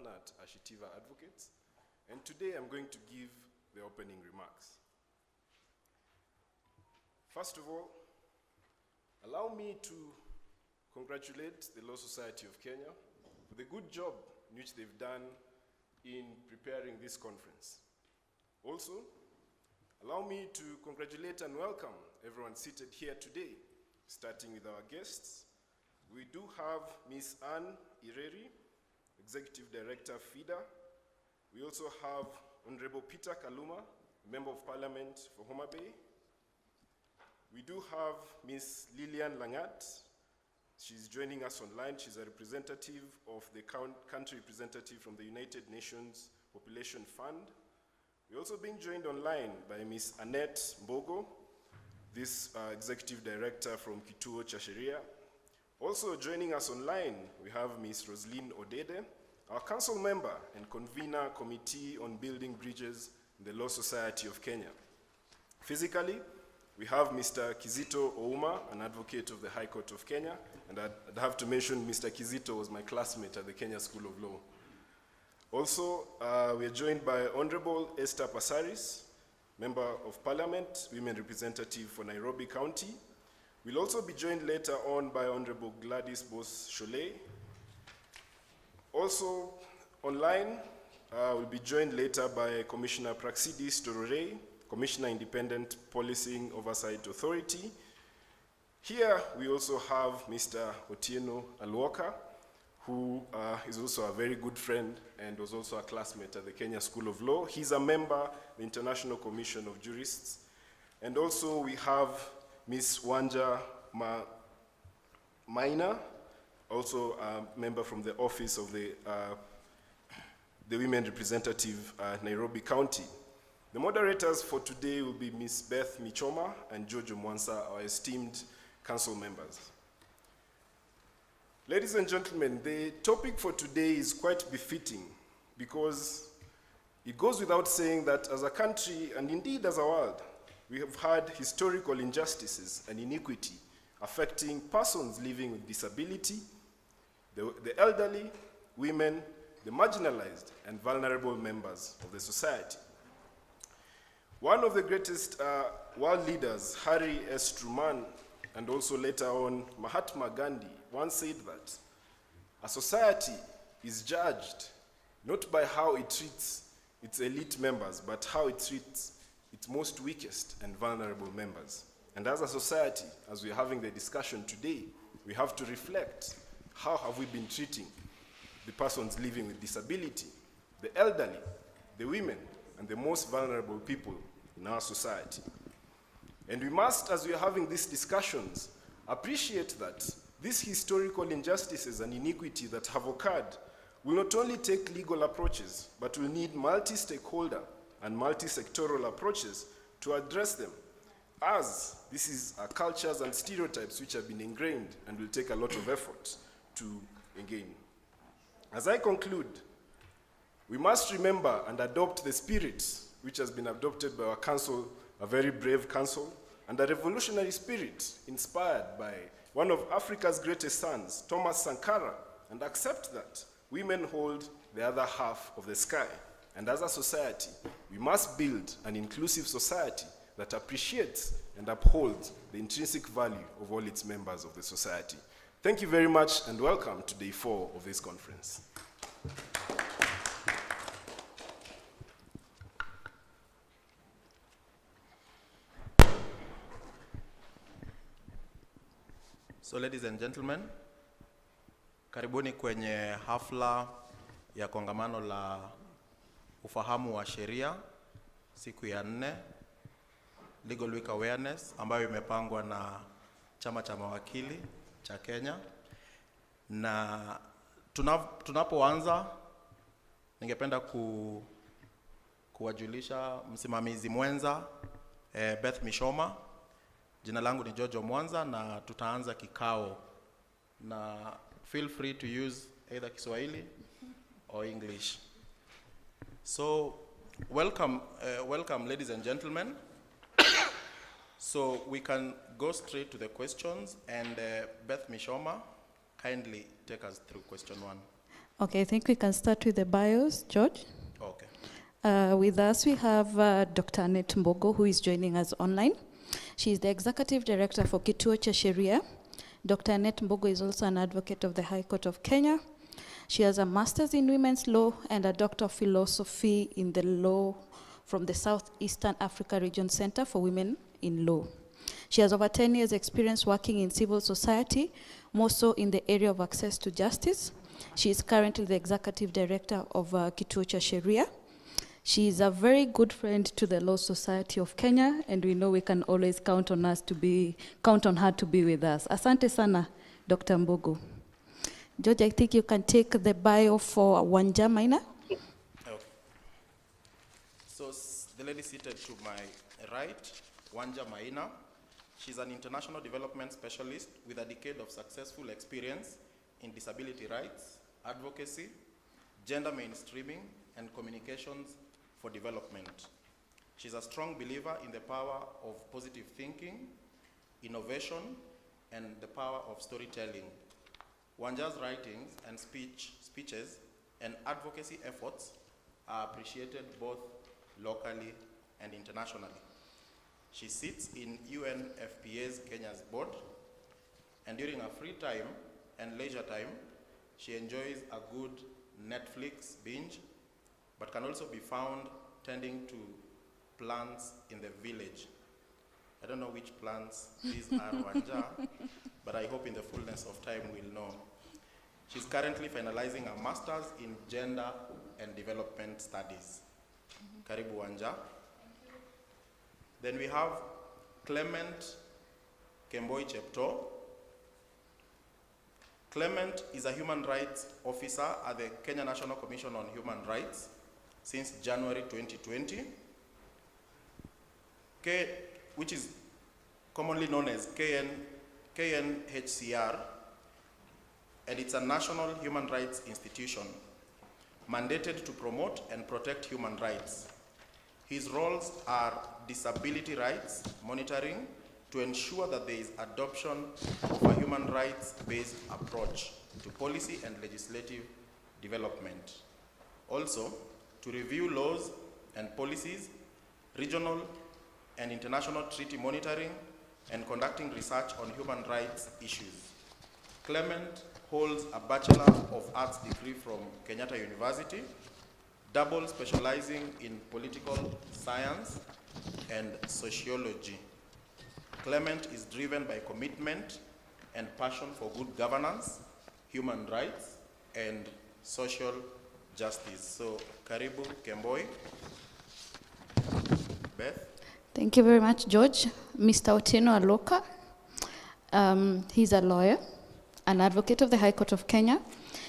partner at Ashitiva Advocates, and today I'm going to give the opening remarks. First of all, allow me to congratulate the Law Society of Kenya for the good job in which they've done in preparing this conference. Also, allow me to congratulate and welcome everyone seated here today, starting with our guests. We do have Ms. Anne Ireri, Executive Director, FIDA. We also have Honorable Peter Kaluma, Member of Parliament for Homa Bay. We do have Ms. Lillian Langat. She's joining us online. She's a representative of the country representative from the United Nations Population Fund. We're also being joined online by Ms. Annette Mbogo, this Executive Director from Kituo cha Sheria. Also joining us online, we have Ms. Rosalino, our Council Member and Convener Committee on Building Bridges in the Law Society of Kenya. Physically, we have Mr. Kizito Ouma, an advocate of the High Court of Kenya, and I'd have to mention Mr. Kizito was my classmate at the Kenya School of Law. Also, we are joined by Honorable Esther Passaris, Member of Parliament, Women Representative for Nairobi County. We'll also be joined later on by Honorable Gladys Bos-Cholet. Also online, we'll be joined later by Commissioner Praxidis Torore, Commissioner Independent Policing Oversight Authority. Here we also have Mr. Otieno Alwoka, who is also a very good friend and was also a classmate at the Kenya School of Law. He's a member of the International Commission of Jurists. And also we have Ms. Wanja Maina, also a member from the Office of the Women Representative Nairobi County. The moderators for today will be Ms. Beth Michoma and Jojo Mwansa, our esteemed council members. Ladies and gentlemen, the topic for today is quite befitting because it goes without saying that as a country, and indeed as a world, we have had historical injustices and inequity affecting persons living with disability, the elderly, women, the marginalized, and vulnerable members of the society. One of the greatest world leaders, Harry S. Truman, and also later on Mahatma Gandhi, once said that a society is judged not by how it treats its elite members, but how it treats its most weakest and vulnerable members. And as a society, as we're having the discussion today, we have to reflect how have we been treating the persons living with disability, the elderly, the women, and the most vulnerable people in our society. And we must, as we are having these discussions, appreciate that these historical injustices and inequity that have occurred will not only take legal approaches, but will need multi-stakeholder and multi-sectoral approaches to address them, as this is cultures and stereotypes which have been ingrained and will take a lot of effort to gain. As I conclude, we must remember and adopt the spirit which has been adopted by our council, a very brave council, and a revolutionary spirit inspired by one of Africa's greatest sons, Thomas Sankara, and accept that women hold the other half of the sky. And as a society, we must build an inclusive society that appreciates and upholds the intrinsic value of all its members of the society. Thank you very much and welcome to Day 4 of this conference. So ladies and gentlemen, karibuni kwenye hafla ya kongamano la ufahamu wa sheria siku ya 4, Legal Week Awareness, ambayo imepangwa na chama cha mawakili cha Kenya. Na tunapoanza, ningependa kuwajulisha msimamizi mwenza Beth Mishoma. Jina langu ni Jojo Mwanza na tutaanza kikao, na feel free to use either Kiswahili or English. So welcome ladies and gentlemen. So we can go straight to the questions, and Beth Mishoma, kindly take us through question 1. Okay, I think we can start with the bios, George. Okay. With us, we have Dr. Annette Mbogo, who is joining us online. She is the Executive Director for Kituo cha Sheria. Dr. Annette Mbogo is also an advocate of the High Court of Kenya. She has a Master's in Women's Law and a Doctor of Philosophy in the Law from the Southeastern Africa Region Center for Women in Law. She has over 10 years experience working in civil society, more so in the area of access to justice. She is currently the Executive Director of Kituo cha Sheria. She is a very good friend to the Law Society of Kenya, and we know we can always count on her to be with us. Asante sana, Dr. Mbogo. George, I think you can take the bio for Wanja Maina. Okay. So the lady seated to my right, Wanja Maina. She's an international development specialist with a decade of successful experience in disability rights, advocacy, gender mainstreaming, and communications for development. She's a strong believer in the power of positive thinking, innovation, and the power of storytelling. Wanja's writings and speeches and advocacy efforts are appreciated both locally and internationally. She sits in UNFPA's Kenya's board, and during her free time and leisure time, she enjoys a good Netflix binge, but can also be found tending to plants in the village. I don't know which plants these are, Wanja, but I hope in the fullness of time we'll know. She's currently finalizing a master's in gender and development studies. Karibu Wanja. Then we have Clement Kemboi Chepto. Clement is a human rights officer at the Kenya National Commission on Human Rights since January 2020, which is commonly known as KNHCR, and it's a national human rights institution mandated to promote and protect human rights. His roles are disability rights monitoring to ensure that there is adoption of a human rights-based approach to policy and legislative development. Also, to review laws and policies, regional and international treaty monitoring, and conducting research on human rights issues. Clement holds a Bachelor of Arts degree from Kenyatta University, double specializing in political science and sociology. Clement is driven by commitment and passion for good governance, human rights, and social justice. So, Karibu Kemboi. Beth. Thank you very much, George. Mr. Otieno Aloka. He's a lawyer, an advocate of the High Court of Kenya.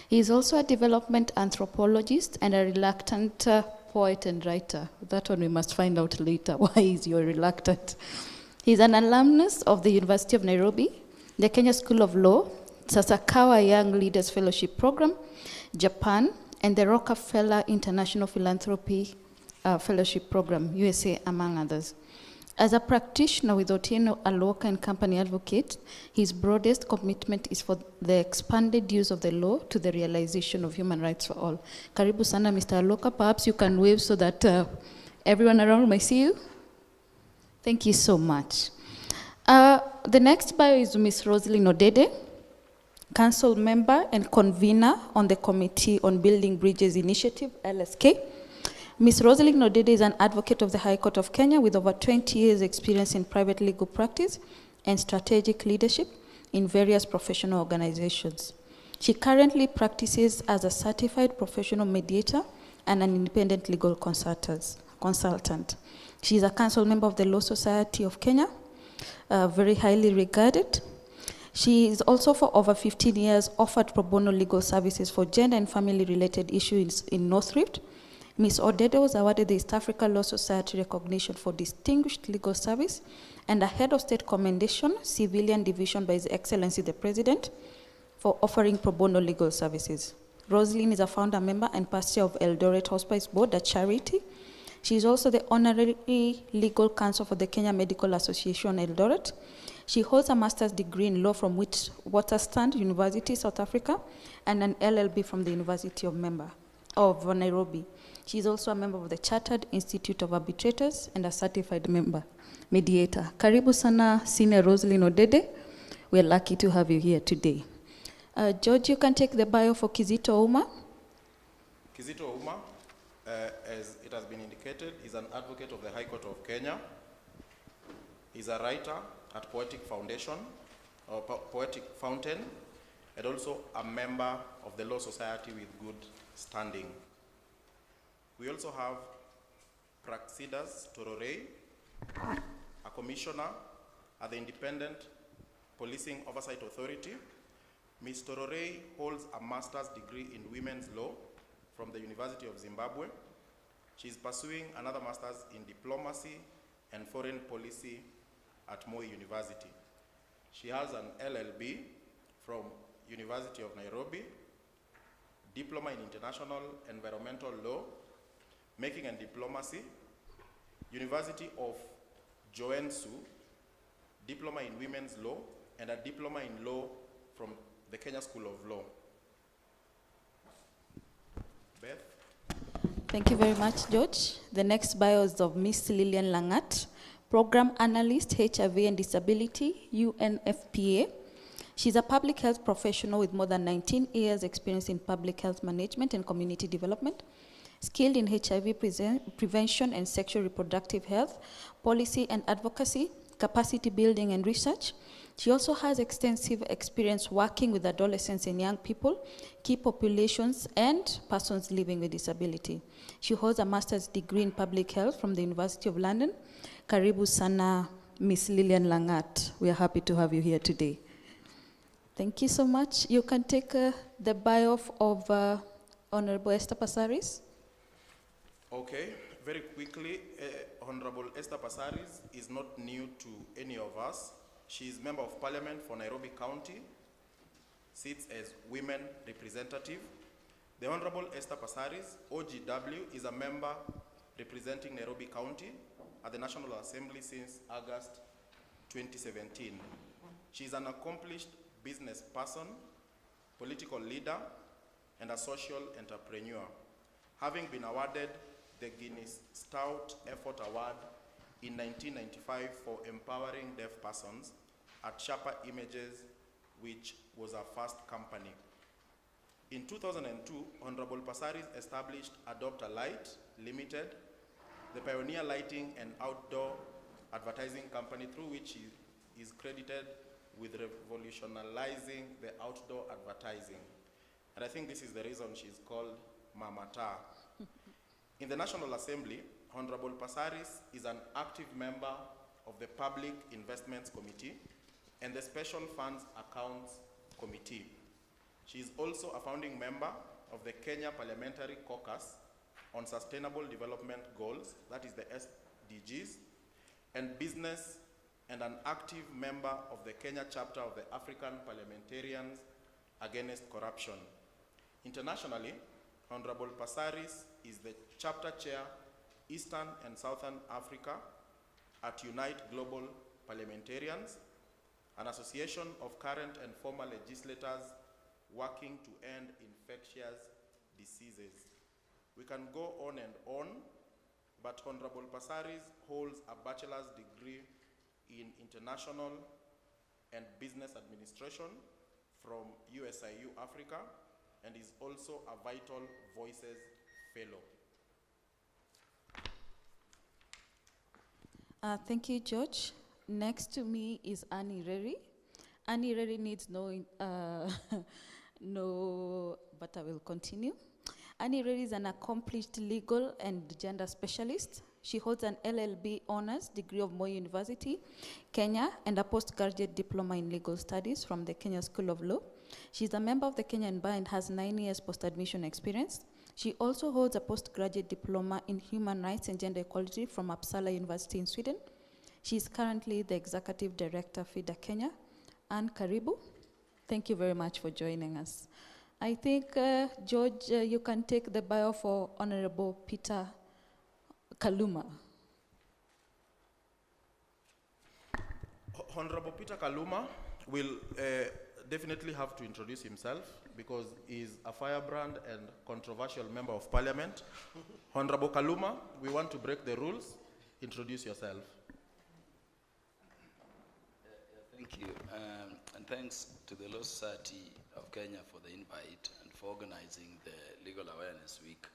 He is also a development anthropologist and a reluctant poet and writer. That one we must find out later. Why is you reluctant? He's an alumnus of the University of Nairobi, the Kenya School of Law, Sasakawa Young Leaders Fellowship Program, Japan, and the Rockefeller International Philanthropy Fellowship Program, USA, among others. As a practitioner with Otieno Aloka and Company Advocate, his broadest commitment is for the expanded use of the law to the realization of human rights for all. Karibu sana, Mr. Aloka. Perhaps you can wave so that everyone around may see you. Thank you so much. The next bio is Ms. Rosalino Dedede, Council Member and Convener on the Committee on Building Bridges Initiative, LSK. Ms. Rosalino Dedede is an advocate of the High Court of Kenya with over 20 years experience in private legal practice and strategic leadership in various professional organizations. She currently practices as a certified professional mediator and an independent legal consultant. She is a council member of the Law Society of Kenya, very highly regarded. She is also for over 15 years offered pro bono legal services for gender and family-related issues in North Rift. Ms. Dedede was awarded the East Africa Law Society recognition for distinguished legal service and a head of state commendation, civilian division by His Excellency the President for offering pro bono legal services. Rosalyn is a founder member and pastor of Eldoret Hospice Board, a charity. She is also the honorary legal counsel for the Kenya Medical Association Eldoret. She holds a master's degree in law from Witwatersrand University, South Africa, and an LLB from the University of Nairobi. She is also a member of the Chartered Institute of Arbitrators and a certified mediator. Karibu sana, Senior Rosalino Dedede. We're lucky to have you here today. George, you can take the bio for Kizito Uma. Kizito Uma, as it has been indicated, is an advocate of the High Court of Kenya. He's a writer at Poetic Foundation, or Poetic Fountain, and also a member of the Law Society with good standing. We also have Praxidas Tororei, a commissioner at the Independent Policing Oversight Authority. Ms. Tororei holds a master's degree in women's law from the University of Zimbabwe. She is pursuing another master's in diplomacy and foreign policy at Moi University. She has an LLB from University of Nairobi, diploma in international environmental law, making and diplomacy, University of Joensuu, diploma in women's law, and a diploma in law from the Kenya School of Law. Beth? Thank you very much, George. The next bio is of Miss Lillian Langat, Program Analyst, HIV and Disability, UNFPA. She's a public health professional with more than 19 years experience in public health management and community development, skilled in HIV prevention and sexual reproductive health, policy and advocacy, capacity building and research. She also has extensive experience working with adolescents and young people, key populations, and persons living with disability. She holds a master's degree in public health from the University of London. Karibu sana, Miss Lillian Langat. We are happy to have you here today. Thank you so much. You can take the bio of Honorable Esther Passaris. Okay, very quickly, Honorable Esther Passaris is not new to any of us. She is Member of Parliament for Nairobi County, sits as Women Representative. The Honorable Esther Passaris, OGW, is a member representing Nairobi County at the National Assembly since August 2017. She is an accomplished business person, political leader, and a social entrepreneur, having been awarded the Guinness Stout Effort Award in 1995 for empowering deaf persons at Sharper Images, which was our first company. In 2002, Honorable Passaris established Adopt a Light Limited, the pioneer lighting and outdoor advertising company through which he is credited with revolutionizing the outdoor advertising. And I think this is the reason she's called Mama Ta. In the National Assembly, Honorable Passaris is an active member of the Public Investments Committee and the Special Funds Accounts Committee. She is also a founding member of the Kenya Parliamentary Caucus on Sustainable Development Goals, that is the SDGs, and business, and an active member of the Kenya chapter of the African Parliamentarians Against Corruption. Internationally, Honorable Passaris is the chapter chair, Eastern and Southern Africa, at Unite Global Parliamentarians, an association of current and former legislators working to end infectious diseases. We can go on and on, but Honorable Passaris holds a bachelor's degree in international and business administration from USIU Africa, and is also a Vital Voices Fellow. Thank you, George. Next to me is Annie Reri. Annie Reri needs no, but I will continue. Annie Reri is an accomplished legal and gender specialist. She holds an LLB honors degree of Moi University, Kenya, and a postgraduate diploma in legal studies from the Kenya School of Law. She's a member of the Kenyan Bar and has 9 years post-admission experience. She also holds a postgraduate diploma in human rights and gender equality from Uppsala University in Sweden. She is currently the executive director of FIDA Kenya. Anne Karibu, thank you very much for joining us. I think, George, you can take the bio for Honorable Peter Kaluma. Honorable Peter Kaluma will definitely have to introduce himself because he's a firebrand and controversial member of parliament. Honorable Kaluma, we want to break the rules. Introduce yourself. Thank you, and thanks to the Law Society of Kenya for the invite and for organizing the Legal Awareness Week.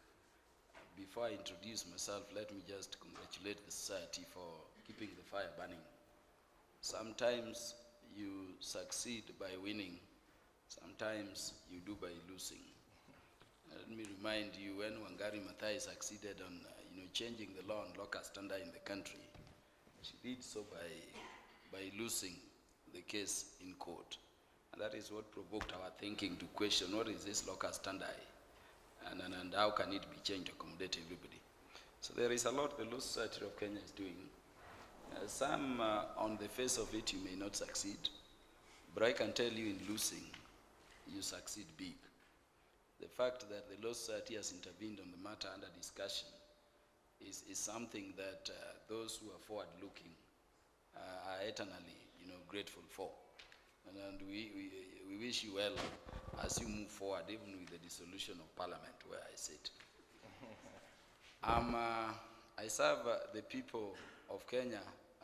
Before I introduce myself, let me just congratulate the society for keeping the fire burning. Sometimes you succeed by winning, sometimes you do by losing. Let me remind you, when Wangari Maathai succeeded on changing the law on locust under in the country, she did so by losing the case in court. And that is what provoked our thinking to question, what is this locust under, and how can it be changed to accommodate everybody? So there is a lot the Law Society of Kenya is doing. Some on the face of it you may not succeed, but I can tell you in losing, you succeed big. The fact that the Law Society has intervened on the matter under discussion is something that those who are forward-looking are eternally grateful for. And we wish you well as you move forward, even with the dissolution of Parliament where I sit. I serve the people of Kenya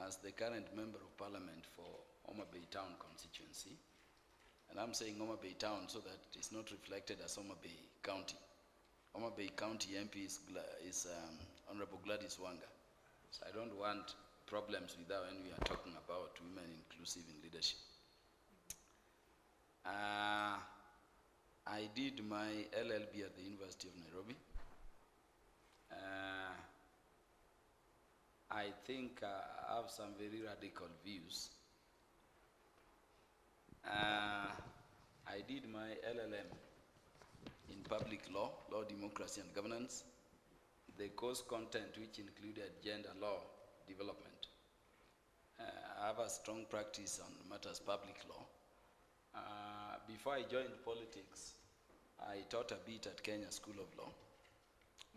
as the current Member of Parliament for Homa Bay Town constituency. And I'm saying Homa Bay Town so that it's not reflected as Homa Bay County. Homa Bay County MP is Honorable Gladys Wanga. So I don't want problems with that when we are talking about women inclusive in leadership. I did my LLB at the University of Nairobi. I think I have some very radical views. I did my LLM in public law, law, democracy, and governance. The course content, which included gender law development. I have a strong practice on matters public law. Before I joined politics, I taught a bit at Kenya School of Law.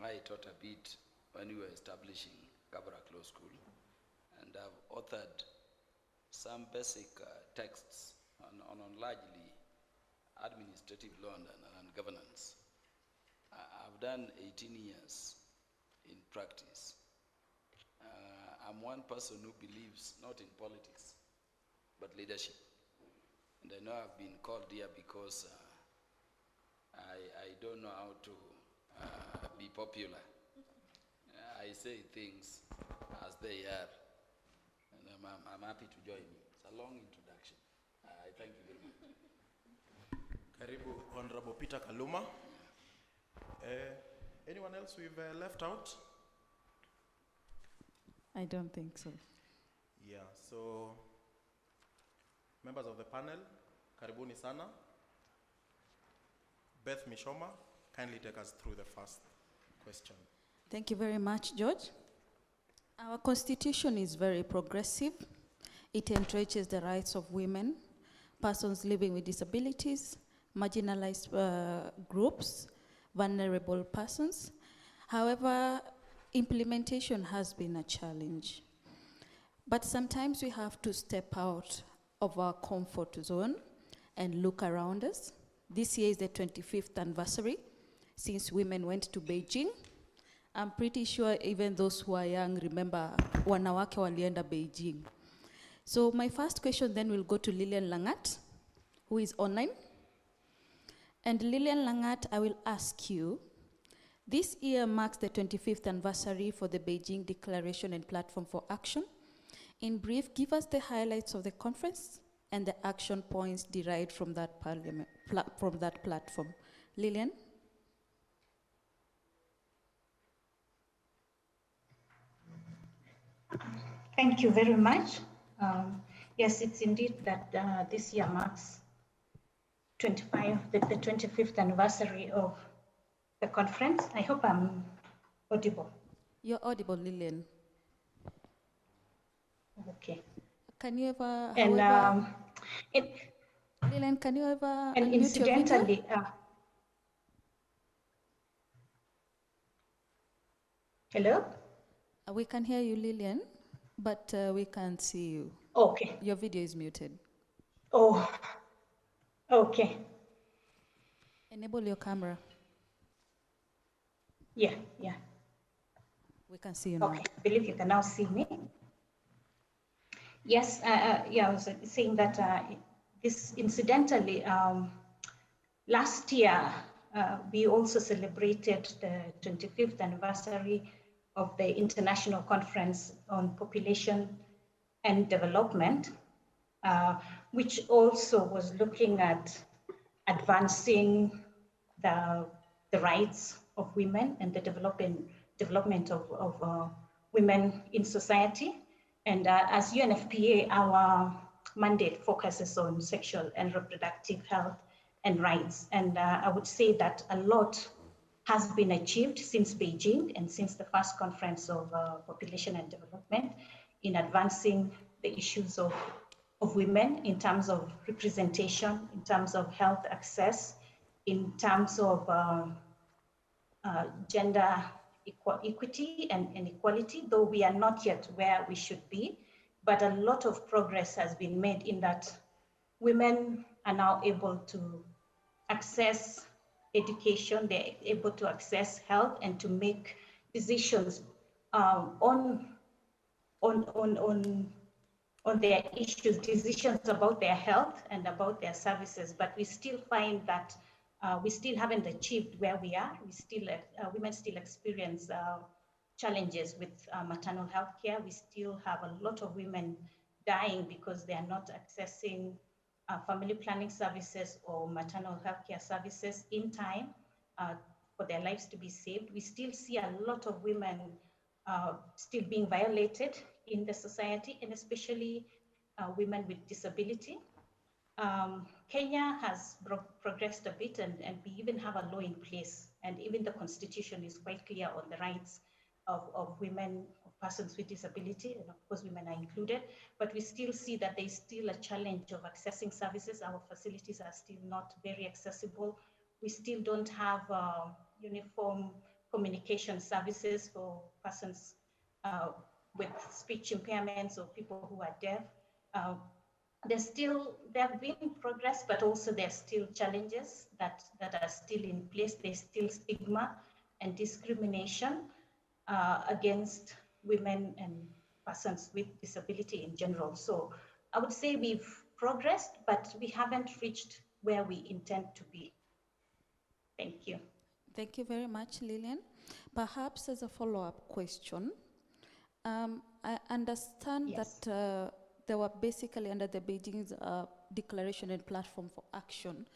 I taught a bit when we were establishing Kabarak Law School, and I've authored some basic texts on largely administrative law and governance. I've done 18 years in practice. I'm one person who believes not in politics, but leadership. And I know I've been called here because I don't know how to be popular. I say things as they are, and I'm happy to join you. It's a long introduction. I thank you very much. Karibu, Honorable Peter Kaluma. Anyone else we've left out? I don't think so. Yeah, so members of the panel, karibuni sana. Beth Mishoma, kindly take us through the first question. Thank you very much, George. Our constitution is very progressive. It entrenches the rights of women, persons living with disabilities, marginalized groups, vulnerable persons. However, implementation has been a challenge. But sometimes we have to step out of our comfort zone and look around us. This year is the 25th anniversary since women went to Beijing. I'm pretty sure even those who are young remember wanawake walienda Beijing. So my first question then will go to Lillian Langat, who is online. And Lillian Langat, I will ask you, this year marks the 25th anniversary for the Beijing Declaration and Platform for Action. In brief, give us the highlights of the conference and the action points derived from that platform. Lillian? Thank you very much. Yes, it's indeed that this year marks the 25th anniversary of the conference. I hope I'm audible. You're audible, Lillian. Okay. Can you ever, Lillian, can you ever and unmute your video? incidentally, hello? We can hear you, Lillian. But we can't see you. Okay. Your video is muted. Oh, okay. Enable your camera. Yeah, yeah. We can see you now. Okay, I believe you can now see me. Yes, yeah, I was saying that this incidentally, last year, we also celebrated the 25th anniversary of the International Conference on Population and Development, which also was looking at advancing the rights of women and the development of women in society. And as UNFPA, our mandate focuses on sexual and reproductive health and rights. And I would say that a lot has been achieved since Beijing and since the first conference of population and development in advancing the issues of women in terms of representation, in terms of health access, in terms of gender equity and equality, though we are not yet where we should be. But a lot of progress has been made in that women are now able to access education, they're able to access health and to make decisions on their issues, decisions about their health and about their services. But we still find that we still haven't achieved where we are. We still, women still experience challenges with maternal health care. We still have a lot of women dying because they are not accessing family planning services or maternal health care services in time for their lives to be saved. We still see a lot of women still being violated in the society, and especially women with disability. Kenya has progressed a bit, and we even have a law in place, and even the constitution is quite clear on the rights of women, of persons with disability, and of course women are included, but we still see that there's still a challenge of accessing services. Our facilities are still not very accessible. We still don't have uniform communication services for persons with speech impairments or people who are deaf. There have been progress, but also there are still challenges that are still in place. There's still stigma and discrimination against women and persons with disability in general. So I would say we've progressed, but we haven't reached where we intend to be. Thank you. Thank you very much, Lillian. Perhaps as a follow-up question, I understand that there were basically under the Beijing's declaration and platform for action,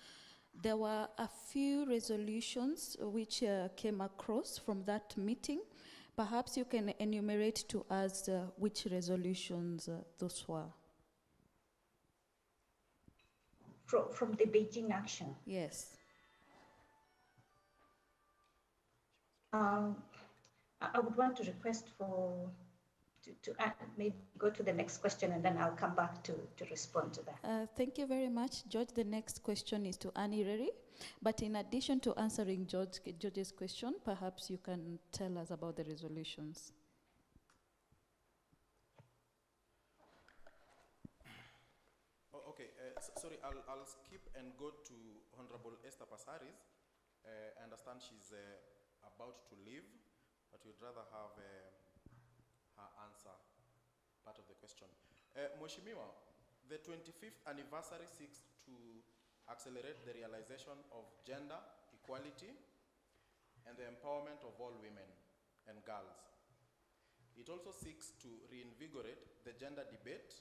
there were a few resolutions which came across from that meeting. Perhaps you can enumerate to us which resolutions those were. From the Beijing action? Yes. I would want to request to maybe go to the next question, and then I'll come back to respond to that. Thank you very much, George. The next question is to Annie Reri. But in addition to answering George's question, perhaps you can tell us about the resolutions. Okay, sorry, I'll skip and go to Honorable Esther Passaris. I understand she's about to leave, but we'd rather have her answer part of the question. Mheshimiwa, the 25th anniversary seeks to accelerate the realization of gender equality and the empowerment of all women and girls. It also seeks to reinvigorate the gender debate,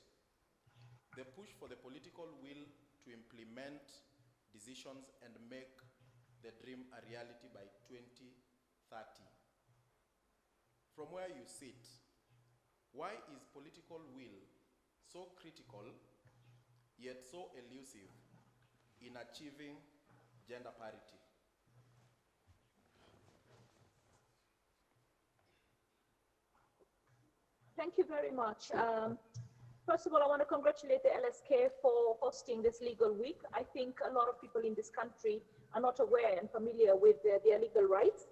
the push for the political will to implement decisions and make the dream a reality by 2030. From where you sit, why is political will so critical yet so elusive in achieving gender parity? Thank you very much. First of all, I want to congratulate the LSK for hosting this legal week. I think a lot of people in this country are not aware and familiar with their legal rights.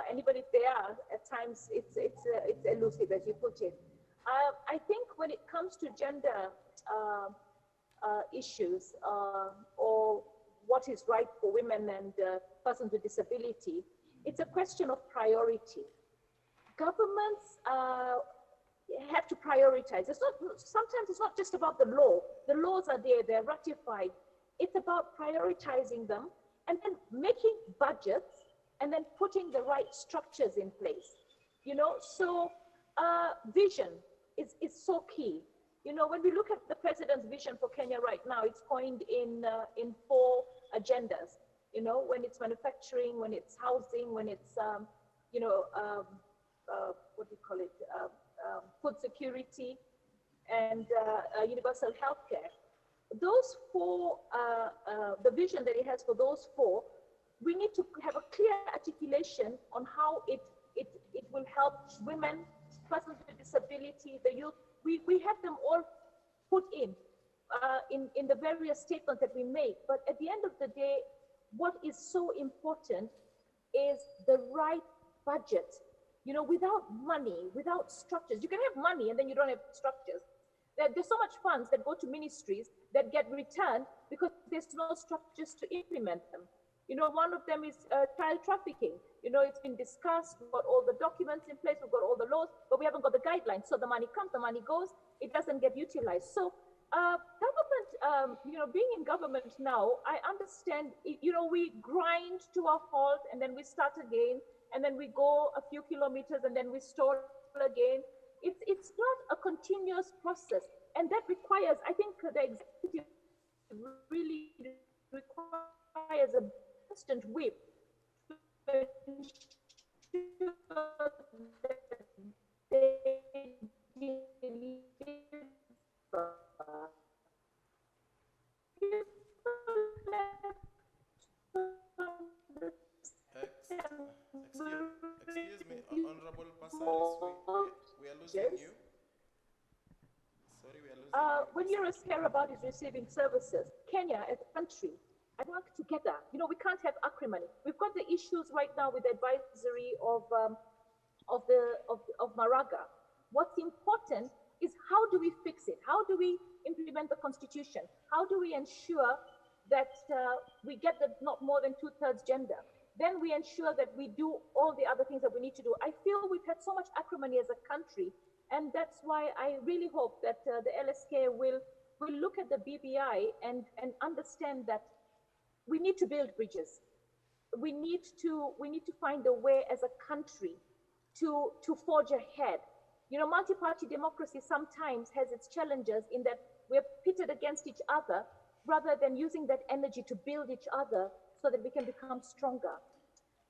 And even if they are, at times it's elusive, as you put it. I think when it comes to gender issues or what is right for women and persons with disability, it's a question of priority. Governments have to prioritize. Sometimes it's not just about the law. The laws are there, they're ratified. It's about prioritizing them and then making budgets and then putting the right structures in place. So vision is so key. When we look at the president's vision for Kenya right now, it's coined in 4 agendas. When it's manufacturing, when it's housing, when it's what do you call it, food security, and universal healthcare. Those 4, the vision that he has for those 4, we need to have a clear articulation on how it will help women, persons with disability, the youth. We have them all put in the various statements that we make. But at the end of the day, what is so important is the right budget. Without money, without structures, you can have money and then you don't have structures. There's so much funds that go to ministries that get returned because there's no structures to implement them. One of them is child trafficking. It's been discussed, we've got all the documents in place, we've got all the laws, but we haven't got the guidelines. So the money comes, the money goes, it doesn't get utilized. So government, being in government now, I understand, we grind to a halt and then we start again, and then we go a few kilometers and then we stall again. It's not a continuous process, and that requires, I think the executive really requires a constant whip to ensure that they Excuse me, Honorable Passaris, we are losing yes. you. Sorry, we are losing you. When LSK about is receiving services, Kenya as a country, I work together. We can't have acrimony. We've got the issues right now with the advisory of Maraga. What's important is how do we fix it? How do we implement the constitution? How do we ensure that we get the not more than 2/3 gender? Then we ensure that we do all the other things that we need to do. I feel we've had so much acrimony as a country, and that's why I really hope that the LSK will look at the BBI and understand that we need to build bridges. We need to find a way as a country to forge ahead. Multi-party democracy sometimes has its challenges in that we're pitted against each other rather than using that energy to build each other so that we can become stronger.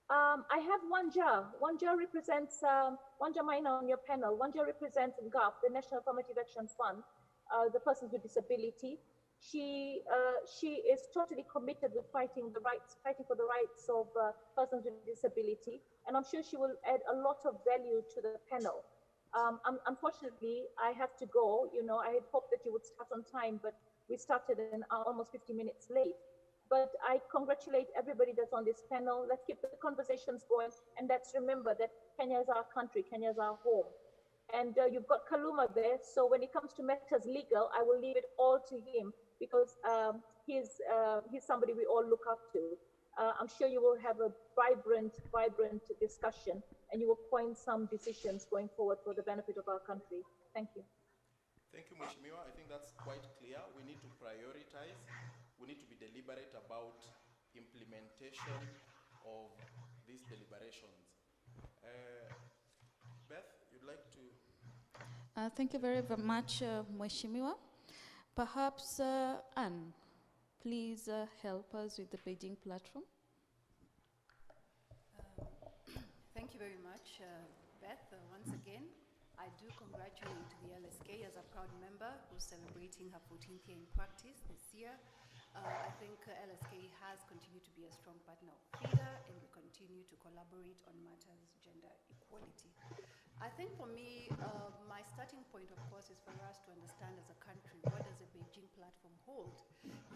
I have Wanja. Wanja represents, Wanja Maina on your panel. Wanja represents GAF, the National Affirmative Action Fund, the persons with disability. She is totally committed with fighting for the rights of persons with disability, and I'm sure she will add a lot of value to the panel. Unfortunately, I have to go. I had hoped that you would start on time, but we started almost 50 minutes late. But I congratulate everybody that's on this panel. Let's keep the conversations going, and let's remember that Kenya is our country, Kenya is our home. And you've got Kaluma there, so when it comes to matters legal, I will leave it all to him because he's somebody we all look up to. I'm sure you will have a vibrant discussion, and you will point some decisions going forward for the benefit of our country. Thank you. Thank you, Mheshimiwa. I think that's quite clear. We need to prioritize. We need to be deliberate about implementation of these deliberations. Beth, you'd like to? Thank you very much, Mheshimiwa. Perhaps Anne, please help us with the Beijing platform. Thank you very much, Beth. Once again, I do congratulate the LSK as a proud member who's celebrating her 14th year in practice this year. I think LSK has continued to be a strong partner of FIDA, and we continue to collaborate on matters gender equality. I think for me, my starting point, of course, is for us to understand as a country, what does the Beijing platform hold?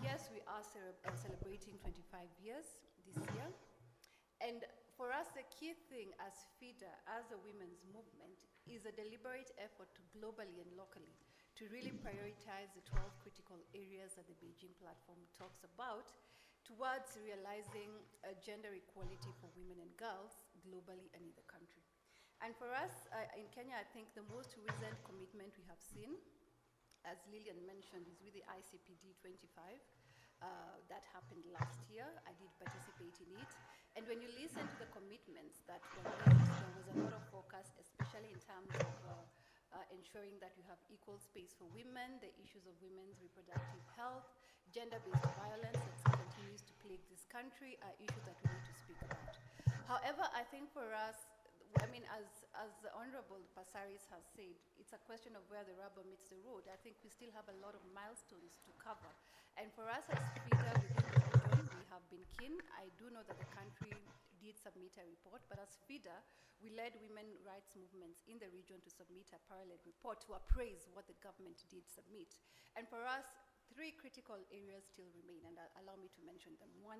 Yes, we are celebrating 25 years this year. And for for us, the key thing as FIDA, as a women's movement, is a deliberate effort to globally and locally to really prioritize the 12 critical areas that the Beijing platform talks about towards realizing gender equality for women and girls globally and in the country. And for us in Kenya, I think the most recent commitment we have seen, as Lillian mentioned, is with the ICPD 25. That happened last year. I did participate in it. And when you listen to the commitments that were made, there was a lot of focus, especially in terms of ensuring that you have equal space for women, the issues of women's reproductive health, gender-based violence that continues to plague this country are issues that we need to speak about. However, I think for us, I mean, as the Honorable Pasaris has said, it's a question of where the rubber meets the road. I think we still have a lot of milestones to cover. And for us as FIDA within the region, we have been keen. I do know that the country did submit a report, but as FIDA, we led women rights movements in the region to submit a parallel report to appraise what the government did submit. And for us, 3 critical areas still remain, and allow me to mention them. 1,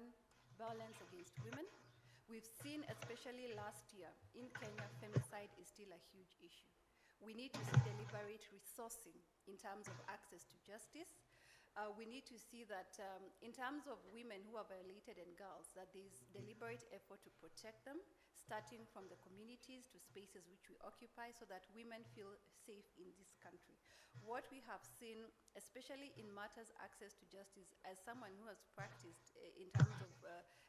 violence against women. We've seen, especially last year, in Kenya, femicide is still a huge issue. We need to see deliberate resourcing in terms of access to justice. We need to see that in terms of women who are violated and girls, that there's deliberate effort to protect them, starting from the communities to spaces which we occupy, so that women feel safe in this country. What we have seen, especially in matters access to justice, as someone who has practiced in terms of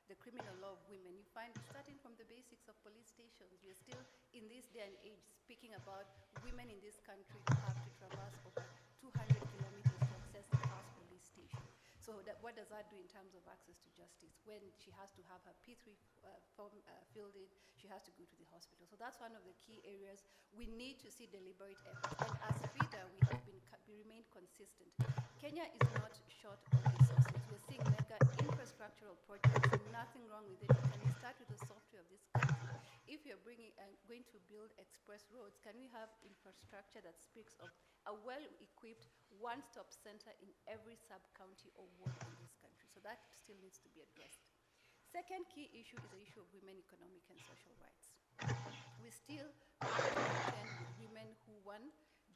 the criminal law of women, you find starting from the basics of police stations, we are still in this day and age speaking about women in this country who have to traverse over 200 kilometers to access the first police station. So what does that do in terms of access to justice? When she has to have her P3 form filled in, she has to go to the hospital. So that's one of the key areas. We need to see deliberate effort. And as FIDA, we remained consistent. Kenya is not short of resources. We're seeing mega infrastructural projects, nothing wrong with it. Can we start with the software of this country? If you're going to build express roads, can we have infrastructure that speaks of a well-equipped one-stop center in every sub-county or ward in this country? So that still needs to be addressed. Second key issue is the issue of women economic and social rights. We still contend with women who, 1,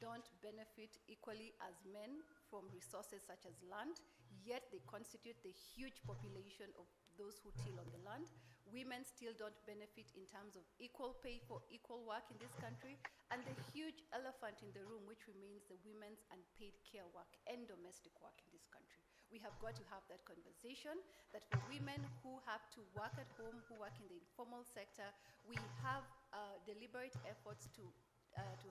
don't benefit equally as men from resources such as land, yet they constitute the huge population of those who till on the land. Women still don't benefit in terms of equal pay for equal work in this country, and the huge elephant in the room, which remains the women's unpaid care work and domestic work in this country. We have got to have that conversation, that for women who have to work at home, who work in the informal sector, we have deliberate efforts to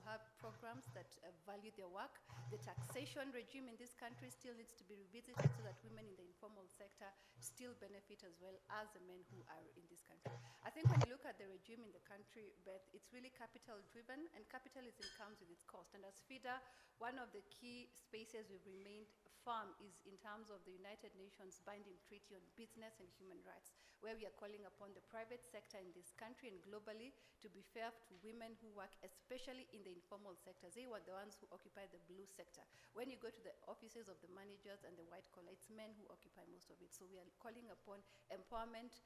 have programs that value their work. The taxation regime in this country still needs to be revisited so that women in the informal sector still benefit as well as the men who are in this country. I think when you look at the regime in the country, Beth, it's really capital driven, and capitalism comes with its cost. And as FIDA, one of the key spaces we've remained firm is in terms of the United Nations binding treaty on business and human rights, where we are calling upon the private sector in this country and globally to be fair to women who work, especially in the informal sectors. They were the ones who occupy the blue sector. When you go to the offices of the managers and the white collar, it's men who occupy most of it. So we are calling upon empowerment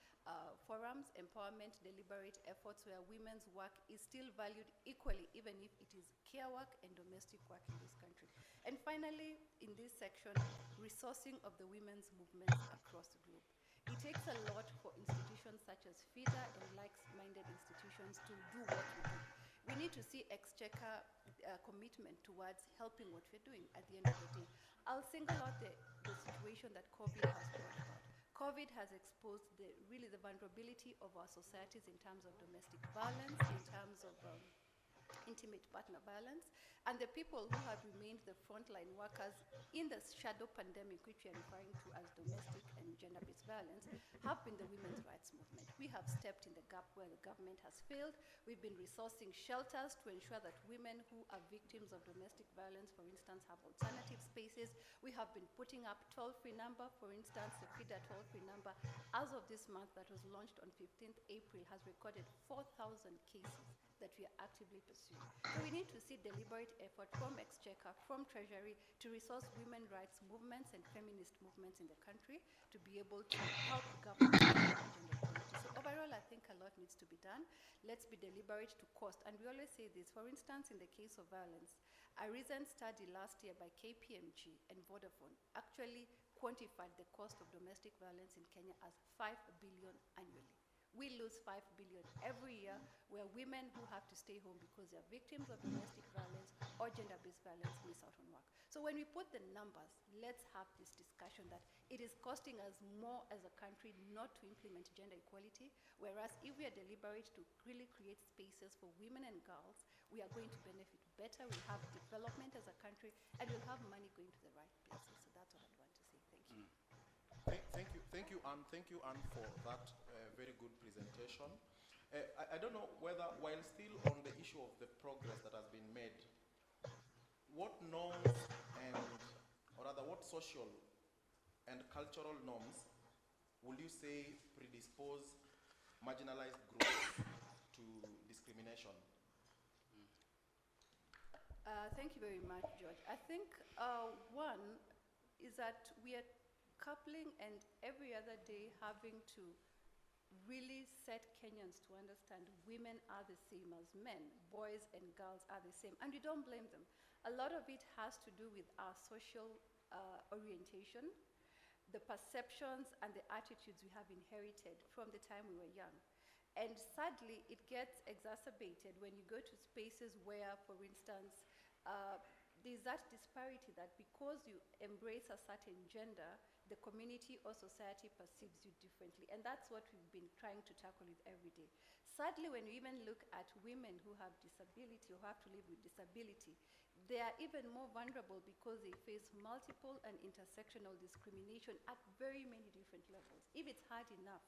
forums, empowerment deliberate efforts where women's work is still valued equally, even if it is care work and domestic work in this country. And finally, in this section, resourcing of the women's movements across the globe. It takes a lot for institutions such as FIDA and like-minded institutions to do what we do. We need to see exchequer commitment towards helping what we're doing at the end of the day. I'll single out the situation that COVID has brought about. COVID has exposed really the vulnerability of our societies in terms of domestic violence, in terms of intimate partner violence, and the people who have remained the frontline workers in the shadow pandemic, which we are referring to as domestic and gender-based violence, have been the women's rights movement. We have stepped in the gap where the government has failed. We've been resourcing shelters to ensure that women who are victims of domestic violence, for instance, have alternative spaces. We have been putting up toll-free number, for instance, the FIDA toll-free number. As of this month, that was launched on 15th April, has recorded 4,000 cases that we are actively pursuing. So we need to see deliberate effort from Exchequer, from Treasury, to resource women's rights movements and feminist movements in the country to be able to help government on gender equality. So overall, I think a lot needs to be done. Let's be deliberate to cost. And we always say this, for instance, in the case of violence, a recent study last year by KPMG and Vodafone actually quantified the cost of domestic violence in Kenya as 5 billion annually. We lose 5 billion every year where women who have to stay home because they are victims of domestic violence or gender-based violence miss out on work. So when we put the numbers, let's have this discussion that it is costing us more as a country not to implement gender equality, whereas if we are deliberate to really create spaces for women and girls, we are going to benefit better, we'll have development as a country, and we'll have money going to the right places. So that's what I'd want to say. Thank you. Thank you, Anne, for that very good presentation. I don't know whether, while still on the issue of the progress that has been made, what norms and, or rather, what social and cultural norms would you say predispose marginalized groups to discrimination? Thank you very much, George. I think one is that we are coupling and every other day having to really set Kenyans to understand women are the same as men, boys and girls are the same, and we don't blame them. A lot of it has to do with our social orientation, the perceptions and the attitudes we have inherited from the time we were young. And sadly, it gets exacerbated when you go to spaces where, for instance, there's that disparity that because you embrace a certain gender, the community or society perceives you differently. And that's what we've been trying to tackle with every day. Sadly, when you even look at women who have disability or have to live with disability, they are even more vulnerable because they face multiple and intersectional discrimination at very many different levels. If it's hard enough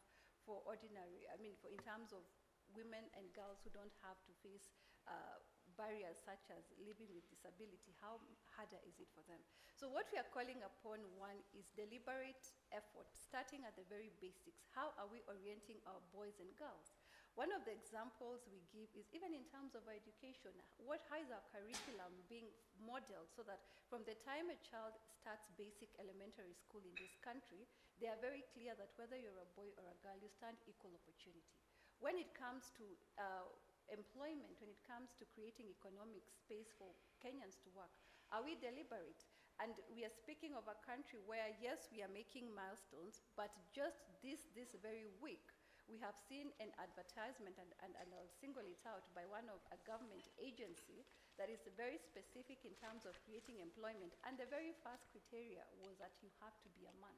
for ordinary, in terms of women and girls who don't have to face barriers such as living with disability, how harder is it for them? So what we are calling upon, one, is deliberate effort, starting at the very basics. How are we orienting our boys and girls? One of the examples we give is even in terms of education, how is our curriculum being modeled so that from the time a child starts basic elementary school in this country, they are very clear that whether you're a boy or a girl, you stand equal opportunity. When it comes to employment, when it comes to creating economic space for Kenyans to work, are we deliberate? And we are speaking of a country where, yes, we are making milestones, but just this very week, we have seen an advertisement, and I'll single it out, by one of a government agency that is very specific in terms of creating employment. And the very first criteria was that you have to be a man.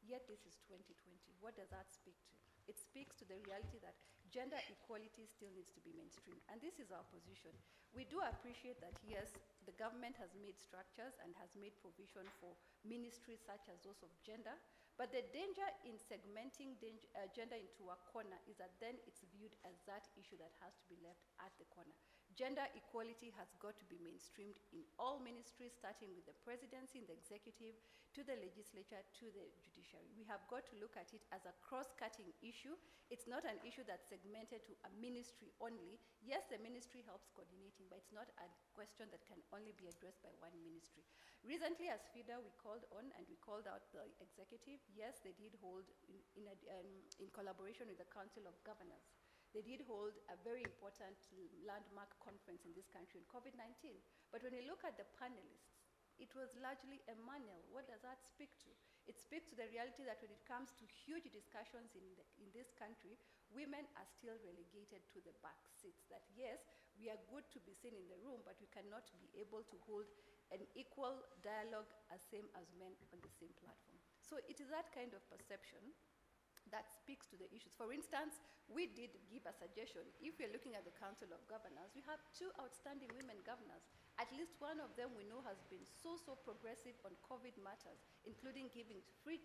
Yet this is 2020. What does that speak to? It speaks to the reality that gender equality still needs to be mainstream. And this is our position. We do appreciate that, yes, the government has made structures and has made provision for ministries such as those of gender, but the danger in segmenting gender into a corner is that then it's viewed as that issue that has to be left at the corner. Gender equality has got to be mainstreamed in all ministries, starting with the presidency, the executive, to the legislature, to the judiciary. We have got to look at it as a cross-cutting issue. It's not an issue that's segmented to a ministry only. Yes, the ministry helps coordinating, but it's not a question that can only be addressed by one ministry. Recently, as FIDA, we called on and we called out the executive. Yes, they did hold, in collaboration with the Council of Governors, they did hold a very important landmark conference in this country on COVID-19. But when you look at the panelists, it was largely a manual. What does that speak to? It speaks to the reality that when it comes to huge discussions in this country, women are still relegated to the back seats. That yes, we are good to be seen in the room, but we cannot be able to hold an equal dialogue as same as men on the same platform. So it is that kind of perception that speaks to the issues. For instance, we did give a suggestion. If we're looking at the Council of Governors, we have 2 outstanding women governors. At least one of them we know has been so progressive on COVID matters, including giving free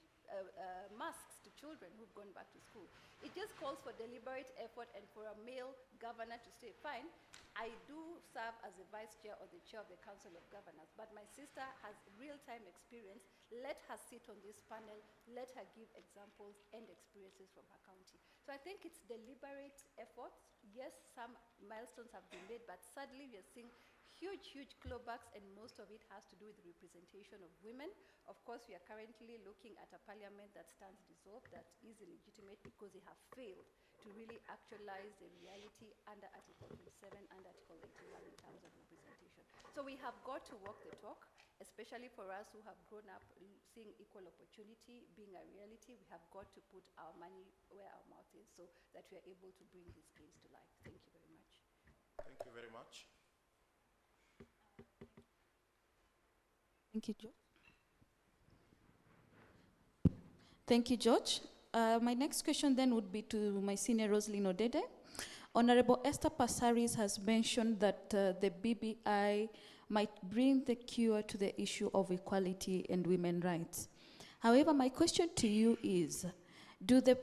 masks to children who've gone back to school. It just calls for deliberate effort and for a male governor to say, fine, I do serve as the vice chair or the chair of the Council of Governors, but my sister has real-time experience. Let her sit on this panel. Let her give examples and experiences from her county. So So I think it's deliberate efforts. Yes, some milestones have been made, but sadly we are seeing huge clawbacks, and most of it has to do with the representation of women. Of course, we are currently looking at a parliament that stands dissolved, that is illegitimate because they have failed to really actualize the reality under Article 27 and Article 81 in terms of representation. So we have got to walk the talk, especially for us who have grown up seeing equal opportunity being a reality. We have got to put our money where our mouth is so that we are able to bring these gains to life. Thank you very much. Thank you very much. Thank you, George. Thank you, George. My next question then would be to my senior Rosalino Dedede. Honorable Esther Passaris has mentioned that the BBI might bring the cure to the issue of equality and women's rights. However, my question to you is, do the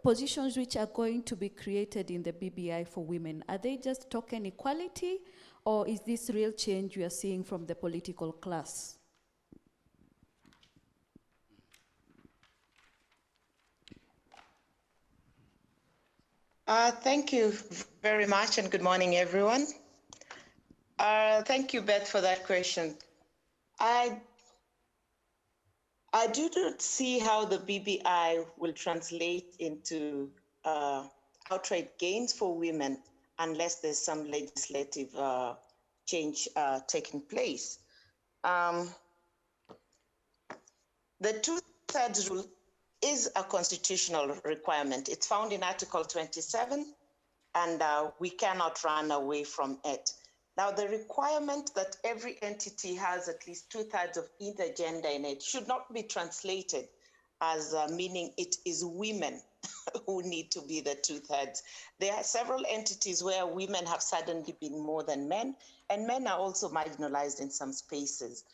positions which are going to be created in the BBI for women, are they just token equality, or is this real change we are seeing from the political class? Thank you very much, and good morning, everyone. Thank you, Beth, for that question. I do not see how the BBI will translate into outright gains for women unless there's some legislative change taking place. The two-thirds rule is a constitutional requirement. It's found in Article 27, and we cannot run away from it. Now, the requirement that every entity has at least two-thirds of either gender in it should not be translated as meaning it is women who need to be the two-thirds. There are several entities where women have suddenly been more than men, and men are also marginalized in some spaces.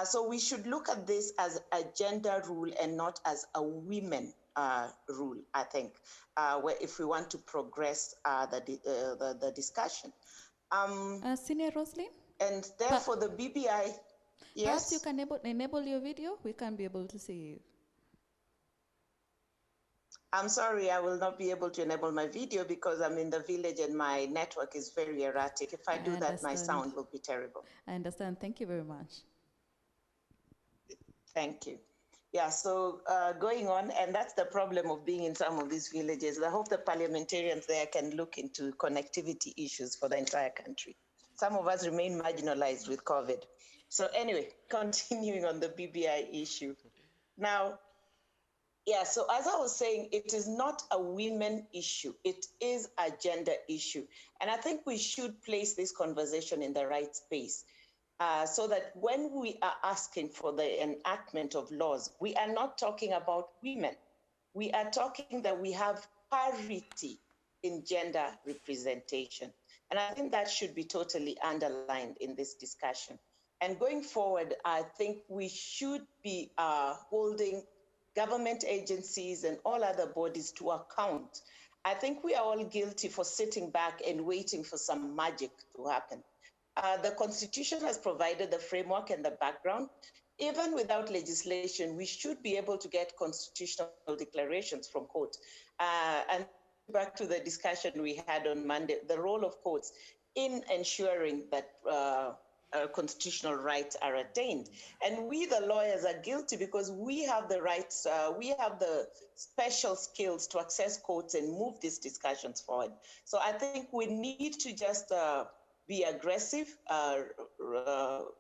So we should look at this as a gender rule and not as a women rule, I think, where if we want to progress the discussion. Senior Roslyn? And therefore the BBI, yes? Perhaps you can enable your video. We can be able to see you. I'm sorry, I will not be able to enable my video because I'm in the village and my network is very erratic. If I do that, my sound will be terrible. I understand. Thank you very much. Thank you. Yeah, so going on, and that's the problem of being in some of these villages. I hope the parliamentarians there can look into connectivity issues for the entire country. Some of us remain marginalized with COVID. So anyway, continuing on the BBI issue. Now, yeah, so as I was saying, it is not a women issue. It is a gender issue. And I think we should place this conversation in the right space. So that when we are asking for the enactment of laws, we are not talking about women. We are talking that we have parity in gender representation. And I think that should be totally underlined in this discussion. And going forward, I think we should be holding government agencies and all other bodies to account. I think we are all guilty for sitting back and waiting for some magic to happen. The Constitution has provided the framework and the background. Even without legislation, we should be able to get constitutional declarations from court. And back to the discussion we had on Monday, the role of courts in ensuring that constitutional rights are attained. And we, the lawyers, are guilty because we have the rights, we have the special skills to access courts and move these discussions forward. So I think we need to just be aggressive,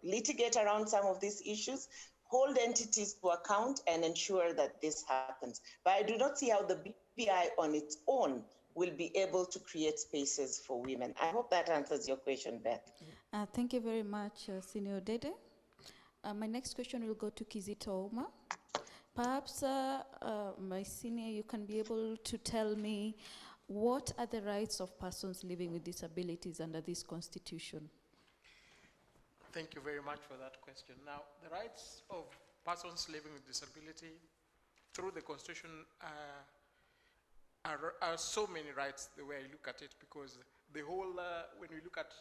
litigate around some of these issues, hold entities to account, and ensure that this happens. But I do not see how the BBI on its own will be able to create spaces for women. I hope that answers your question, Beth. Thank you very much, Senior Dedede. My next question will go to Kizito Uma. Perhaps, my senior, you can be able to tell me what are the rights of persons living with disabilities under this constitution? Thank you very much for that question. Now, the rights of persons living with disability through the constitution are so many rights the way I look at it, because the whole, when we look at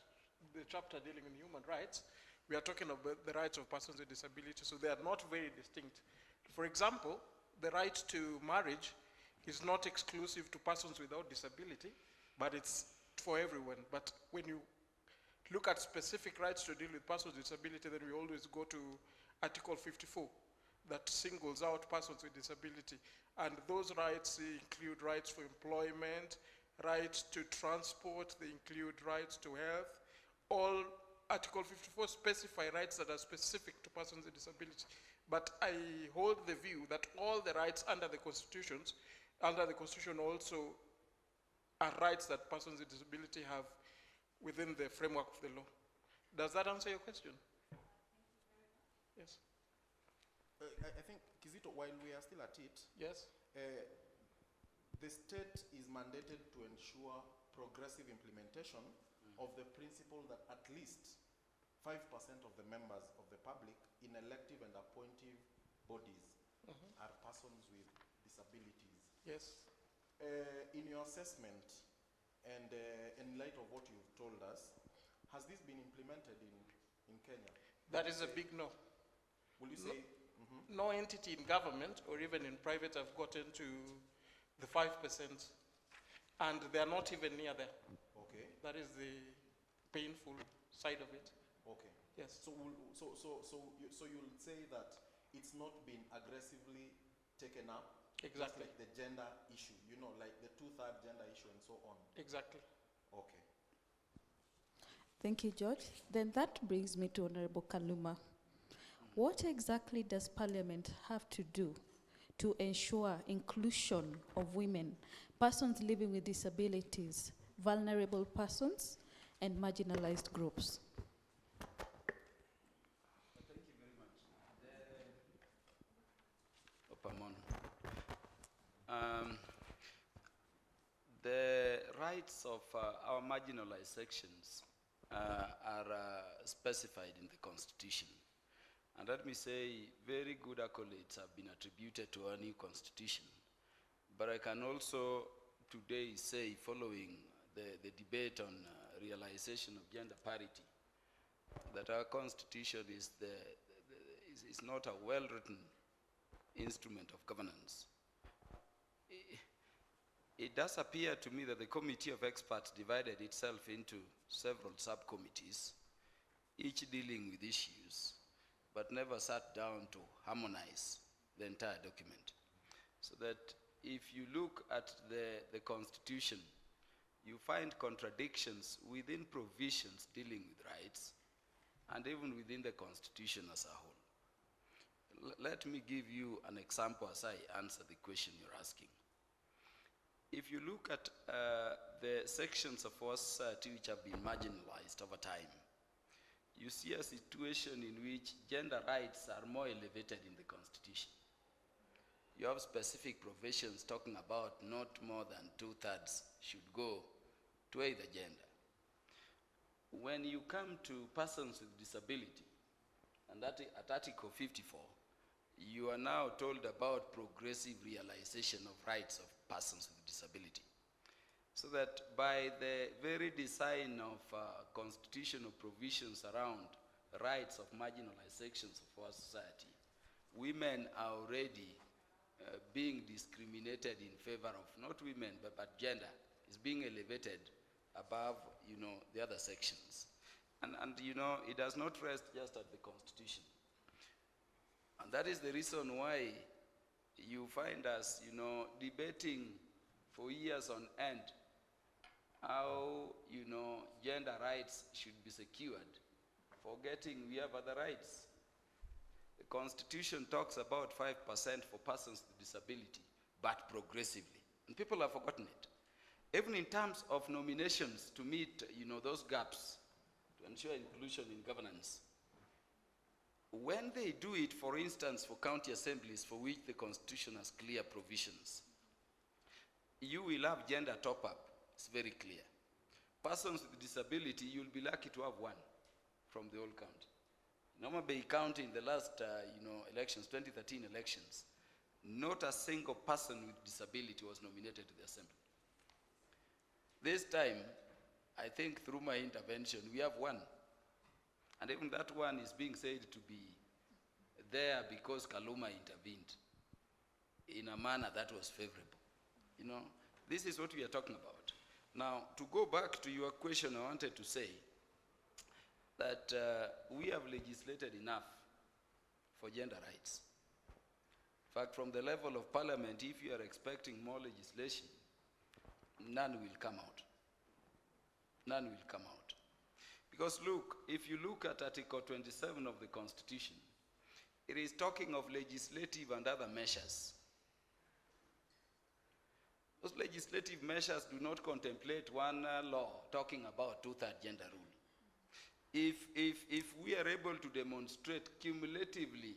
the chapter dealing with human rights, we are talking about the rights of persons with disability, so they are not very distinct. For example, the right to marriage is not exclusive to persons without disability, but it's for everyone. But when you look at specific rights to deal with persons with disability, then we always go to Article 54 that singles out persons with disability. And those rights include rights for employment, rights to transport, they include rights to health. All Article 54 specify rights that are specific to persons with disability. But I hold the view that all the rights under the Constitution also are rights that persons with disability have within the framework of the law. Does that answer your question? Yes. I think, Kizito, while we are still at it, Yes. The state is mandated to ensure progressive implementation of the principle that at least 5% of the members of the public in elective and appointive bodies are persons with disabilities. Yes. In your assessment, and in light of what you've told us, has this been implemented in Kenya? That is a big no. Will you say? No entity in government or even in private have gotten to the 5%, and they are not even near there. Okay. That is the painful side of it. Okay. Yes. So you'll say that it's not been aggressively taken up. Exactly. Just like the gender issue, you know, like the 2/3 gender issue and so on. Exactly. Okay. Thank you, George. Then that brings me to Honorable Kaluma. What exactly does Parliament have to do to ensure inclusion of women, persons living with disabilities, vulnerable persons, and marginalized groups? Thank you very much. The rights of our marginalized sections are specified in the Constitution. And let me say, very good accolades have been attributed to our new Constitution. But I can also today say, following the debate on realization of gender parity, that our Constitution is not a well-written instrument of governance. It does appear to me that the committee of experts divided itself into several subcommittees, each dealing with issues, but never sat down to harmonize the entire document. So that if you look at the Constitution, you find contradictions within provisions dealing with rights, and even within the Constitution as a whole. Let me give you an example as I answer the question you're asking. If you look at the sections of our society which have been marginalized over time, you see a situation in which gender rights are more elevated in the Constitution. You have specific provisions talking about not more than 2/3 should go to either gender. When you come to persons with disability, and at Article 54, you are now told about progressive realization of rights of persons with disability. So that by the very design of constitutional provisions around rights of marginalized sections of our society, women are already being discriminated in favor of, not women, but gender is being elevated above, the other sections. And it does not rest just at the Constitution. And that is the reason why you find us, debating for years on end how, gender rights should be secured, forgetting we have other rights. The Constitution talks about 5% for persons with disability, but progressively. And people have forgotten it. Even in terms of nominations to meet, those gaps, to ensure inclusion in governance. When they do it, for instance, for county assemblies for which the Constitution has clear provisions, you will have gender top-up. It's very clear. Persons with disability, you'll be lucky to have one from the whole county. Norma Bay County in the last, elections, 2013 elections, not a single person with disability was nominated to the assembly. This time, I think through my intervention, we have one. And even that one is being said to be there because Kaluma intervened in a manner that was favorable. You know, this is what we are talking about. Now, to go back to your question, I wanted to say that we have legislated enough for gender rights. In fact, from the level of parliament, if you are expecting more legislation, none will come out. None will come out. Because look, if you look at Article 27 of the Constitution, it is talking of legislative and other measures. Those legislative measures do not contemplate one law talking about two-third gender rule. If we are able to demonstrate cumulatively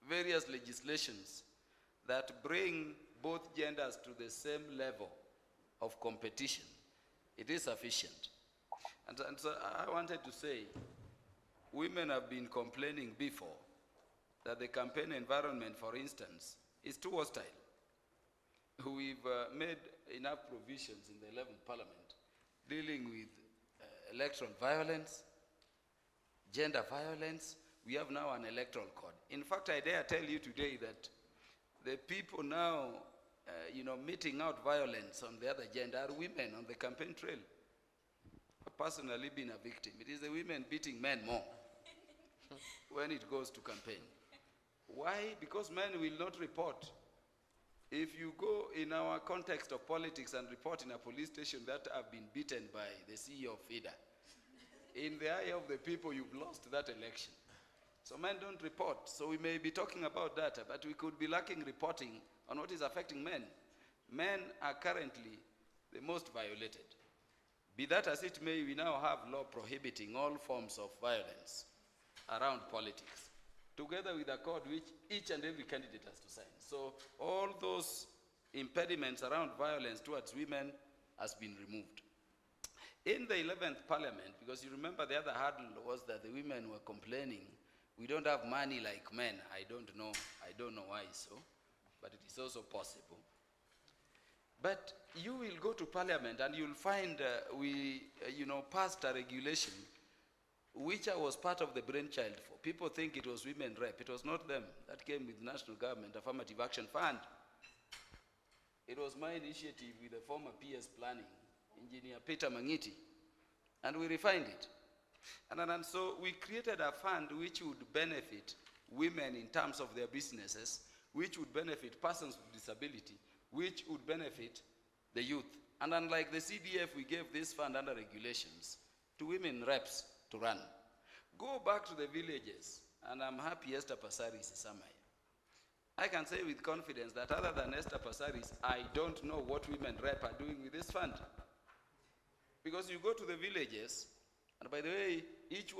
various legislations that bring both genders to the same level of competition, it is sufficient. And so I wanted to say, women have been complaining before that the campaign environment, for instance, is too hostile. We've made enough provisions in the 11th Parliament dealing with electoral violence, gender violence. We have now an electoral code. In fact, I dare tell you today that the people now, meting out violence on the other gender are women on the campaign trail. I've personally been a victim. It is the women beating men more when it goes to campaign. Why? Because men will not report. If you go in our context of politics and report in a police station that have been beaten by the CEO of FIDA, in the eye of the people, you've lost that election. So men don't report. So we may be talking about that, but we could be lacking reporting on what is affecting men. Men are currently the most violated. Be that as it may, we now have law prohibiting all forms of violence around politics, together with a code which each and every candidate has to sign. So all those impediments around violence towards women has been removed. In the 11th Parliament, because you remember the other hurdle was that the women were complaining, we don't have money like men. I don't know why so, but it is also possible. But you will go to Parliament and you'll find we passed a regulation which was part of the brainchild for. People think it was women rep. It was not them. That came with national government affirmative action fund. It was my initiative with the former PS planning, Engineer Peter Mangiti, and we refined it. And so we created a fund which would benefit women in terms of their businesses, which would benefit persons with disability, which would benefit the youth. And unlike the CDF, we gave this fund under regulations to women reps to run. Go back to the villages, and I'm happy Esther Passaris is somewhere. I can say with confidence that other than Esther Passaris, I don't know what women rep are doing with this fund. Because you go to the villages, and by the way, each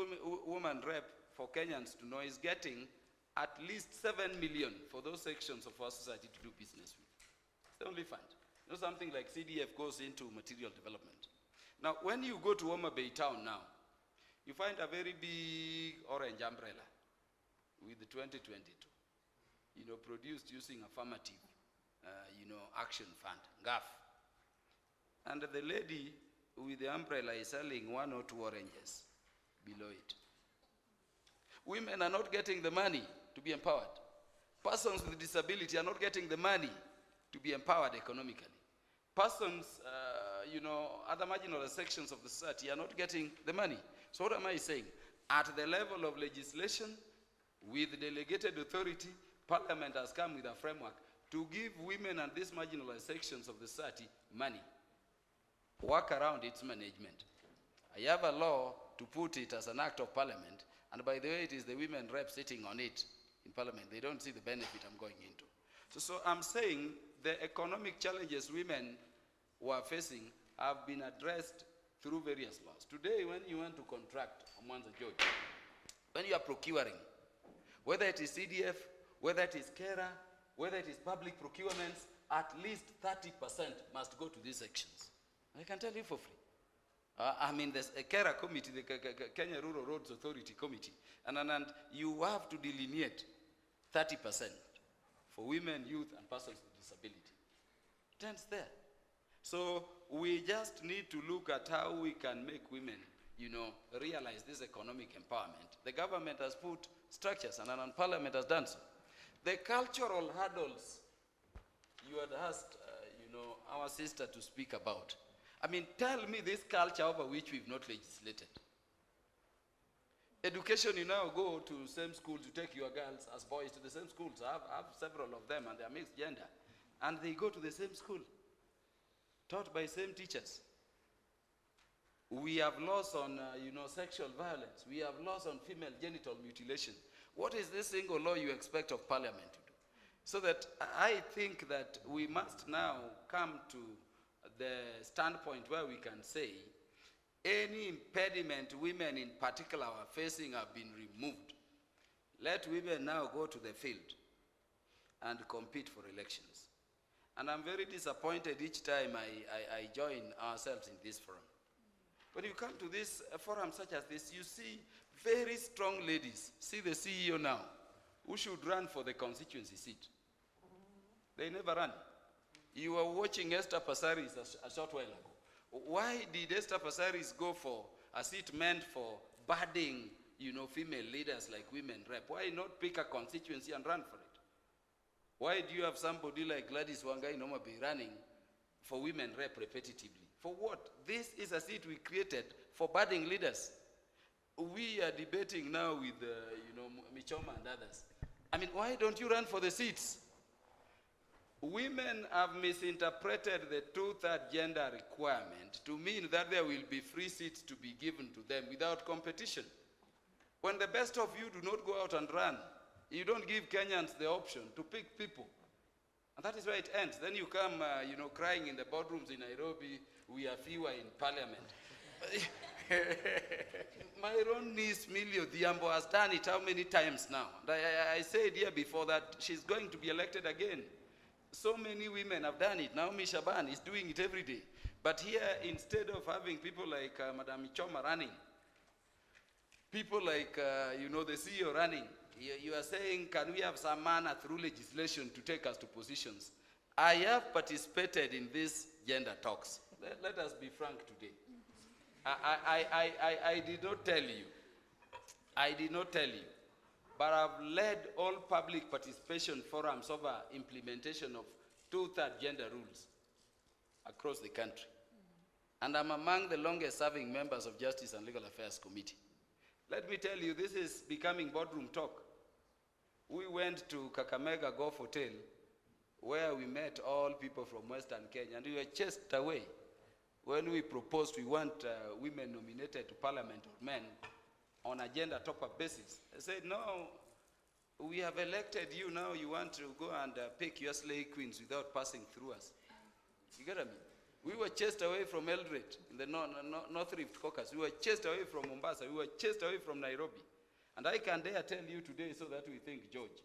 woman rep for Kenyans to know is getting at least 7 million for those sections of our society to do business with. It's the only fund. Something like CDF goes into material development. Now, when you go to Homa Bay town now, you find a very big orange umbrella with the 2022, produced using affirmative, action fund, GAF. And the lady with the umbrella is selling 1 or 2 oranges below it. Women are not getting the money to be empowered. Persons with disability are not getting the money to be empowered economically. Persons, other marginal sections of the society are not getting the money. So what am I saying? At the level of legislation, with delegated authority, Parliament has come with a framework to give women and these marginalized sections of the society money. Work around its management. I have a law to put it as an act of Parliament, and by the way, it is the women reps sitting on it in Parliament. They don't see the benefit I'm going into. So I'm saying the economic challenges women were facing have been addressed through various laws. Today, when you want to contract, Mwanza George, when you are procuring, whether it is CDF, whether it is KERA, whether it is public procurements, at least 30% must go to these sections. I can tell you for free. There's a KERA committee, the Kenya Rural Roads Authority committee, and you have to delineate 30% for women, youth, and persons with disability. It ends there. So we just need to look at how we can make women, realize this economic empowerment. The government has put structures, and Parliament has done so. The cultural hurdles you had asked, our sister to speak about. I mean, tell me this culture over which we've not legislated. Education, you now go to same schools, you take your girls as boys to the same schools. I have several of them, and they're mixed gender. And they go to the same school, taught by same teachers. We have laws on, sexual violence. We have laws on female genital mutilation. What is this single law you expect of Parliament to do? So that I think that we must now come to the standpoint where we can say any impediment women in particular are facing have been removed. Let women now go to the field and compete for elections. And I'm very disappointed each time I join ourselves in this forum. When you come to this forum such as this, you see very strong ladies. See the CEO now, who should run for the constituency seat. They never run. You were watching Esther Passaris a short while ago. Why did Esther Passaris go for a seat meant for budding, female leaders like women rep? Why not pick a constituency and run for it? Why do you have somebody like Gladys Wangai Noma be running for women rep repetitively? For what? This is a seat we created for budding leaders. We are debating now with, Michoma and others. I mean, why don't you run for the seats? Women have misinterpreted the 2/3 gender requirement to mean that there will be free seats to be given to them without competition. When the best of you do not go out and run, you don't give Kenyans the option to pick people. And that is where it ends. Then you come, crying in the boardrooms in Nairobi, we are fewer in Parliament. My own niece, Millie Odhiambo, has done it how many times now? And I said here before that she's going to be elected again. So many women have done it. Naomi Shaban is doing it every day. But here, instead of having people like Madam Michoma running, people like, the CEO running, you are saying, can we have some manner through legislation to take us to positions? I have participated in these gender talks. Let us be frank today. I did not tell you. I did not tell you. But I've led all public participation forums over implementation of 2/3 gender rules across the country. And I'm among the longest serving members of Justice and Legal Affairs Committee. Let me tell you, this is becoming boardroom talk. We went to Kakamega Golf Hotel, where we met all people from Western Kenya, and we were chased away when we proposed we want women nominated to Parliament or men on a gender top-up basis. They said, no, we have elected you, now you want to go and pick your slay queens without passing through us. You get what I mean? We were chased away from Eldoret in the North Rift Caucus. We were chased away from Mombasa. We were chased away from Nairobi. And I can dare tell you today so that we think, George,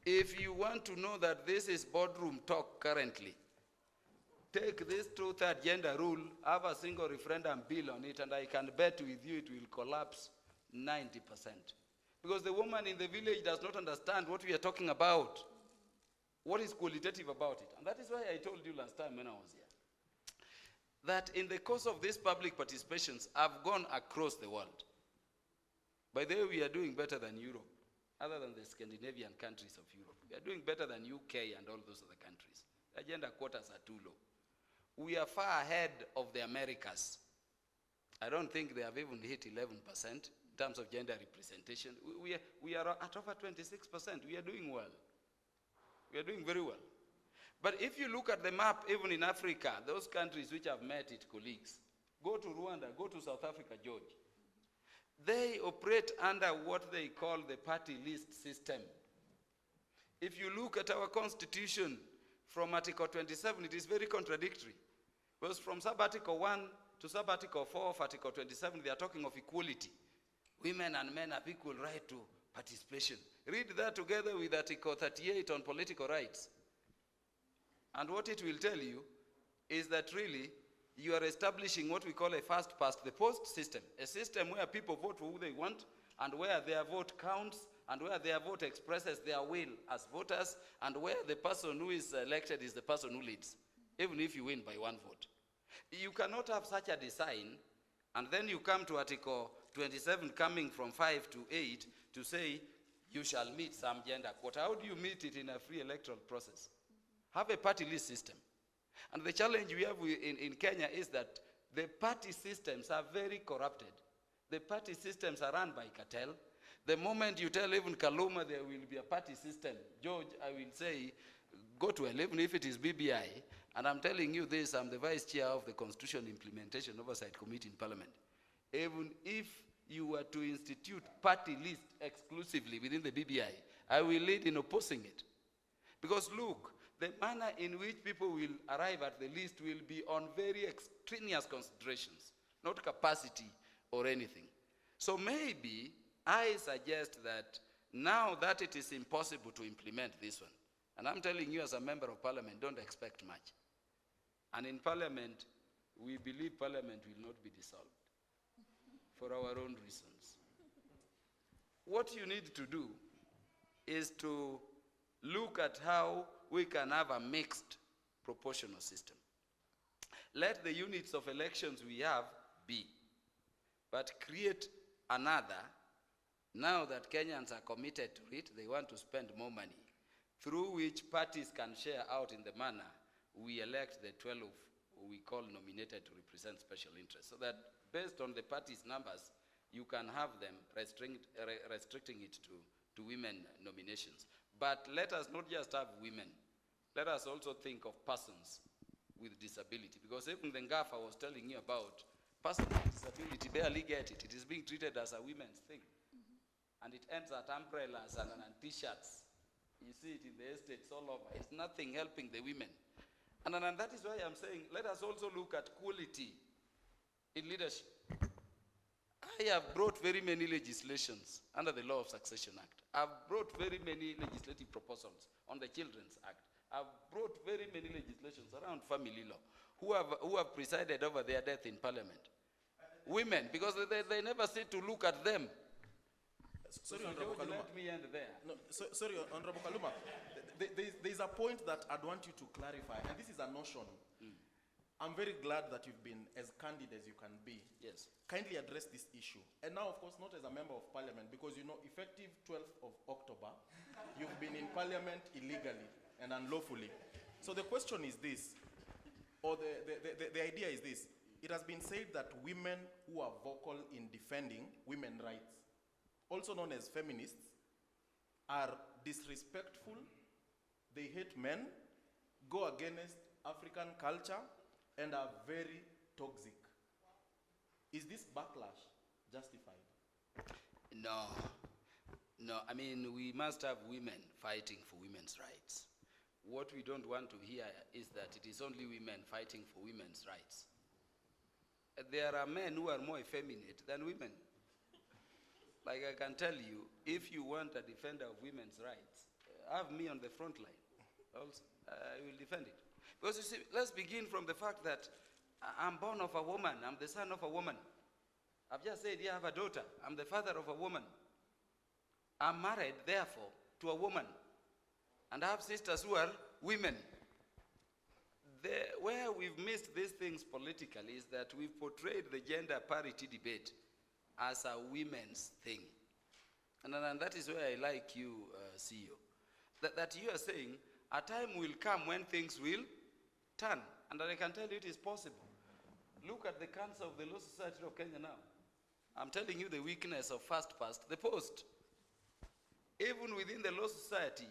if you want to know that this is boardroom talk currently, take this 2/3 gender rule, have a single referendum bill on it, and I can bet with you it will collapse 90%. Because the woman in the village does not understand what we are talking about. What is qualitative about it? And that is why I told you last time when I was here, that in the course of these public participations, I've gone across the world. By the way, we are doing better than Europe, other than the Scandinavian countries of Europe. We are doing better than UK and all those other countries. The gender quotas are too low. We are far ahead of the Americas. I don't think they have even hit 11% in terms of gender representation. We are at over 26%. We are doing well. We are doing very well. But if you look at the map, even in Africa, those countries which have met it, colleagues, go to Rwanda, go to South Africa, George. They operate under what they call the party list system. If you look at our constitution from Article 27, it is very contradictory. Because from sub-Article 1 to sub-Article 4 of Article 27, they are talking of equality. Women and men have equal right to participation. Read that together with Article 38 on political rights. And what it will tell you is that really you are establishing what we call a first past the post system, a system where people vote for who they want and where their vote counts and where their vote expresses their will as voters and where the person who is elected is the person who leads, even if you win by one vote. You cannot have such a design and then you come to Article 27 coming from 5 to 8 to say you shall meet some gender quota. How do you meet it in a free electoral process? have a party list system. And the challenge we have in Kenya is that the party systems are very corrupted. The party systems are run by cartel. The moment you tell even Kaluma there will be a party system, George, I will say, go to 11 if it is BBI. And I'm telling you this, I'm the vice chair of the Constitution Implementation Oversight Committee in Parliament. Even if you were to institute party list exclusively within the BBI, I will lead in opposing it. Because look, the manner in which people will arrive at the list will be on very extraneous considerations, not capacity or anything. So maybe I suggest that now that it is impossible to implement this one, and I'm telling you as a member of parliament, don't expect much. And in parliament, we believe parliament will not be dissolved for our own reasons. What you need to do is to look at how we can have a mixed proportional system. Let the units of elections we have be, but create another. Now that Kenyans are committed to it, they want to spend more money, through which parties can share out in the manner we elect the 12 we call nominated to represent special interests, so that based on the party's numbers, you can have them restricting it to women nominations. But let us not just have women. Let us also think of persons with disability, because even the GAF I was telling you about, persons with disability barely get it. It is being treated as a women's thing. And it ends at umbrellas and t-shirts. You see it in the estates all over. It's nothing helping the women. And that is why I'm saying, let us also look at quality in leadership. I have brought very many legislations under the Law of Succession Act. I've brought very many legislative proposals on the Children's Act. I've brought very many legislations around family law. Who have presided over their death in parliament? Women, because they never sit to look at them. Sorry, Honorable Kaluma. Let me end there. No, sorry, Honorable Kaluma. There's a point that I'd want you to clarify, and this is a notion. I'm very glad that you've been as candid as you can be. Yes. Kindly address this issue. And now, of course, not as a member of parliament, because you know, effective 12th of October, you've been in parliament illegally and unlawfully. So the question is this, or the idea is this. It has been said that women who are vocal in defending women's rights, also known as feminists, are disrespectful, they hate men, go against African culture, and are very toxic. Is this backlash justified? No. No, I mean, we must have women fighting for women's rights. What we don't want to hear is that it is only women fighting for women's rights. There are men who are more effeminate than women. Like I can tell you, if you want a defender of women's rights, have me on the front line. Also, I will defend it. Because you see, let's begin from the fact that I'm born of a woman. I'm the son of a woman. I've just said, yeah, I have a daughter. I'm the father of a woman. I'm married, therefore, to a woman. And I have sisters who are women. Where we've missed these things politically is that we've portrayed the gender parity debate as a women's thing. And that is where I like you, CEO. That you are saying, a time will come when things will turn. And I can tell you it is possible. Look at the cancer of the Law Society of Kenya now. I'm telling you the weakness of first past the post. Even within the Law Society,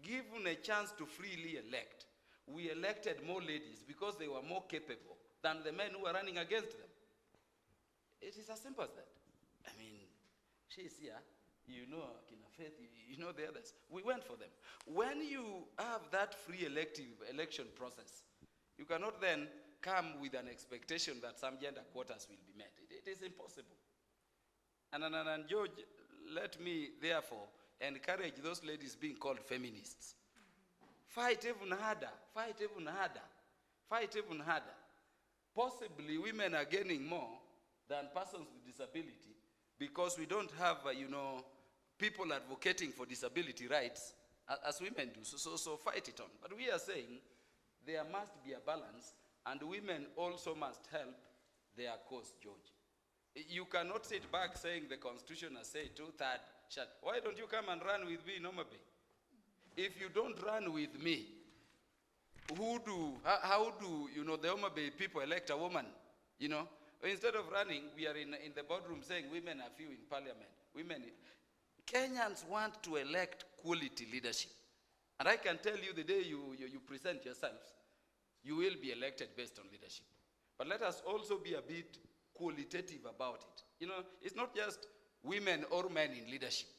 given a chance to freely elect, we elected more ladies because they were more capable than the men who were running against them. It is as simple as that. I mean, she's here, you know Kina Faith, you know the others. We went for them. When you have that free election process, you cannot then come with an expectation that some gender quotas will be met. It is impossible. And George, let me therefore encourage those ladies being called feminists. Fight even harder, fight even harder, fight even harder. Possibly women are gaining more than persons with disability because we don't have, people advocating for disability rights as women do. So fight it on. But we are saying there must be a balance, and women also must help their cause, George. You cannot sit back saying the Constitution has said 2/3 shut. Why don't you come and run with me, Noma Bay? If you don't run with me, how do, you know, the Homa Bay people elect a woman? You know, instead of running, we are in the boardroom saying women are few in parliament. Kenyans want to elect quality leadership. And I can tell you the day you present yourselves, you will be elected based on leadership. But let us also be a bit qualitative about it. You know, it's not just women or men in leadership.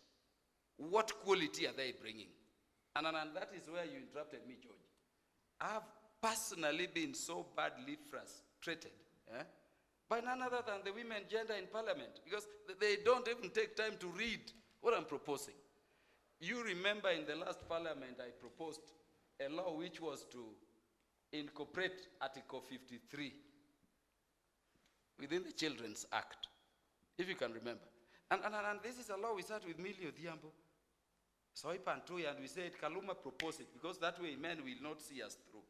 What quality are they bringing? And that is where you interrupted me, George. I've personally been so badly frustrated by none other than the women gender in parliament, because they don't even take time to read what I'm proposing. You remember in the last parliament I proposed a law which was to incorporate Article 53 within the Children's Act, if you can remember. And this is a law we started with Millie Odhiambo, Soipa and Tuya, and we said, Kaluma proposed it, because that way men will not see us through.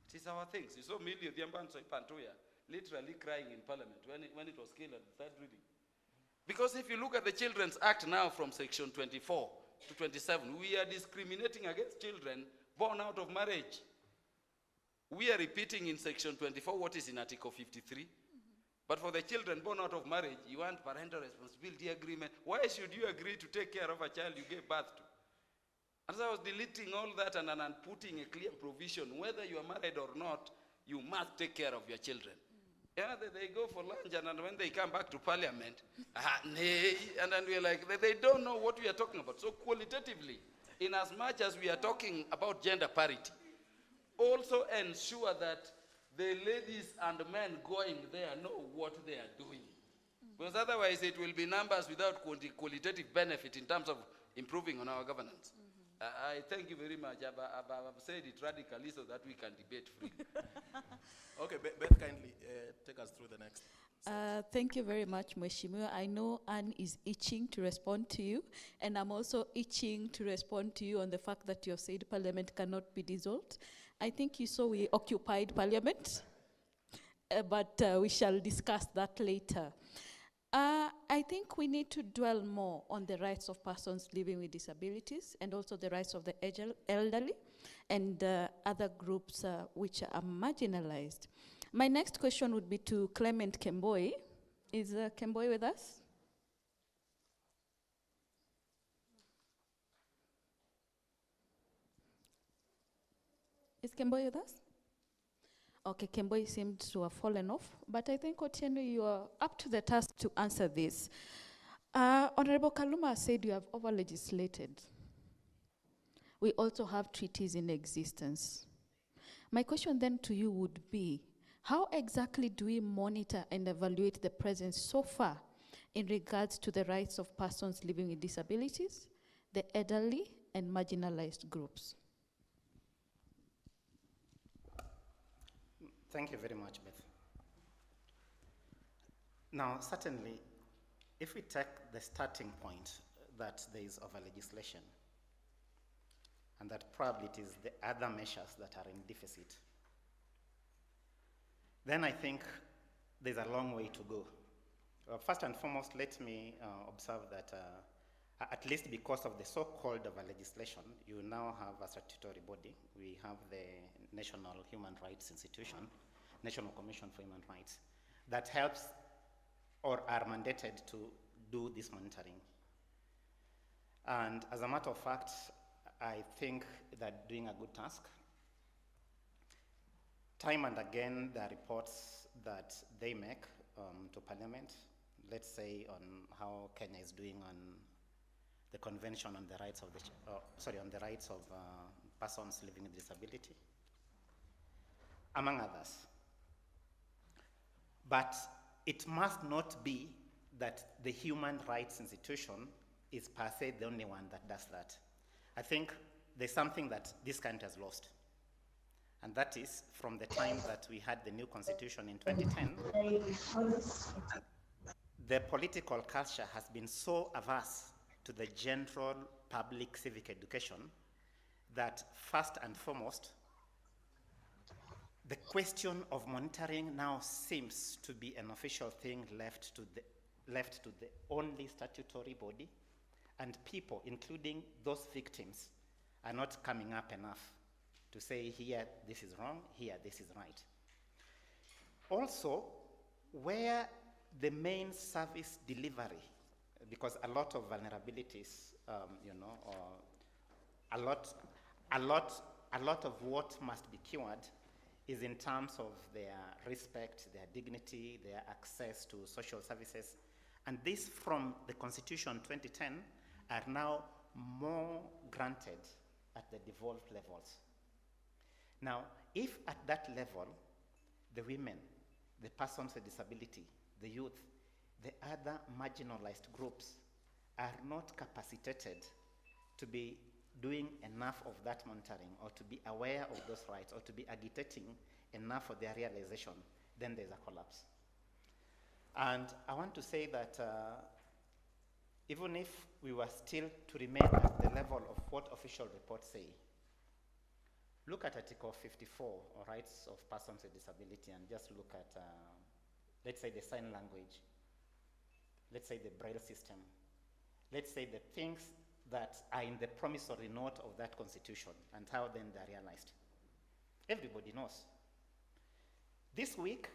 It is our things. You saw Millie Odhiambo and Soipa and Tuya literally crying in parliament when it was killed at the third reading. Because if you look at the Children's Act now from section 24 to 27, we are discriminating against children born out of marriage. We are repeating in section 24 what is in Article 53. But for the children born out of marriage, you want parental responsibility agreement. Why should you agree to take care of a child you gave birth to? And so I was deleting all that and putting a clear provision, whether you are married or not, you must take care of your children. Yeah, they go for lunch, and when they come back to parliament, and then we're like, they don't know what we are talking about. So qualitatively, in as much as we are talking about gender parity, also ensure that the ladies and men going there know what they are doing. Because otherwise it will be numbers without qualitative benefit in terms of improving on our governance. I thank you very much. I've said it radically so that we can debate freely. Okay, Beth, kindly take us through the next. Thank you very much, Mheshimiwa. I know Anne is itching to respond to you, and I'm also itching to respond to you on the fact that you have said Parliament cannot be dissolved. I think you saw we occupied Parliament, but we shall discuss that later. I think we need to dwell more on the rights of persons living with disabilities and also the rights of the elderly and other groups which are marginalized. My next question would be to Clement Kemboi. Is Kemboi with us? Is Kemboi with us? Okay, Kemboi seemed to have fallen off, but I think, Otieno, you are up to the task to answer this. Honorable Kaluma said you have over-legislated. We also have treaties in existence. My question then to you would be, how exactly do we monitor and evaluate the presence so far in regards to the rights of persons living with disabilities, the elderly, and marginalized groups? Thank you very much, Beth. Now, certainly, if we take the starting point that there is over-legislation, and that probably it is the other measures that are in deficit, then I think there's a long way to go. First and foremost, let me observe that at least because of the so-called over-legislation, you now have a statutory body. We have the National Human Rights Institution, National Commission for Human Rights, that helps or are mandated to do this monitoring. And as a matter of fact, I think they're doing a good task. Time and again, there are reports that they make to Parliament, let's say on how Kenya is doing on the Convention on the Rights of persons living with disability, among others. But it must not be that the Human Rights Institution is per se the only one that does that. I think there's something that this country has lost. And that is from the time that we had the new constitution in 2010, the political culture has been so averse to the general public civic education that first and foremost, the question of monitoring now seems to be an official thing left to the only statutory body, and people, including those victims, are not coming up enough to say here this is wrong, here this is right. Also, where the main service delivery, because a lot of vulnerabilities, a lot of what must be cured is in terms of their respect, their dignity, their access to social services. And this from the Constitution 2010 are now more granted at the devolved levels. Now, if at that level, the women, the persons with disability, the youth, the other marginalized groups are not capacitated to be doing enough of that monitoring or to be aware of those rights or to be agitating enough for their realization, then there's a collapse. And I want to say that even if we were still to remain at the level of what official reports say, look at Article 54, or rights of persons with disability, and just look at, let's say, the sign language, let's say the Braille system, let's say the things that are in the promissory note of that constitution and how then they're realized. Everybody knows. This week,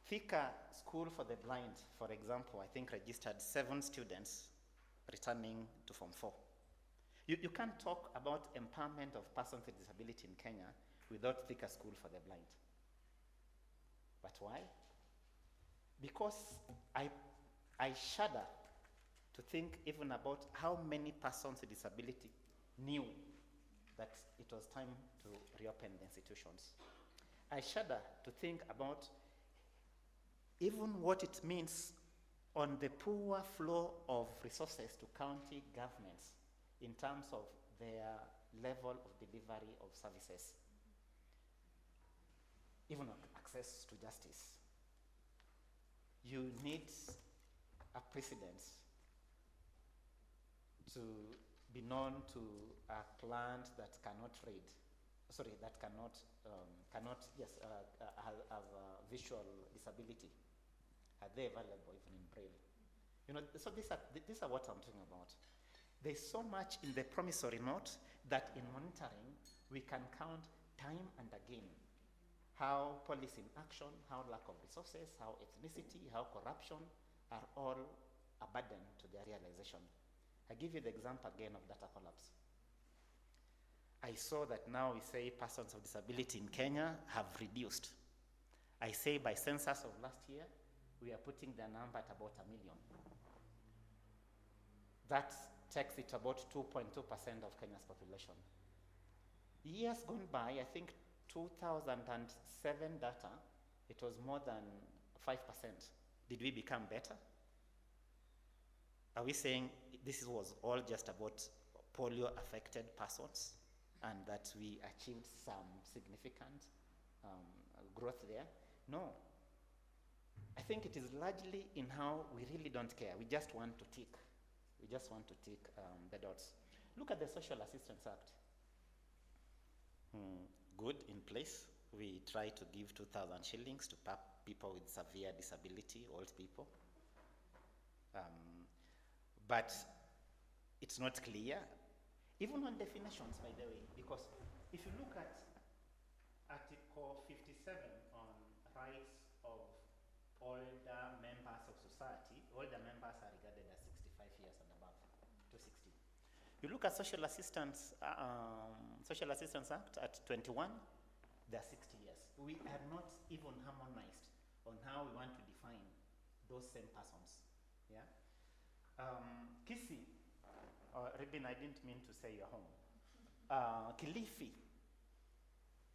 Thika School for the Blind, for example, I think registered 7 students returning to Form 4. You can't talk about empowerment of persons with disability in Kenya without Thika School for the Blind. But why? Because I shudder to think even about how many persons with disability knew that it was time to reopen the institutions. I shudder to think about even what it means on the poor flow of resources to county governments in terms of their level of delivery of services, even access to justice. You need a precedent to be known to a client that cannot read, that cannot have a visual disability. Are they available even in Braille? You know, so these are what I'm talking about. There's so much in the promissory note that in monitoring, we can count time and again how policy in action, how lack of resources, how ethnicity, how corruption are all a burden to their realization. I give you the example again of data collapse. I saw that now we say persons of disability in Kenya have reduced. I say by census of last year, we are putting the number at about 1 million. That takes it about 2.2% of Kenya's population. Years gone by, I think 2007 data, it was more than 5%. Did we become better? Are we saying this was all just about polio-affected persons and that we achieved some significant growth there? No. I think it is largely in how we really don't care. We just want to tick. We just want to tick the dots. Look at the Social Assistance Act. Good, in place. We try to give 2,000 shillings to people with severe disability, old people. But it's not clear, even on definitions, by the way, because if you look at Article 57 on rights of older members of society, older members are regarded as 65 years and above, to 60. You look at Social Assistance Act at 21, they are 60 years. We are not even harmonized on how we want to define those same persons. Yeah. Kisi, Ribin, I didn't mean to say your home. Kilifi,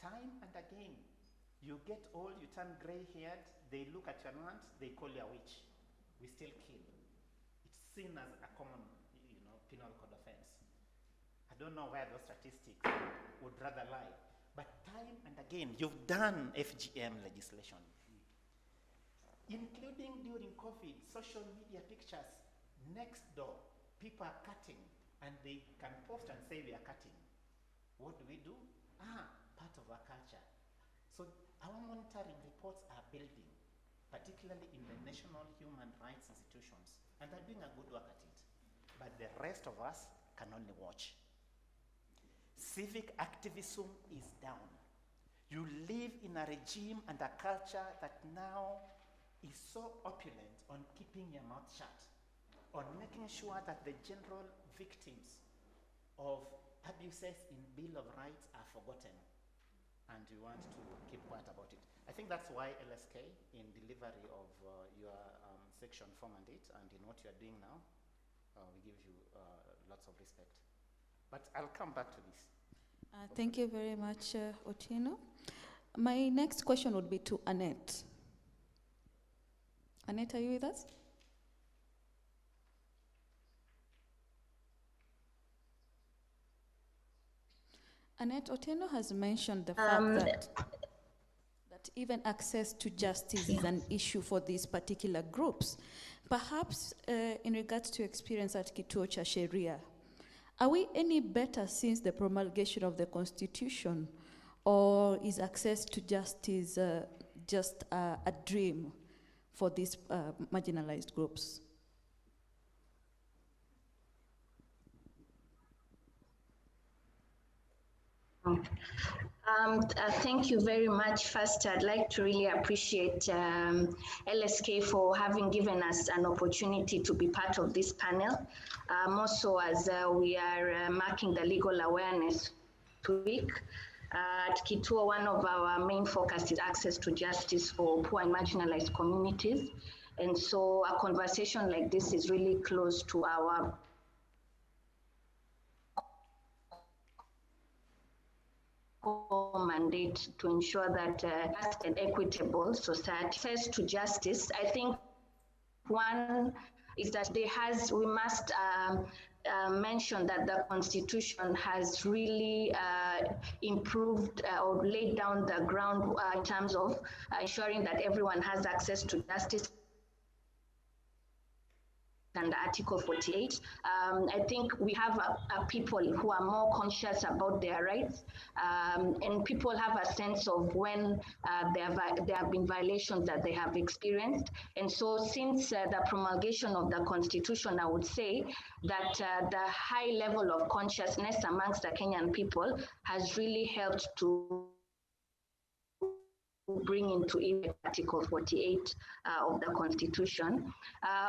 time and again, you get old, you turn gray-haired, they look at your land, they call you a witch. We still kill. It's seen as a common, penal code offense. I don't know where those statistics would rather lie, but time and again, you've done FGM legislation, including during COVID, social media pictures. Next door, people are cutting, and they can post and say we are cutting. What do? Part of our culture. So our monitoring reports are building, particularly in the national human rights institutions, and they're doing a good work at it. But the rest of us can only watch. civic activism is down. You live in a regime and a culture that now is so opulent on keeping your mouth shut, on making sure that the general victims of abuses in Bill of Rights are forgotten, and you want to keep quiet about it. I think that's why LSK, in delivery of your section 4 mandate and in what you are doing now, we give you lots of respect. But I'll come back to this. Thank you very much, Otieno. My next question would be to Annette. Annette, are you with us? Annette, Otieno has mentioned the fact that even access to justice is an issue for these particular groups. Perhaps in regards to experience at Kituo cha Sheria, are we any better since the promulgation of the Constitution, or is access to justice just a dream for these marginalized groups? Thank you very much. First, I'd like to really appreciate LSK for having given us an opportunity to be part of this panel. More so as we are marking the Legal Awareness Week. At Kituo, one of our main focus is access to justice for poor and marginalized communities. And so a conversation like this is really close to our mandate to ensure that just an equitable society access to justice. I think one is that we must mention that the Constitution has really improved or laid down the ground in terms of ensuring that everyone has access to justice and Article 48. I think we have people who are more conscious about their rights, and people have a sense of when there have been violations that they have experienced. And so since the promulgation of the Constitution, I would say that the high level of consciousness amongst the Kenyan people has really helped to bring into effect Article 48 of the Constitution.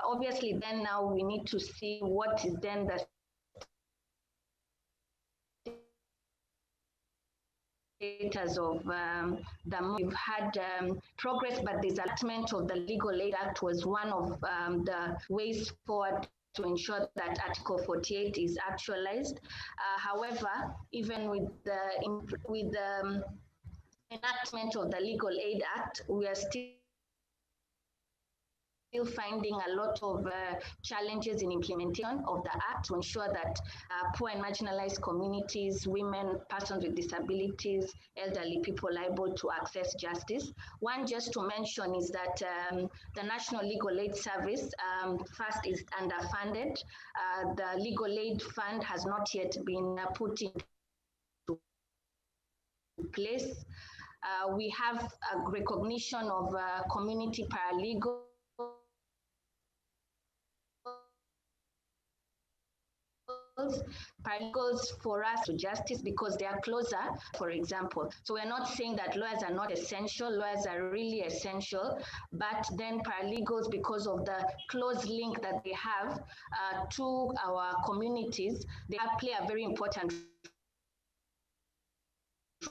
Obviously, then now we need to see what is then the status of we've had progress, but the development of the Legal Aid Act was one of the ways forward to ensure that Article 48 is actualized. However, even with the enactment of the Legal Aid Act, we are still finding a lot of challenges in implementation of the Act to ensure that poor and marginalized communities, women, persons with disabilities, elderly people are able to access justice. One just to mention is that the National Legal Aid Service first is underfunded. The Legal Aid Fund has not yet been put into place. We have a recognition of community paralegals. Paralegals for us to justice because they are closer, for example. So we're not saying that lawyers are not essential. Lawyers are really essential, but then paralegals, because of the close link that they have to our communities, they play a very important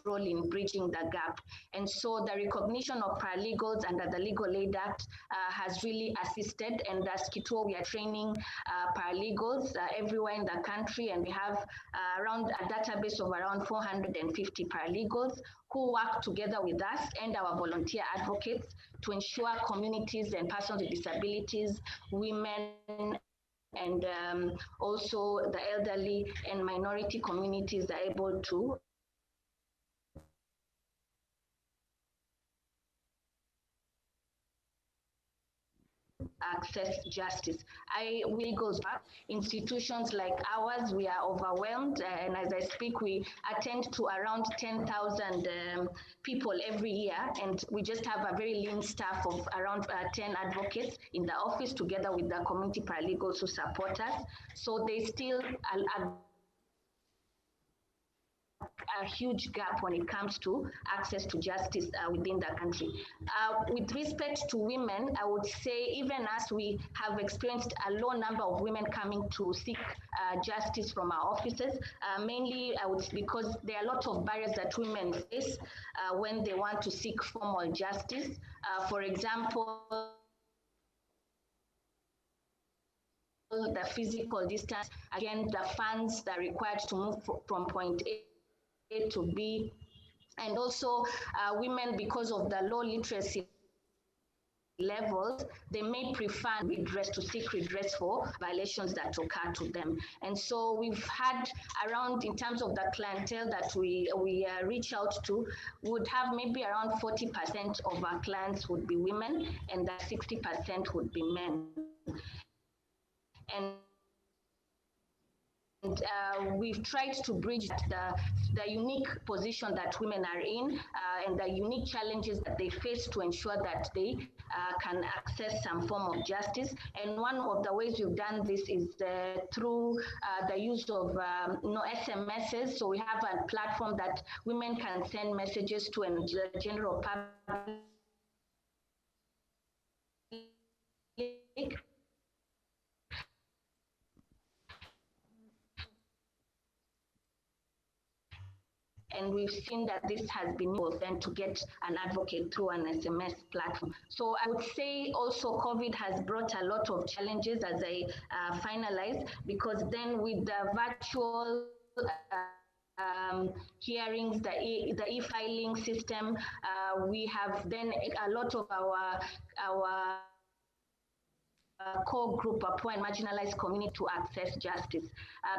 role in bridging the gap. And so the recognition of paralegals under the Legal Aid Act has really assisted. And as Kituo, we are training paralegals everywhere in the country, and we have around a database of around 450 paralegals who work together with us and our volunteer advocates to ensure communities and persons with disabilities, women, and also the elderly and minority communities are able to access justice. We goes back. Institutions like ours, we are overwhelmed, and as I speak, we attend to around 10,000 people every year, and we just have a very lean staff of around 10 advocates in the office, together with the community paralegals who support us. So they still a huge gap when it comes to access to justice within the country. With respect to women, I would say even as we have experienced a low number of women coming to seek justice from our offices, mainly I would because there are a lot of barriers that women face when they want to seek formal justice. For example, the physical distance, again, the funds that are required to move from point A to B, and also women, because of the low literacy levels, they may prefer redress to seek redress for violations that occur to them. And so we've had around, in terms of the clientele that we reach out to, would have maybe around 40% of our clients would be women, and that 60% would be men. And we've tried to bridge the unique position that women are in and the unique challenges that they face to ensure that they can access some form of justice. And one of the ways we've done this is through the use of SMSs. So we have a platform that women can send messages to the general public. And we've seen that this has been used then to get an advocate through an SMS platform. So I would say also COVID has brought a lot of challenges as I finalize, because then with the virtual hearings, the e-filing system, we have then a lot of our core group, a poor and marginalized community, to access justice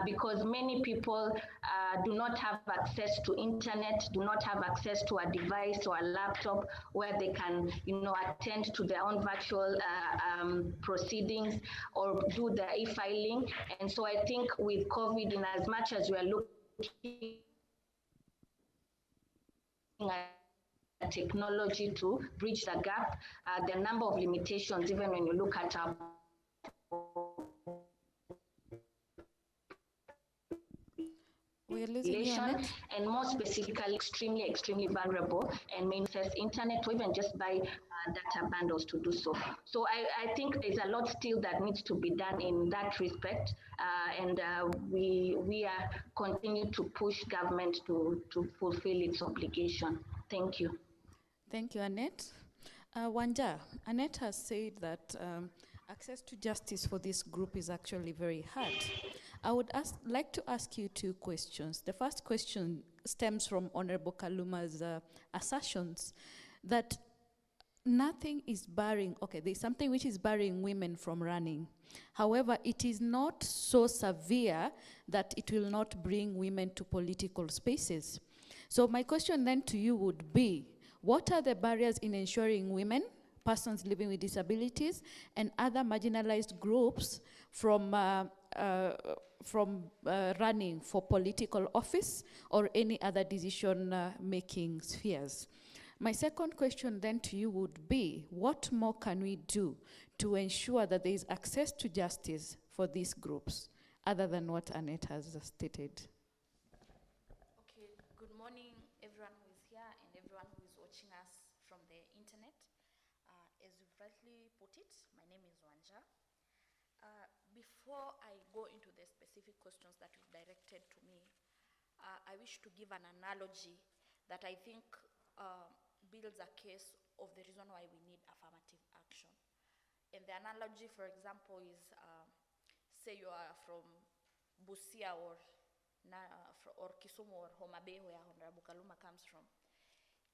because many people do not have access to internet, do not have access to a device or a laptop where they can, attend to their own virtual proceedings or do the e-filing. And so I think with COVID, in as much as we are looking at technology to bridge the gap, the number of limitations, even when you look at our population, and more specifically, extremely vulnerable and may access internet or even just buy data bundles to do so. So I think there's a lot still that needs to be done in that respect, and we are continue to push government to fulfill its obligation. Thank you. Thank you, Annette. Wanja, Annette has said that access to justice for this group is actually very hard. I would like to ask you two questions. The first question stems from Honorable Kaluma's assertions that nothing is barring, there's something which is barring women from running. However, it is not so severe that it will not bring women to political spaces. So my question then to you would be, what are the barriers in ensuring women, persons living with disabilities, and other marginalized groups from running for political office or any other decision-making spheres? My second question then to you would be, what more can we do to ensure that there is access to justice for these groups, other than what Annette has stated? Okay, good morning everyone who is here and everyone who is watching us from the internet. As you've rightly put it, my name is Wanja. Before I go into the specific questions that you've directed to me, I wish to give an analogy that I think builds a case of the reason why we need affirmative action. And the analogy, for example, is say you are from Busia or Kisumu or Homa Bay, where Honorable Kaluma comes from.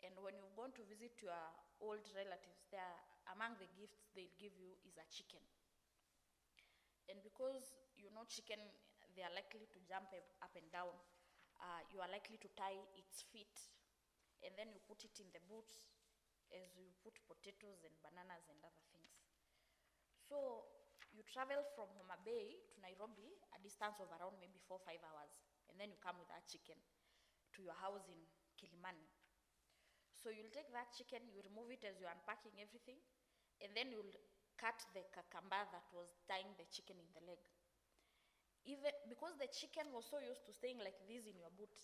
And when you've gone to visit your old relatives there, among the gifts they'll give you is a chicken. And because chicken, they are likely to jump up and down, you are likely to tie its feet, and then you put it in the boot as you put potatoes and bananas and other things. So you travel from Homa Bay to Nairobi, a distance of around maybe 4 or 5 hours, and then you come with that chicken to your house in Kilimani. So you'll take that chicken, you remove it as you're unpacking everything, and then you'll cut the kakamba that was tying the chicken in the leg. Even because the chicken was so used to staying like this in your boot,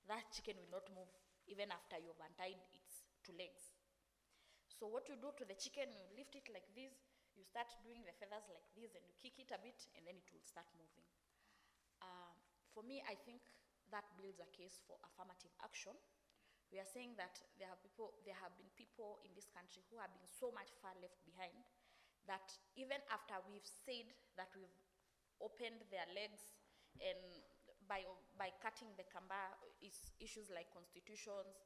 that chicken will not move even after you've untied its 2 legs. So what you do to the chicken, you lift it like this, you start doing the feathers like this, and you kick it a bit, and then it will start moving. For me, I think that builds a case for affirmative action. We are saying that there have been people in this country who have been so much far left behind that even after we've said that we've opened their legs, and by cutting the kamba, issues like constitutions,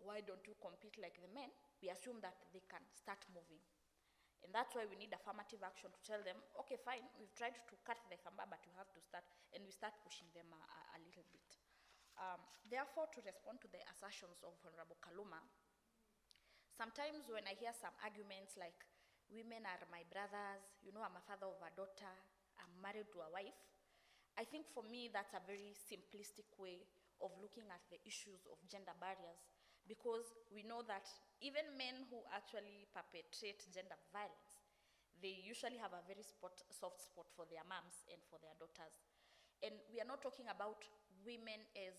why don't you compete like the men, we assume that they can start moving. And that's why we need affirmative action to tell them, okay, fine, we've tried to cut the kamba, but you have to start, and we start pushing them a little bit. Therefore, to respond to the assertions of Honorable Kaluma, sometimes when I hear some arguments like, women are my brothers, you know, I'm a father of a daughter, I'm married to a wife, I think for me that's a very simplistic way of looking at the issues of gender barriers, because we know that even men who actually perpetrate gender violence, they usually have a very soft spot for their moms and for their daughters. And we are not talking about women as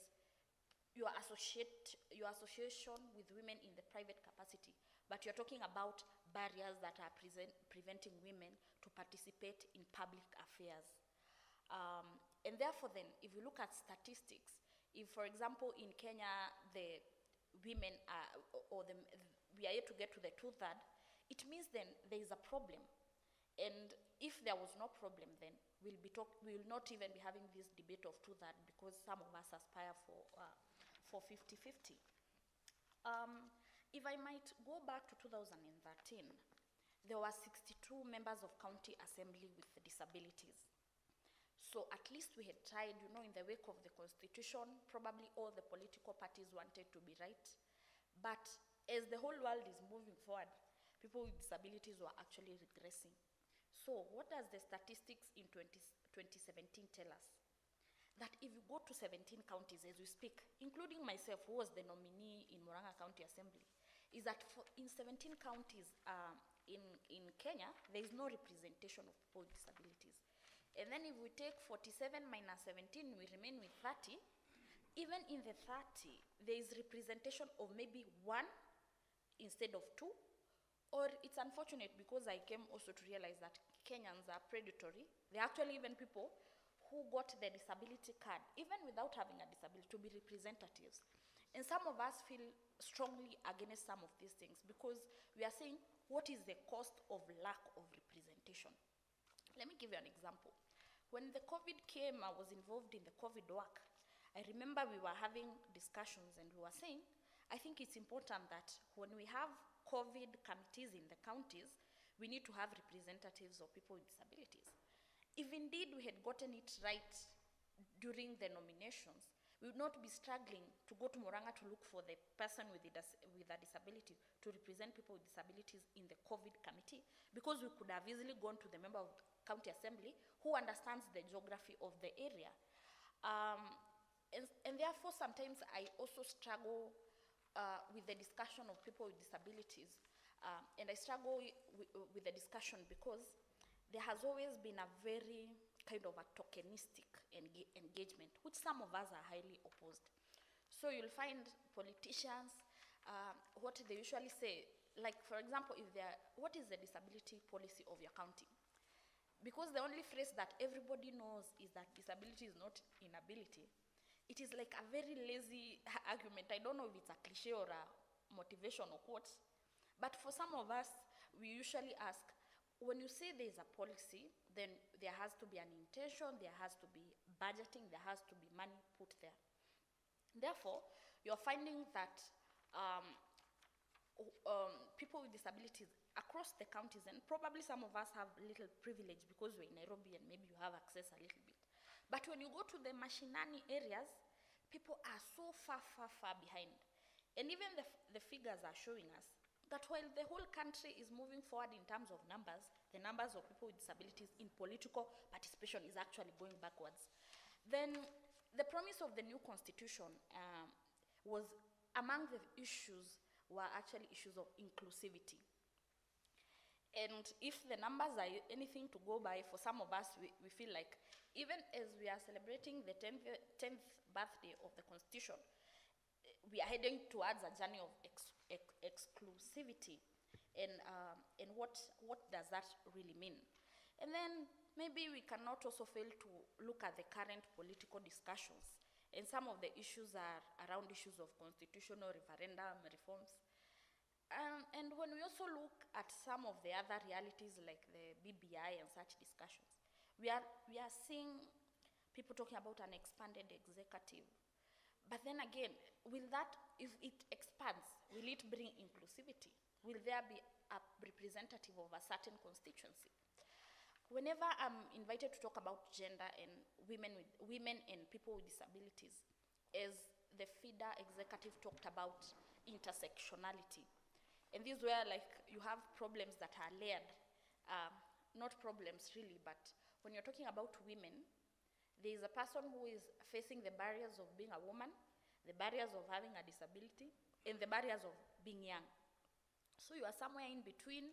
your association with women in the private capacity, but you're talking about barriers that are preventing women to participate in public affairs. And therefore then, if you look at statistics, if for example in Kenya, the women we are yet to get to the 2/3, it means then there is a problem. And if there was no problem, then we will not even be having this debate of 2/3, because some of us aspire for 50-50. If I might go back to 2013, there were 62 members of county assembly with disabilities. So at least we had tried, you know, in the wake of the constitution, probably all the political parties wanted to be right. But as the whole world is moving forward, people with disabilities were actually regressing. So what does the statistics in 2017 tell us? That if you go to 17 counties as we speak, including myself, who was the nominee in Murang'a County Assembly, is that in 17 counties in Kenya, there is no representation of people with disabilities. And then if we take 47 minus 17, we remain with 30. Even in the 30, there is representation of maybe 1 instead of 2. Or it's unfortunate, because I came also to realize that Kenyans are predatory. There are actually even people who got the disability card, even without having a disability, to be representatives. And some of us feel strongly against some of these things, because we are saying, what is the cost of lack of representation? Let me give you an example. When the COVID came, I was involved in the COVID work. I remember we were having discussions, and we were saying, I think it's important that when we have COVID committees in the counties, we need to have representatives of people with disabilities. If indeed we had gotten it right during the nominations, we would not be struggling to go to Murang'a to look for the person with a disability to represent people with disabilities in the COVID committee, because we could have easily gone to the member of county assembly who understands the geography of the area. And therefore, sometimes I also struggle with the discussion of people with disabilities. And I struggle with the discussion because there has always been a very kind of a tokenistic engagement, which some of us are highly opposed. So you'll find politicians, what they usually say, like for example, what is the disability policy of your county? Because the only phrase that everybody knows is that disability is not inability. It is like a very lazy argument. I don't know if it's a cliche or a motivational quote, but for some of us, we usually ask, when you say there's a policy, then there has to be an intention, there has to be budgeting, there has to be money put there. Therefore, you're finding that people with disabilities across the counties, and probably some of us have little privilege because we're in Nairobi and maybe you have access a little bit. But when you go to the mashinani areas, people are so far, far, far behind. And even the figures are showing us that while the whole country is moving forward in terms of numbers, the numbers of people with disabilities in political participation is actually going backwards. Then the promise of the new constitution was, among the issues were actually issues of inclusivity. And if the numbers are anything to go by, for some of us, we feel like even as we are celebrating the 10th birthday of the Constitution, we are heading towards a journey of exclusivity. And what does that really mean? And then maybe we cannot also fail to look at the current political discussions. And some of the issues are around issues of constitutional referendum reforms. And when we also look at some of the other realities like the BBI and such discussions, we are seeing people talking about an expanded executive. But then again, will that, if it expands, will it bring inclusivity? Will there be a representative of a certain constituency? Whenever I'm invited to talk about gender and women and people with disabilities, as the FIDA executive talked about intersectionality. And these were like, you have problems that are layered, not problems really, but when you're talking about women, there is a person who is facing the barriers of being a woman, the barriers of having a disability, and the barriers of being young. So you are somewhere in between,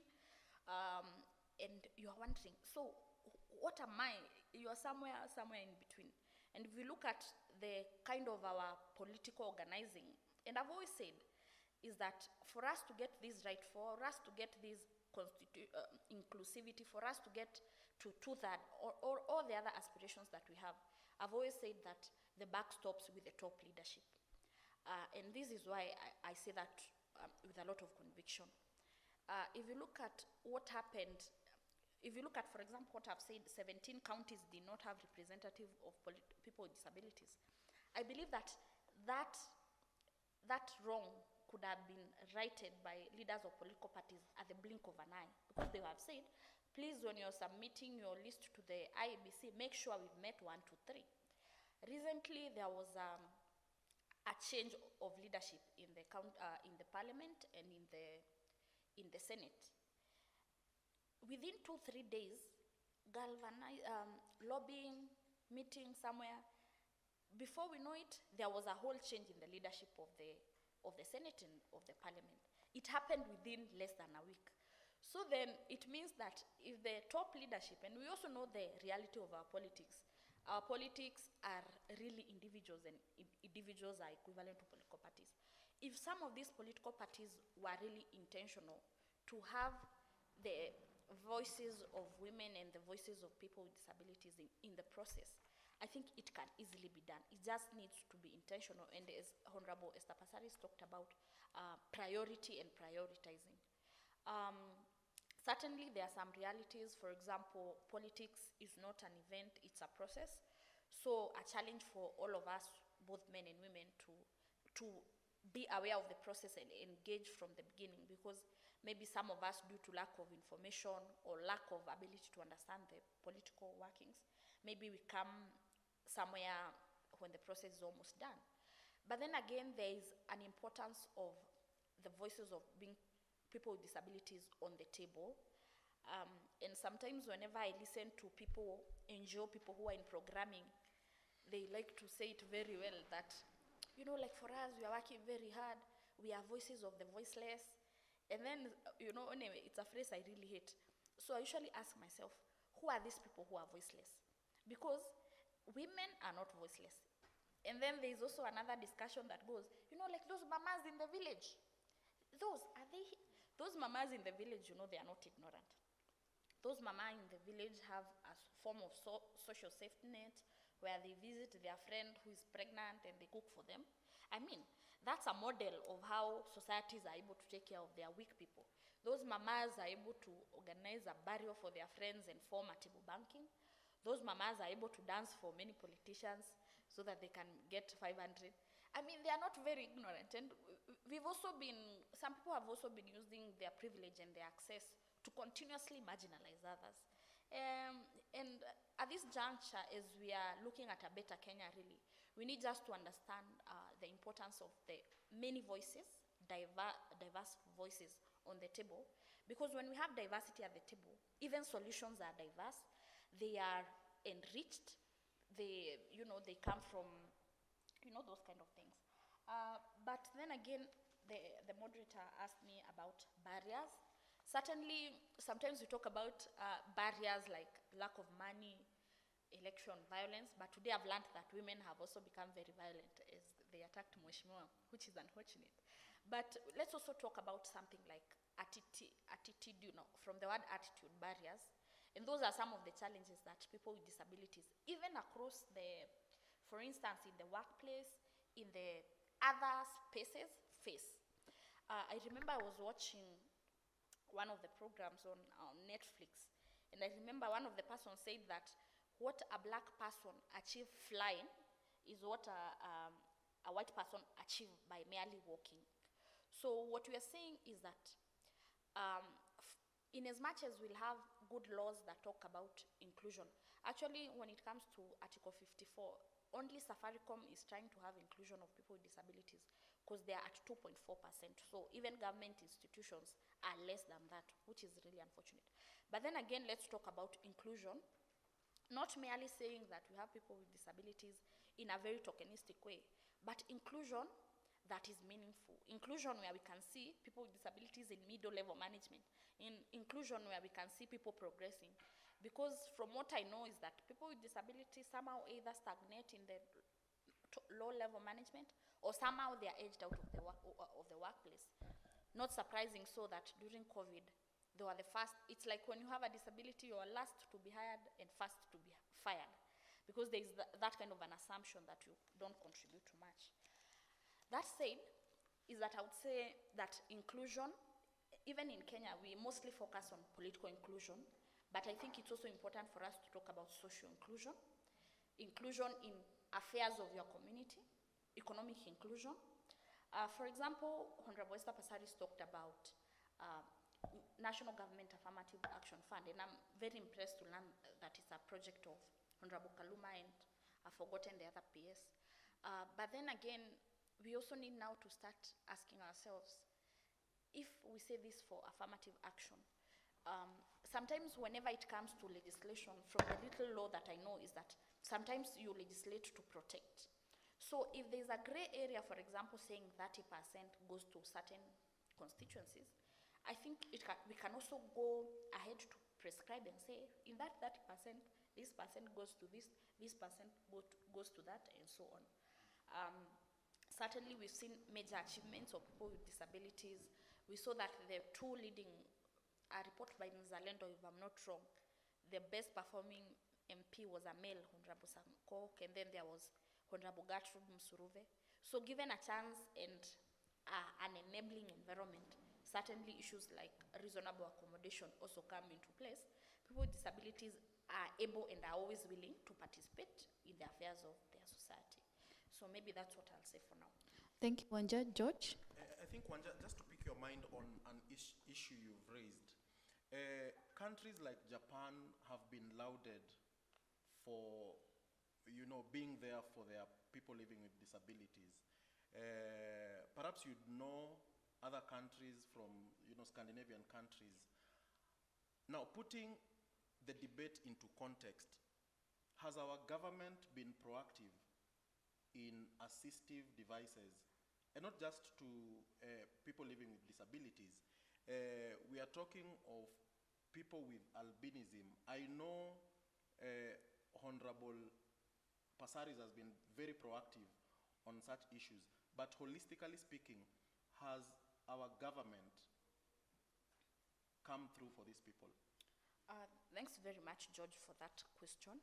and you are wondering, so what am I? You are somewhere in between. And if we look at the kind of our political organizing, and I've always said, is that for us to get this right, for us to get this inclusivity, for us to get to two-thirds or all the other aspirations that we have, I've always said that the buck stops with the top leadership. And this is why I say that with a lot of conviction. If you look at what happened, if you look at, for example, what I've said, 17 counties did not have representative of people with disabilities. I believe that wrong could have been righted by leaders of political parties at the blink of an eye, because they have said, please, when you're submitting your list to the IEBC, make sure we've met 1, 2, 3. Recently, there was a change of leadership in the parliament and in the Senate. Within 2-3 days, lobbying, meeting somewhere, before we know it, there was a whole change in the leadership of the Senate and of the parliament. It happened within less than a week. So then it means that if the top leadership, and we also know the reality of our politics are really individuals, and individuals are equivalent to political parties. If some of these political parties were really intentional to have the voices of women and the voices of people with disabilities in the process, I think it can easily be done. It just needs to be intentional. And as Honorable Esther Passaris talked about, priority and prioritizing. Certainly, there are some realities. For example, politics is not an event, it's a process. So a challenge for all of us, both men and women, to be aware of the process and engage from the beginning, because maybe some of us, due to lack of information or lack of ability to understand the political workings, maybe we come somewhere when the process is almost done. But then again, there is an importance of the voices of people with disabilities on the table. And sometimes whenever I listen to people, NGO people who are in programming, they like to say it very well that, you know, like for us, we are working very hard, we are voices of the voiceless. And then, you know, anyway, it's a phrase I really hate. So I usually ask myself, who are these people who are voiceless? Because women are not voiceless. And then there's also another discussion that goes, you know, like those mamas in the village. Those mamas in the village, you know, they are not ignorant. Those mamas in the village have a form of social safety net where they visit their friend who is pregnant and they cook for them. I mean, that's a model of how societies are able to take care of their weak people. Those mamas are able to organize a burial for their friends and form a table banking. Those mamas are able to dance for many politicians so that they can get 500. I mean, they are not very ignorant. And we've also been, some people have also been using their privilege and their access to continuously marginalize others. And at this juncture, as we are looking at a better Kenya, really, we need just to understand the importance of the many voices, diverse voices on the table. Because when we have diversity at the table, even solutions are diverse, they are enriched, they, you know, they come from, you know, those kind of things. But then again, the moderator asked me about barriers. Certainly, sometimes we talk about barriers like lack of money, election violence, but today I've learned that women have also become very violent as they attacked Mheshimiwa, which is unfortunate. But let's also talk about something like attitude, from the word attitude, barriers. And those are some of the challenges that people with disabilities, even across for instance, in the workplace, in the other spaces, face. I remember I was watching one of the programs on Netflix, and I remember one of the persons said that what a black person achieved flying is what a white person achieved by merely walking. So what we are saying is that in as much as we'll have good laws that talk about inclusion, actually when it comes to Article 54, only Safaricom is trying to have inclusion of people with disabilities because they are at 2.4%. So even government institutions are less than that, which is really unfortunate. But then again, let's talk about inclusion. Not merely saying that we have people with disabilities in a very tokenistic way, but inclusion that is meaningful. Inclusion where we can see people with disabilities in middle-level management. In inclusion where we can see people progressing. Because from what I know is that people with disabilities somehow either stagnate in the low-level management or somehow they are edged out of the workplace. Not surprising so that during COVID, they were the first. It's like when you have a disability, you are last to be hired and first to be fired, because there is that kind of an assumption that you don't contribute too much. That said, is that I would say that inclusion, even in Kenya, we mostly focus on political inclusion, but I think it's also important for us to talk about social inclusion, inclusion in affairs of your community, economic inclusion. For example, Honorable Esther Passaris talked about National Government Affirmative Action Fund, and I'm very impressed to learn that it's a project of Honorable Kaluma, and I've forgotten the other PS. But then again, we also need now to start asking ourselves, if we say this for affirmative action, sometimes whenever it comes to legislation, from the little law that I know is that sometimes you legislate to protect. So if there's a gray area, for example, saying 30% goes to certain constituencies, I think we can also go ahead to prescribe and say, in that 30%, this percent goes to this percent goes to that, and so on. Certainly, we've seen major achievements of people with disabilities. We saw that the two leading, a report by Rosalino, if I'm not wrong, the best performing MP was a male, Honorable Sankok, and then there was Honorable Gertrude Musuruve. So given a chance and an enabling environment, certainly issues like reasonable accommodation also come into place. People with disabilities are able and are always willing to participate in the affairs of their society. So maybe that's what I'll say for now. Thank you, Wanja. George? I think, Wanja, just to pick your mind on an issue you've raised, countries like Japan have been lauded for, being there for their people living with disabilities. Perhaps you'd know other countries from, Scandinavian countries. Now, putting the debate into context, has our government been proactive in assistive devices, and not just to people living with disabilities? We are talking of people with albinism. I know Honorable Passaris has been very proactive on such issues, but holistically speaking, has our government come through for these people? Thanks very much, George, for that question.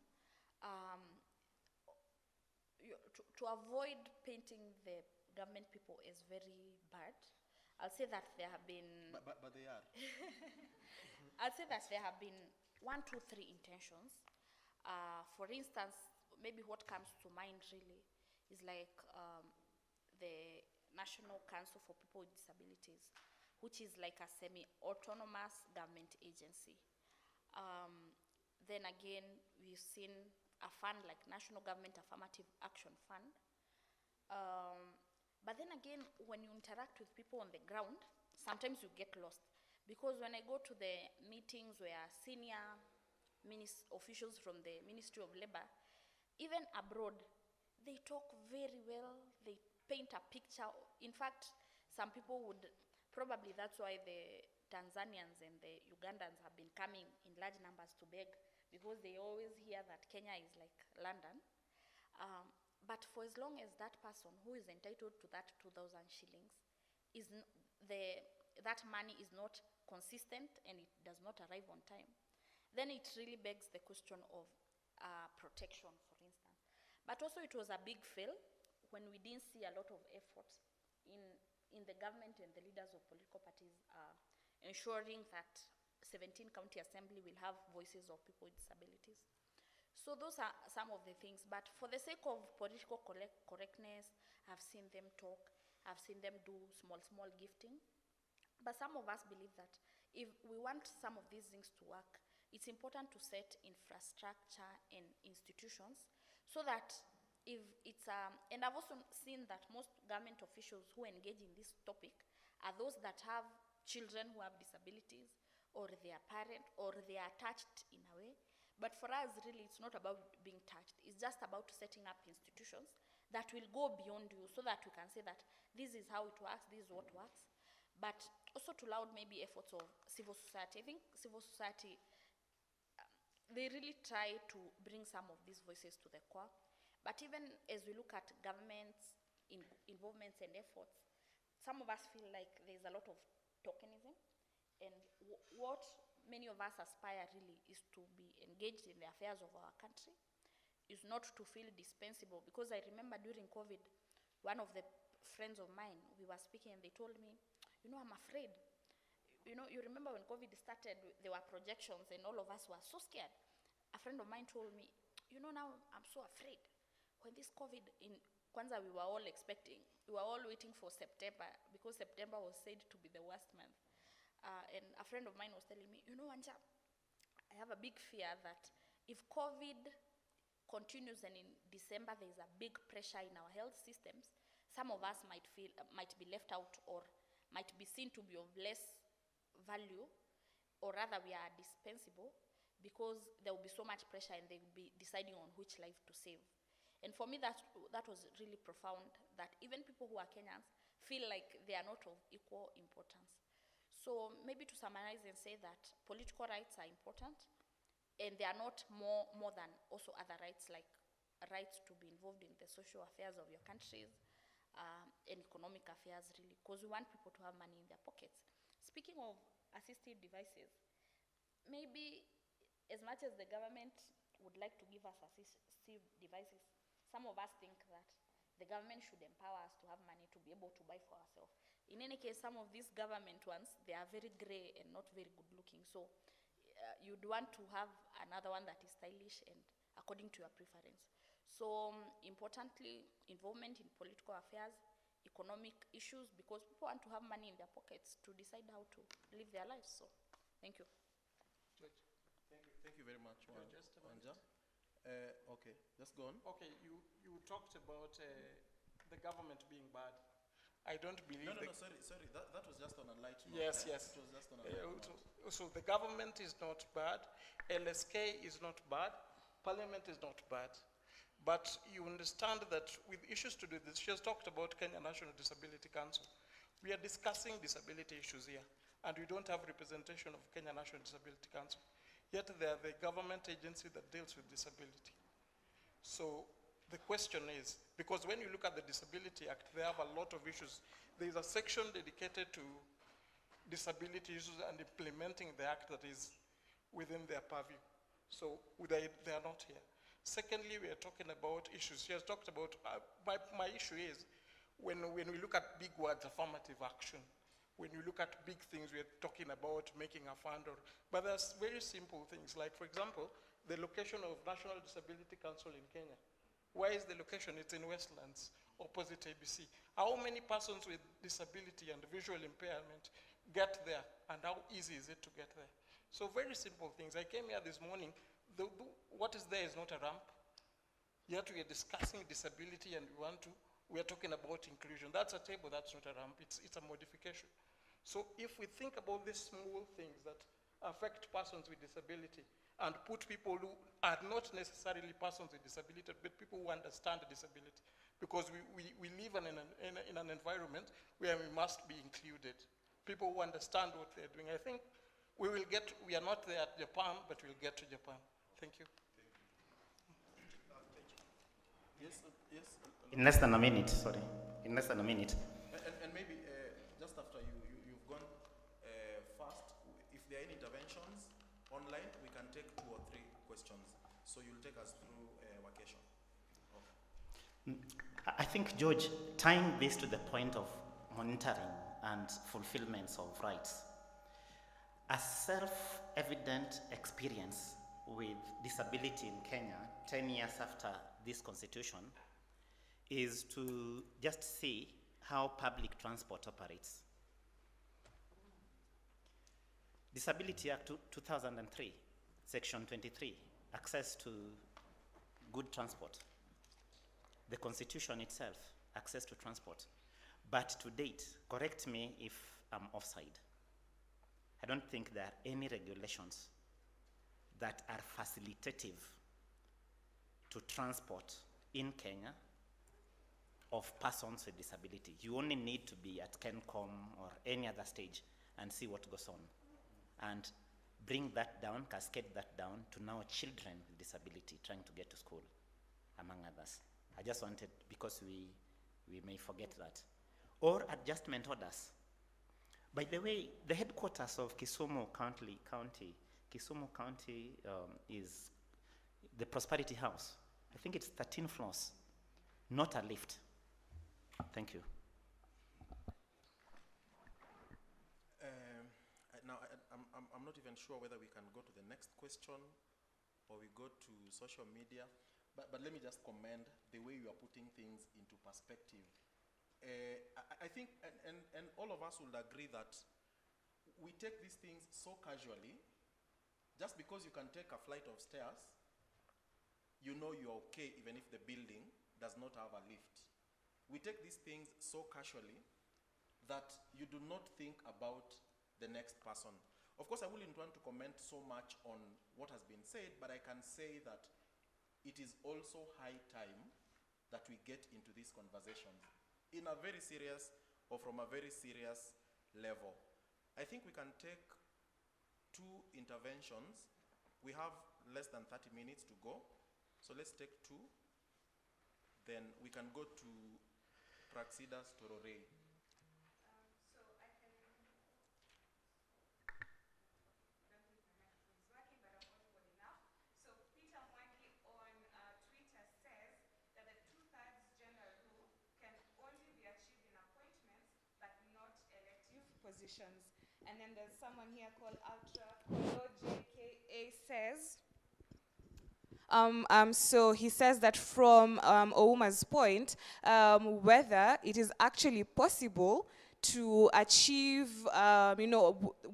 To avoid painting the government people as very bad, I'll say that there have been... But they are. I'll say that there have been 1, 2, 3 intentions. For instance, maybe what comes to mind really is like the National Council for People with Disabilities, which is like a semi-autonomous government agency. Then again, we've seen a fund like National Government Affirmative Action Fund. But then again, when you interact with people on the ground, sometimes you get lost. Because when I go to the meetings where senior officials from the Ministry of Labor, even abroad, they talk very well, they paint a picture. In fact, some people would, probably that's why the Tanzanians and the Ugandans have been coming in large numbers to beg because they always hear that Kenya is like London. But for as long as that person who is entitled to that 2,000 shillings, that money is not consistent and it does not arrive on time, then it really begs the question of protection, for instance. But also it was a big fail when we didn't see a lot of effort in the government and the leaders of political parties ensuring that 17 county assembly will have voices of people with disabilities. So those are some of the things, but for the sake of political correctness, I've seen them talk, I've seen them do small gifting. But some of us believe that if we want some of these things to work, it's important to set infrastructure and institutions so that if it's, and I've also seen that most government officials who engage in this topic are those that have children who have disabilities, or they are parent, or they are attached in a way. But for us, really, it's not about being touched. It's just about setting up institutions that will go beyond you so that we can say that this is how it works, this is what works. But also to laud maybe efforts of civil society. I think civil society, they really try to bring some of these voices to the core. But even as we look at government's involvements and efforts, some of us feel like there's a lot of tokenism, and what many of us aspire really is to be engaged in the affairs of our country, is not to feel dispensable. Because I remember during COVID, one of the friends of mine, we were speaking and they told me, you know, I'm afraid. You know, you remember when COVID started, there were projections and all of us were so scared. A friend of mine told me, you know, now I'm so afraid. When this COVID, in Kwanzaa, we were all expecting, we were all waiting for September, because September was said to be the worst month. And a friend of mine was telling me, you know, Anja, I have a big fear that if COVID continues and in December there's a big pressure in our health systems, some of us might be left out, or might be seen to be of less value, or rather we are dispensable, because there will be so much pressure and they will be deciding on which life to save. And for me, that was really profound, that even people who are Kenyans feel like they are not of equal importance. So maybe to summarize and say that political rights are important, and they are not more than also other rights, like rights to be involved in the social affairs of your countries, and economic affairs, really, because we want people to have money in their pockets. Speaking of assistive devices, maybe as much as the government would like to give us assistive devices, some of us think that the government should empower us to have money to be able to buy for ourselves. In any case, some of these government ones, they are very gray and not very good looking. So you'd want to have another one that is stylish and according to your preference. So importantly, involvement in political affairs, economic issues, because people want to have money in their pockets to decide how to live their lives. So thank you. George. Thank you very much, Just a Wanja. Okay, just go on. Okay, you talked about the government being bad. I don't believe. No, sorry. That was just on a light note. Yes. It was just on a light note. So the government is not bad. LSK is not bad. Parliament is not bad. But you understand that with issues to do with this, she has talked about Kenya National Disability Council. We are discussing disability issues here, and we don't have representation of Kenya National Disability Council. Yet they are the government agency that deals with disability. So the question is, because when you look at the Disability Act, they have a lot of issues. There is a section dedicated to disability issues and implementing the act that is within their purview. So they are not here. Secondly, we are talking about issues. She has talked about, my issue is, when we look at big words, affirmative action, when you look at big things, we are talking about making a fund, but there's very simple things, like, for example, the location of National Disability Council in Kenya. Where is the location? It's in Westlands, opposite ABC. How many persons with disability and visual impairment get there, and how easy is it to get there? So very simple things. I came here this morning, what is there is not a ramp, yet we are discussing disability and we are talking about inclusion. That's a table, that's not a ramp, it's a modification. So if we think about these small things that affect persons with disability and put people who are not necessarily persons with disability, but people who understand disability, because we live in an environment where we must be included. people who understand what they're doing. I think we are not there at Japan, but we'll get to Japan. Thank you. Yes, yes. In less than a minute, sorry. In less than a minute. And maybe just after you've gone fast, if there are any interventions online, we can take 2 or 3 questions. So you'll take us through vacation. Okay. I think, George, tying this to the point of monitoring and fulfillments of rights, a self-evident experience with disability in Kenya 10 years after this constitution is to just see how public transport operates. Disability Act 2003, Section 23, access to good transport. The Constitution itself, access to transport. But to date, correct me if I'm offside, I don't think there are any regulations that are facilitative to transport in Kenya of persons with disability. You only need to be at KenCom or any other stage and see what goes on. And bring that down, cascade that down to now children with disability trying to get to school, among others. I just wanted, because we may forget that. Or adjustment orders. By the way, the headquarters of Kisumu County is the Prosperity House. I think it's 13 floors, not a lift. Thank you. Now, I'm not even sure whether we can go to the next question or we go to social media, but let me just commend the way you are putting things into perspective. I think, and all of us will agree that we take these things so casually. Just because you can take a flight of stairs, you know you're okay even if the building does not have a lift. We take these things so casually that you do not think about the next person. Of course, I wouldn't want to comment so much on what has been said, but I can say that it is also high time that we get into these conversations in a very serious or from a very serious level. I think we can take 2 interventions. We have less than 30 minutes to go, so let's take 2. Then we can go to Praxidas Tororei. Positions. And then there's someone here called Ultra Kolo JKA says, so he says that from Ouma's point, whether it is actually possible to achieve,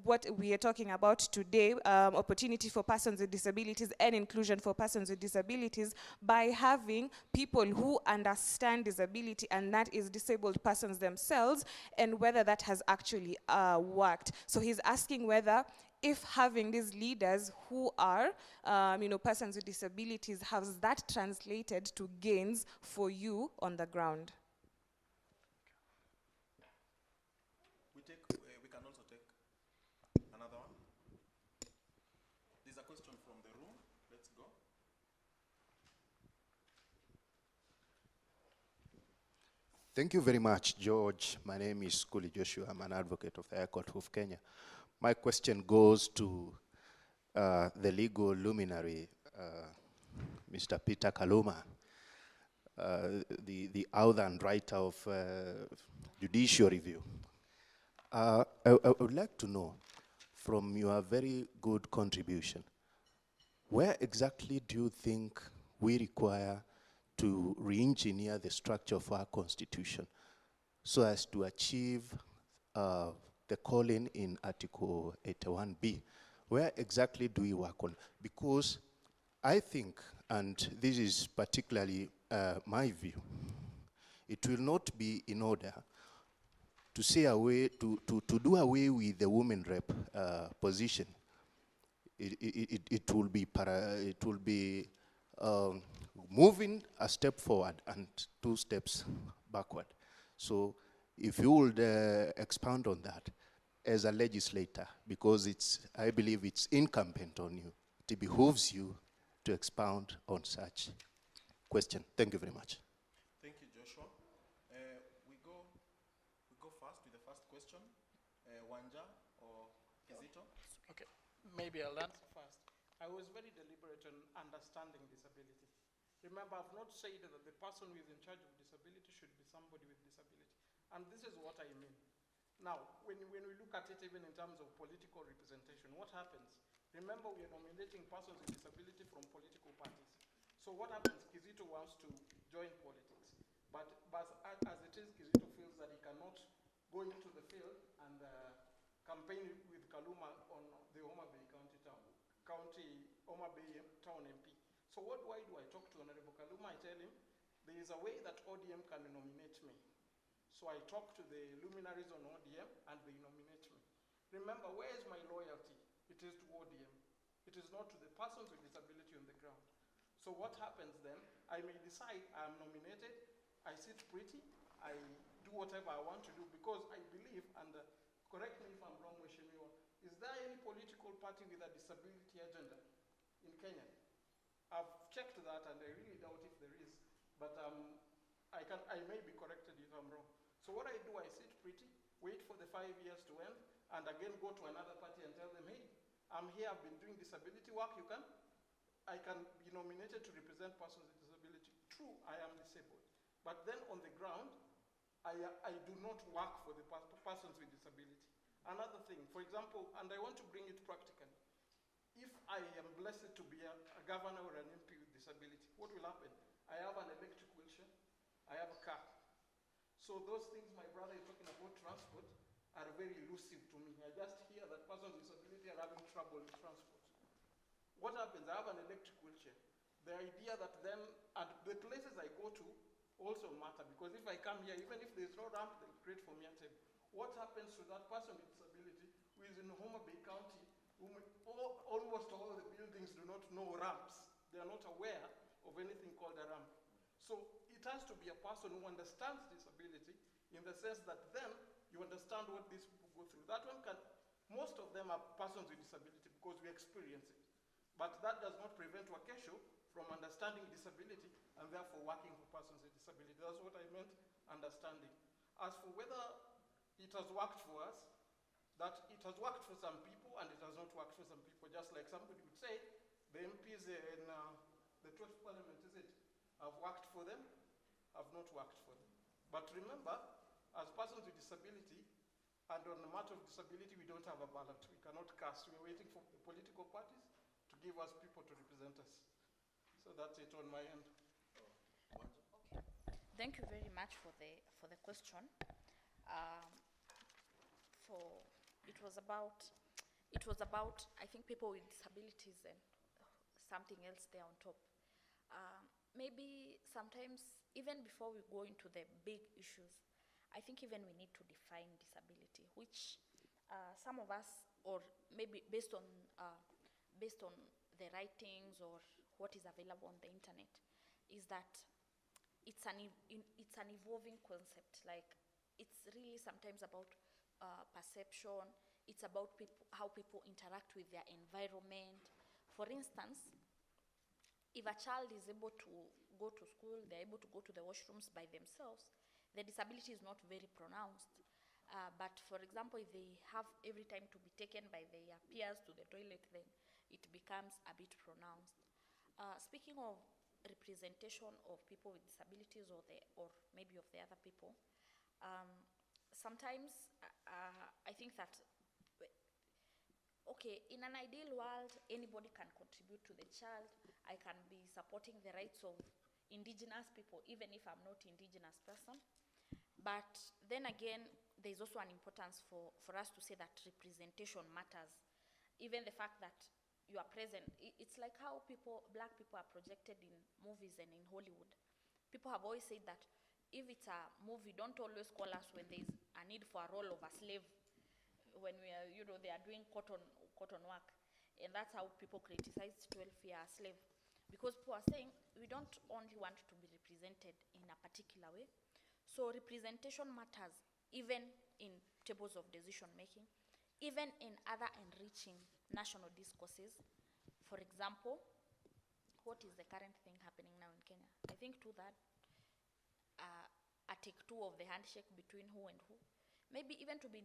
what we are talking about today, opportunity for persons with disabilities and inclusion for persons with disabilities, by having people who understand disability, and that is disabled persons themselves, and whether that has actually worked. So he's asking whether, if having these leaders who are, persons with disabilities, has that translated to gains for you on the ground? We can also take another one. There's a question from the room. Let's go. Thank you very much, George. My name is Kuli Joshua. I'm an advocate of the High Court of Kenya. My question goes to the legal luminary, Mr. Peter Kaluma, the author and writer of Judicial Review. I would like to know, from your very good contribution, where exactly do you think we require to re-engineer the structure of our constitution so as to achieve the calling in Article 81B? Where exactly do we work on? Because I think, and this is particularly my view, it will not be in order to say away, to do away with the women rep position. It will be moving a step forward and 2 steps backward. So if you would expound on that. as a legislator, because I believe it's incumbent on you. It behooves you to expound on such question. Thank you very much. Thank you, Joshua. We go first with the first question. Wanja or Kizito? Okay, maybe I'll answer first. I was very deliberate in understanding disability. Remember, I've not said that the person who is in charge of disability should be somebody with disability. And this is what I mean. Now, when we look at it even in terms of political representation, what happens? Remember, we are nominating persons with disability from political parties. So what happens? Kizito wants to join politics. But as it is, Kizito feels that he cannot go into the field and campaign with Kaluma on the Homa Bay Homa Bay Town MP. So what do? I talk to Honorable Kaluma, I tell him, there is a way that ODM can nominate me. So I talk to the luminaries on ODM and they nominate me. Remember, where is my loyalty? It is to ODM. It is not to the persons with disability on the ground. So what happens then? I may decide I am nominated, I sit pretty, I do whatever I want to do because I believe, and correct me if I'm wrong, Mheshimiwa, is there any political party with a disability agenda in Kenya? I've checked that and I really doubt if there is, but I may be corrected if I'm wrong. So what I do, I sit pretty, wait for the 5 years to end, and again go to another party and tell them, hey, I'm here, I've been doing disability work, I can be nominated to represent persons with disability. True, I am disabled. But then on the ground, I do not work for the persons with disability. Another thing, for example, and I want to bring it practically, if I am blessed to be a governor or an MP with disability, what will happen? I have an electric wheelchair, I have a car. So those things my brother is talking about transport are very elusive to me. I just hear that persons with disability are having trouble with transport. What happens? I have an electric wheelchair. The idea that then, and the places I go to also matter, because if I come here, even if there's no ramp, they'll create for me a table. What happens to that person with disability who is in Homa Bay County, almost all the buildings do not know ramps. They are not aware of anything called a ramp. So it has to be a person who understands disability in the sense that then you understand what these people go through. That one can, most of them are persons with disability because we experience it. But that does not prevent Wakesho from understanding disability and therefore working for persons with disability. That's what I meant, understanding. As for whether it has worked for us, that it has worked for some people and it has not worked for some people, just like somebody would say, the MPs in the 12th Parliament, is it? I've worked for them, I've not worked for them. But remember, as persons with disability, and on the matter of disability, we don't have a ballot. We cannot cast. We're waiting for the political parties to give us people to represent us. So that's it on my end. Okay. Thank you very much for the question. It was about I think people with disabilities and something else there on top. Maybe sometimes even before we go into the big issues, I think even we need to define disability, which some of us, or maybe based on the writings or what is available on the internet, is that it's an evolving concept. Like, it's really sometimes about perception. It's about how people interact with their environment. For instance, if a child is able to go to school, they're able to go to the washrooms by themselves, the disability is not very pronounced. But for example, if they have every time to be taken by their peers to the toilet, then it becomes a bit pronounced. Speaking of representation of people with disabilities or maybe of the other people, sometimes I think that, okay, in an ideal world, anybody can contribute to the child. I can be supporting the rights of indigenous people, even if I'm not an indigenous person. But then again, there's also an importance for us to say that representation matters. Even the fact that you are present, it's like how black people are projected in movies and in Hollywood. People have always said that if it's a movie, don't always call us when there's a need for a role of a slave, when we are, they are doing cotton work. And that's how people criticize 12-year slave. Because people are saying, we don't only want to be represented in a particular way. So representation matters, even in tables of decision making, even in other enriching national discourses. For example, what is the current thing happening now in Kenya? I think too that a take two of the handshake between who and who. Maybe even to be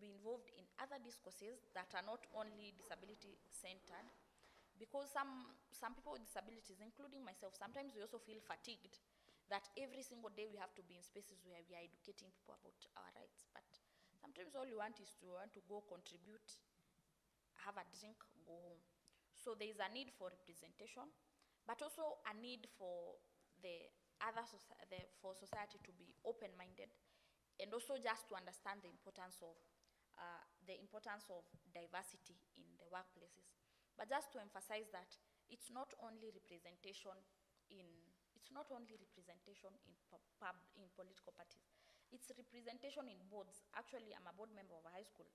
involved in other discourses that are not only disability centered, because some people with disabilities, including myself, sometimes we also feel fatigued that every single day we have to be in spaces where we are educating people about our rights. But sometimes all you want is to go contribute, have a drink, go home. So there is a need for representation, but also a need for for society to be open-minded, and also just to understand the importance of diversity in the workplaces. But just to emphasize that it's not only representation in political parties. It's representation in boards. Actually, I'm a board member of a high school,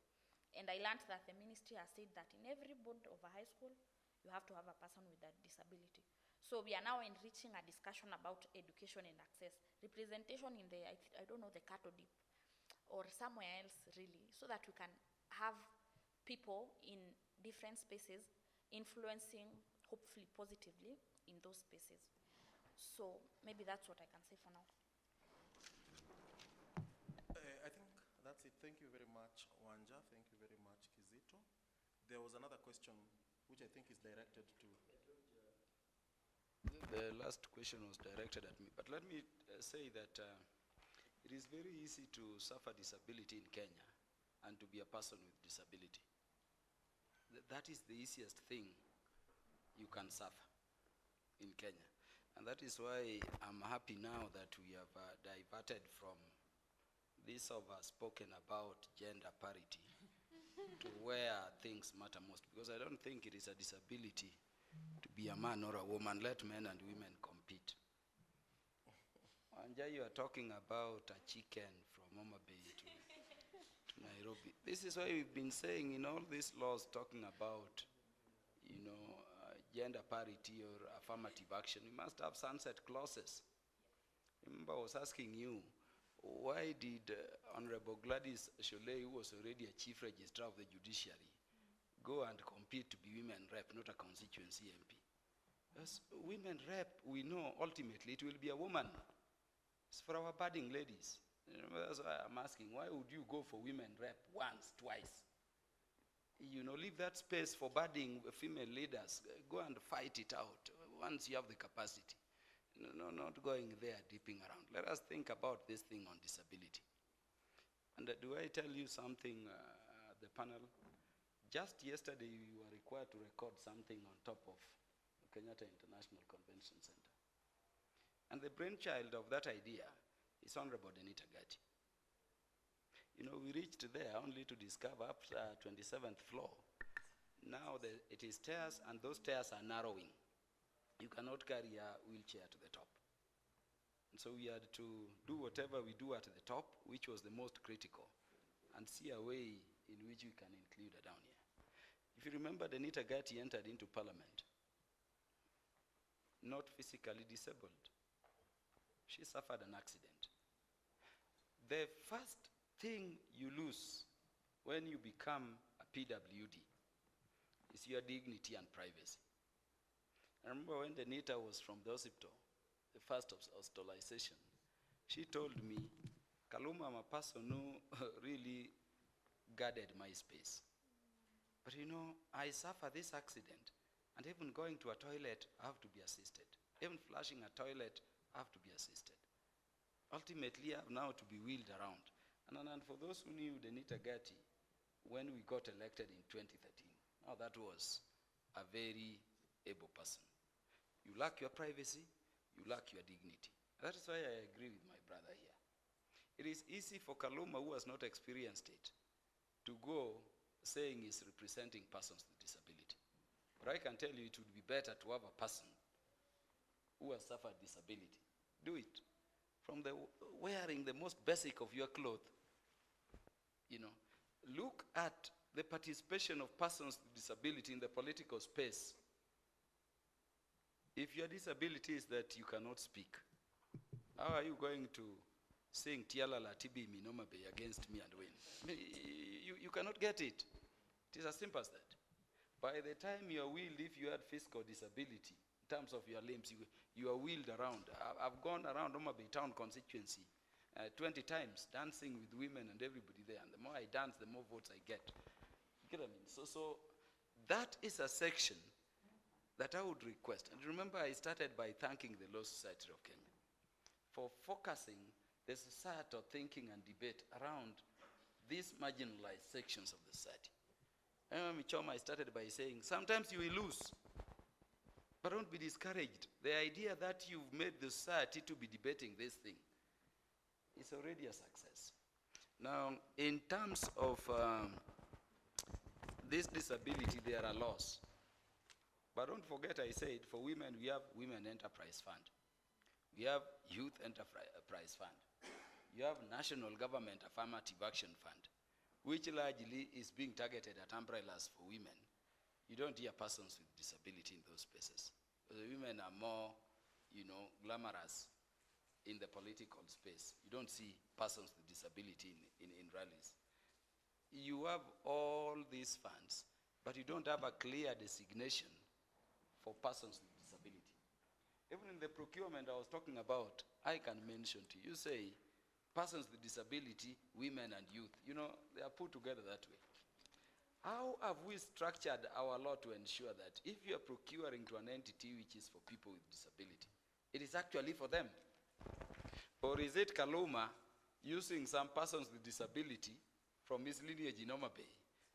and I learned that the ministry has said that in every board of a high school, you have to have a person with a disability. So we are now enriching a discussion about education and access. Representation in the, I don't know, the cattle dip or somewhere else really, so that we can have people in different spaces influencing, hopefully positively, in those spaces. So maybe that's what I can say for now. I think that's it. Thank you very much, Wanja. Thank you very much, Kizito. There was another question which I think is directed to... The last question was directed at me, but let me say that it is very easy to suffer disability in Kenya and to be a person with disability. That is the easiest thing you can suffer in Kenya. And that is why I'm happy now that we have diverted from this spoken about gender parity to where things matter most. Because I don't think it is a disability to be a man or a woman. Let men and women compete. Anja, you are talking about a chicken from Homa Bay to Nairobi. This is why we've been saying in all these laws talking about, gender parity or affirmative action, we must have sunset clauses. Remember, I was asking you, why did Honorable Gladys Sholei, who was already a chief registrar of the judiciary, go and compete to be women rep, not a constituency MP? As women rep, we know ultimately it will be a woman. It's for our budding ladies. That's why I'm asking, why would you go for women rep once, twice? Leave that space for budding female leaders. Go and fight it out once you have the capacity. No, not going there dipping around. Let us think about this thing on disability. And do I tell you something, the panel? Just yesterday, we were required to record something on top of Kenyatta International Convention Center. And the brainchild of that idea is Honorable Denita Gati. We reached there only to discover up to 27th floor. Now it is stairs, and those stairs are narrowing. You cannot carry a wheelchair to the top. And so we had to do whatever we do at the top, which was the most critical, and see a way in which we can include her down here. If you remember, Denita Gati entered into parliament, not physically disabled. She suffered an accident. The first thing you lose when you become a PWD is your dignity and privacy. I remember when Denita was from the hospital, the first hospitalization, she told me, Kaluma, I'm a person who really guarded my space. But I suffer this accident, and even going to a toilet, I have to be assisted. Even flushing a toilet, I have to be assisted. Ultimately, I have now to be wheeled around. And for those who knew Denita Gati, when we got elected in 2013, now that was a very able person. You lack your privacy, you lack your dignity. That is why I agree with my brother here. It is easy for Kaluma, who has not experienced it, to go saying he's representing persons with disability. But I can tell you it would be better to have a person who has suffered disability. Do it. From the wearing the most basic of your clothes, look at the participation of persons with disability in the political space. If your disability is that you cannot speak, how are you going to saying Tialala Tibi Minoma Bay against me and win. I mean, you cannot get it. It is as simple as that. By the time you are wheeled, if you had physical disability, in terms of your limbs, you are wheeled around. I've gone around Oma Bay town constituency 20 times, dancing with women and everybody there. And the more I dance, the more votes I get. You get what I mean? So that is a section that I would request. And remember, I started by thanking the Law Society of Kenya for focusing the societal thinking and debate around these marginalized sections of the society. Michoma, I started by saying, sometimes you will lose, but don't be discouraged. The idea that you've made the society to be debating this thing is already a success. Now, in terms of this disability, there are laws. But don't forget, I said, for women, we have Women Enterprise Fund. We have Youth Enterprise Fund. You have National Government Affirmative Action Fund, which largely is being targeted at umbrellas for women. You don't hear persons with disability in those spaces. The women are more, glamorous in the political space. You don't see persons with disability in rallies. You have all these funds, but you don't have a clear designation for persons with disability. Even in the procurement I was talking about, I can mention to you, say, persons with disability, women and youth, they are put together that way. How have we structured our law to ensure that if you are procuring to an entity which is for people with disability, it is actually for them? Or is it Kaluma using some persons with disability from his lineage in Oma Bay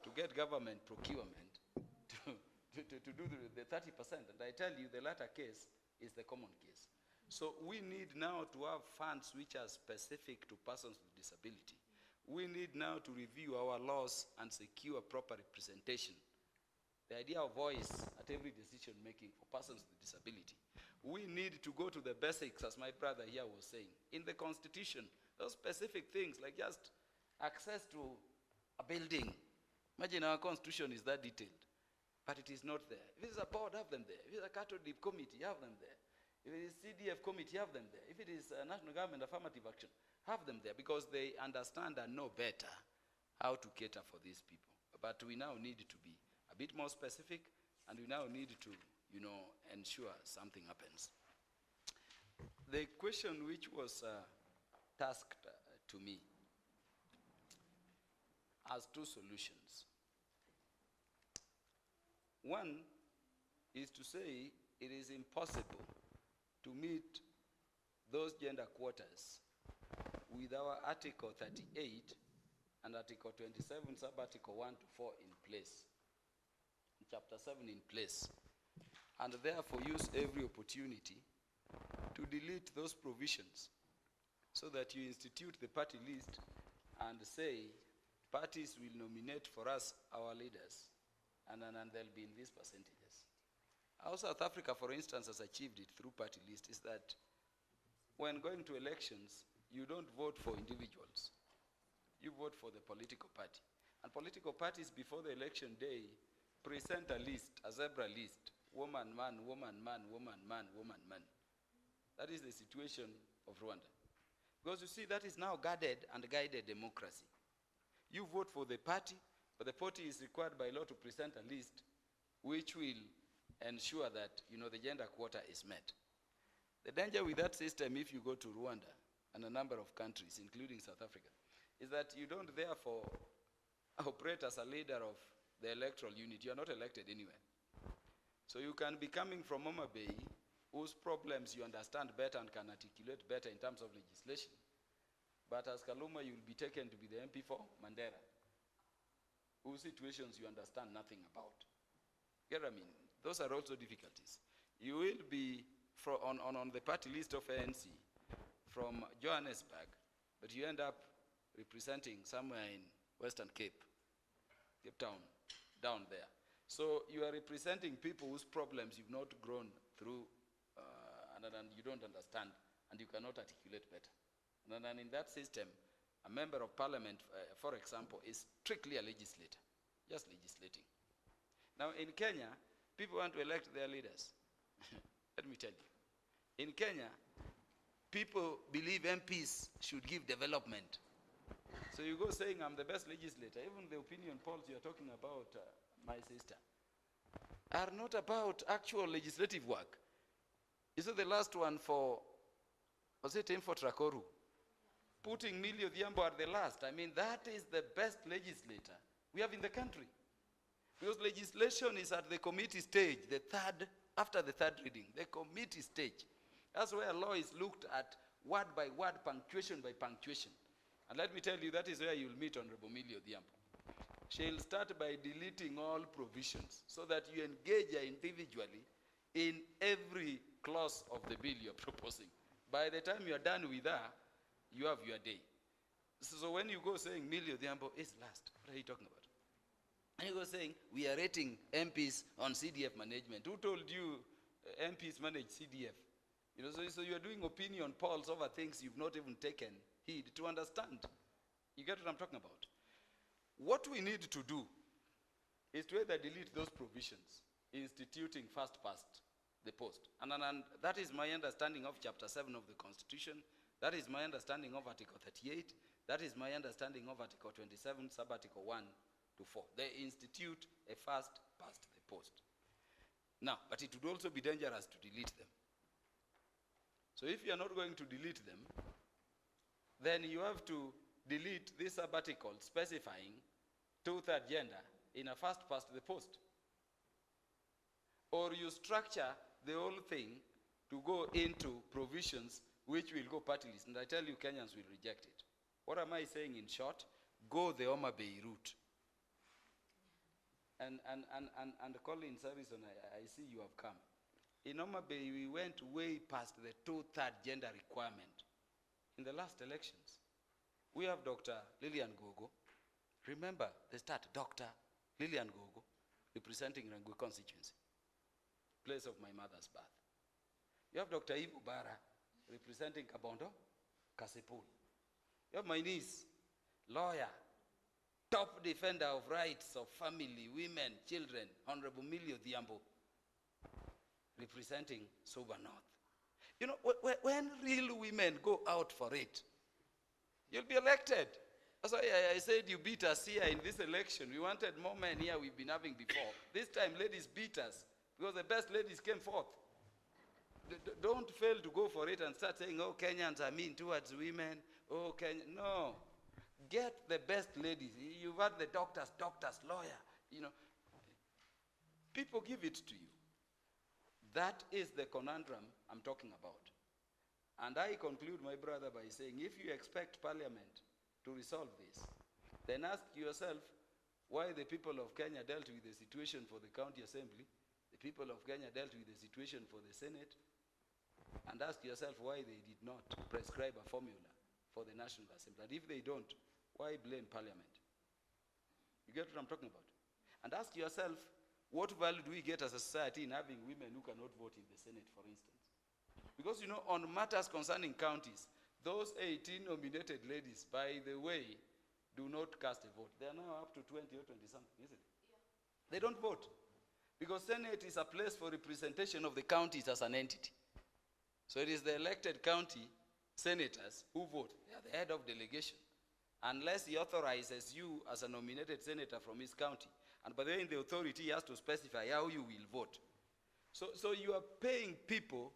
to get government procurement to do the 30%? And I tell you, the latter case is the common case. So we need now to have funds which are specific to persons with disability. We need now to review our laws and secure proper representation. The idea of voice at every decision making for persons with disability. We need to go to the basics, as my brother here was saying. In the Constitution, those specific things like just access to a building. Imagine our Constitution is that detailed, but it is not there. If it's a board, have them there. If it's a Catholic committee, have them there. If it is CDF committee, have them there. If it is national government affirmative action, have them there, because they understand and know better how to cater for these people. But we now need to be a bit more specific, and we now need to, ensure something happens. The question which was tasked to me has two solutions. One is to say it is impossible to meet those gender quotas with our Article 38 and Article 27, sub-Article 1 to 4 in place, Chapter 7 in place, and therefore use every opportunity to delete those provisions so that you institute the party list and say parties will nominate for us our leaders, and they'll be in these percentages. How South Africa, for instance, has achieved it through party list is that when going to elections, you don't vote for individuals. You vote for the political party. And political parties, before the election day, present a list, a zebra list, woman, man, woman, man, woman, man, woman, man. That is the situation of Rwanda. Because you see, that is now guarded and guided democracy. You vote for the party, but the party is required by law to present a list which will ensure that, the gender quota is met. The danger with that system, if you go to Rwanda and a number of countries, including South Africa, is that you don't therefore operate as a leader of the electoral unit. You are not elected anywhere. So you can be coming from Oma Bay, whose problems you understand better and can articulate better in terms of legislation. But as Kaluma, you will be taken to be the MP for Mandera, whose situations you understand nothing about. Get what I mean? Those are also difficulties. You will be on the party list of ANC from Johannesburg, but you end up representing somewhere in Western Cape Town, down there. So you are representing people whose problems you've not grown through and you don't understand and you cannot articulate better. And then in that system, a member of parliament, for example, is strictly a legislator, just legislating. Now in Kenya, people want to elect their leaders. Let me tell you. In Kenya, people believe MPs should give development. So you go saying, I'm the best legislator. Even the opinion polls you're talking about, my sister, are not about actual legislative work. You saw the last one for, was it for Trakoru? Putting Millie Odhiambo at the last. I mean, that is the best legislator we have in the country. Because legislation is at the committee stage, after the third reading, the committee stage. That's where law is looked at word by word, punctuation by punctuation. And let me tell you, that is where you'll meet Honorable Millie Odhiambo. She'll start by deleting all provisions so that you engage her individually in every clause of the bill you're proposing. By the time you're done with her, you have your day. So when you go saying Millie Odhiambo is last, what are you talking about? And you go saying, we are rating MPs on CDF management. Who told you MPs manage CDF? You know, so you're doing opinion polls over things you've not even taken heed to understand. You get what I'm talking about? What we need to do is to either delete those provisions, instituting first past the post. And that is my understanding of Chapter 7 of the Constitution. That is my understanding of Article 38. That is my understanding of Article 27, Sub-Article 1 to 4. They institute a first past the post. Now, but it would also be dangerous to delete them. So if you are not going to delete them, then you have to delete this sub-article specifying two-third gender in a first past the post. Or you structure the whole thing to go into provisions which will go party list. And I tell you, Kenyans will reject it. What am I saying in short? Go the Homa Bay route. And Colin Sarison, I see you have come. In Homa Bay, we went way past the two-third gender requirement in the last elections. We have Dr. Lillian Gogo. Remember the start, Dr. Lillian Gogo, representing Rangwe constituency, place of my mother's birth. You have Dr. Ivo Bara, representing Kabondo, Kasipul. You have my niece, lawyer, top defender of rights of family, women, children, Honorable Millie Odhiambo, representing Suba North. You know, when real women go out for it, you'll be elected. That's why I said you beat us here in this election. We wanted more men here we've been having before. This time, ladies beat us because the best ladies came forth. Don't fail to go for it and start saying, oh, Kenyans are mean towards women. Oh, Kenya. No. Get the best ladies. You've had the doctors, lawyer. You know, people give it to you. That is the conundrum I'm talking about. And I conclude, my brother, by saying, if you expect Parliament to resolve this, then ask yourself why the people of Kenya dealt with the situation for the county assembly, the people of Kenya dealt with the situation for the Senate, and ask yourself why they did not prescribe a formula for the National Assembly. And if they don't, why blame Parliament? You get what I'm talking about? And ask yourself, what value do we get as a society in having women who cannot vote in the Senate, for instance? Because, you know, on matters concerning counties, those 18 nominated ladies, by the way, do not cast a vote. They are now up to 20 or 20-something, isn't it? Yeah. They don't vote. Because Senate is a place for representation of the counties as an entity. So it is the elected county senators who vote. They are the head of delegation. Unless he authorizes you as a nominated senator from his county. And by the way, in the authority, he has to specify how you will vote. So you are paying people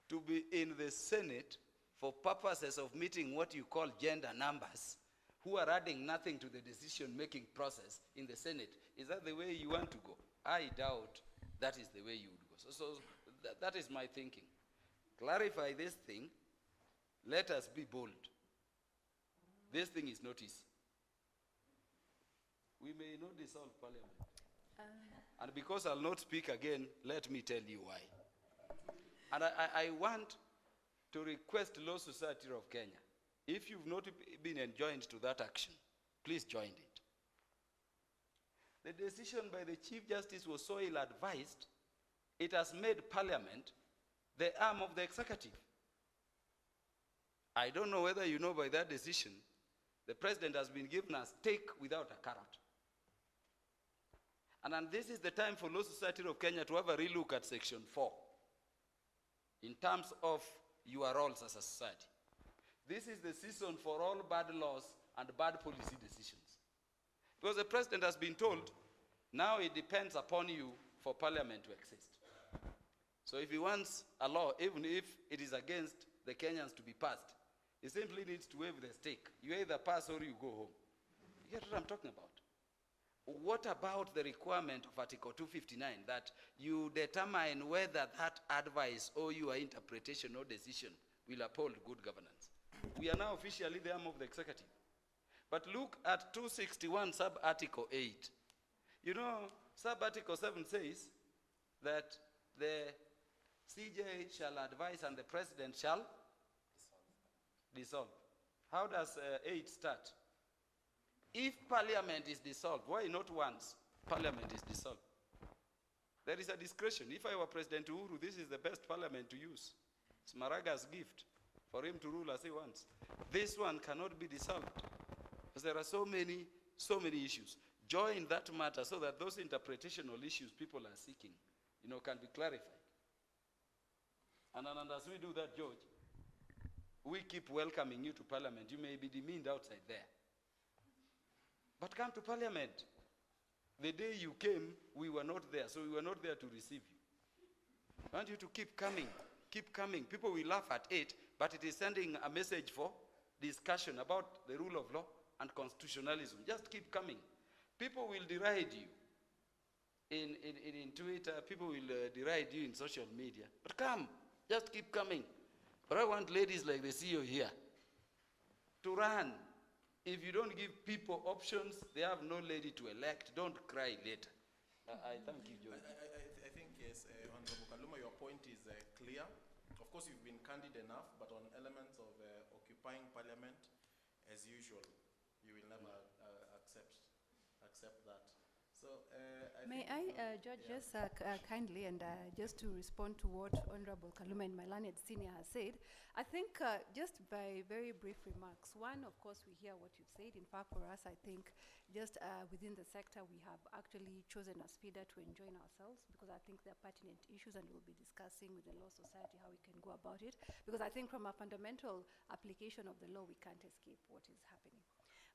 to be in the Senate for purposes of meeting what you call gender numbers, who are adding nothing to the decision-making process in the Senate. Is that the way you want to go? I doubt that is the way you would go. So that is my thinking. Clarify this thing. Let us be bold. This thing is not easy. We may not dissolve Parliament. And because I'll not speak again, let me tell you why. And I want to request Law Society of Kenya, if you've not been enjoined to that action, please join it. The decision by the Chief Justice was so ill-advised, it has made Parliament the arm of the executive. I don't know whether you know by that decision, the President has been given a steak without a carrot. And this is the time for Law Society of Kenya to have a relook at Section 4 in terms of your roles as a society. This is the season for all bad laws and bad policy decisions. Because the president has been told, now it depends upon you for parliament to exist. So if he wants a law, even if it is against the Kenyans to be passed, he simply needs to wave the stick. You either pass or you go home. You get what I'm talking about? What about the requirement of Article 259 that you determine whether that advice or your interpretation or decision will uphold good governance? We are now officially the arm of the executive. But look at 261 sub-article 8. You know, sub-article 7 says that the CJ shall advise and the president shall dissolve. How does 8 start? If parliament is dissolved, why not once parliament is dissolved? There is a discretion. If I were President Uhuru, this is the best parliament to use. It's Maraga's gift for him to rule as he wants. This one cannot be dissolved because there are so many issues. Join that matter so that those interpretational issues people are seeking, can be clarified. And as we do that, George, we keep welcoming you to parliament. You may be demeaned outside there. But come to parliament. The day you came, we were not there, so we were not there to receive you. I want you to keep coming, keep coming. People will laugh at it, but it is sending a message for discussion about the rule of law and constitutionalism. Just keep coming. People will deride you in Twitter, people will deride you in social media. But come, just keep coming. But I want ladies like the CEO here to run. If you don't give people options, they have no lady to elect. Don't cry later. I thank you, George. I think, yes, Honorable Kaluma, your point is clear. Of course, you've been candid enough, but on elements of occupying parliament, as usual, you will never accept that. So, May I, George, just kindly, and just to respond to what Honorable Kaluma and my learned senior has said, I think just by very brief remarks. One, of course, we hear what you've said. In fact, for us, I think just within the sector, we have actually chosen as FIDA to enjoin ourselves because I think they're pertinent issues and we'll be discussing with the Law Society how we can go about it. Because I think from a fundamental application of the law, we can't escape what is happening.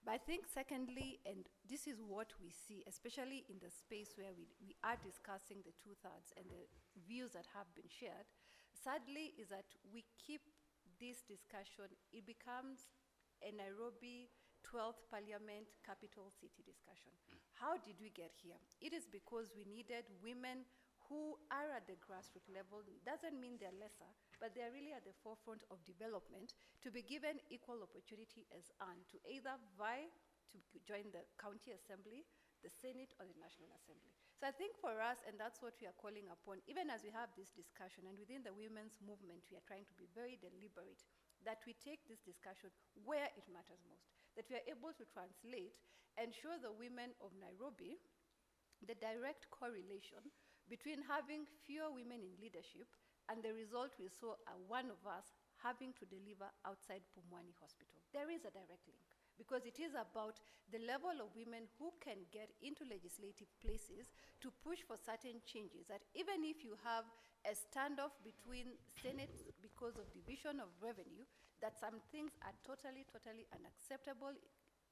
But I think secondly, and this is what we see, especially in the space where we are discussing the 2/3 and the views that have been shared, sadly is that we keep this discussion, it becomes a Nairobi 12th Parliament capital city discussion. How did we get here? It is because we needed women who are at the grassroots level. Doesn't mean they're lesser, but they're really at the forefront of development to be given equal opportunity as Anne to either vie to join the county assembly, the Senate, or the National Assembly. So I think for us, and that's what we are calling upon, even as we have this discussion, and within the women's movement, we are trying to be very deliberate that we take this discussion where it matters most, that we are able to translate and show the women of Nairobi the direct correlation between having fewer women in leadership and the result we saw one of us having to deliver outside Pumwani Hospital. There is a direct link because it is about the level of women who can get into legislative places to push for certain changes, that even if you have a standoff between Senate because of division of revenue, that some things are totally unacceptable.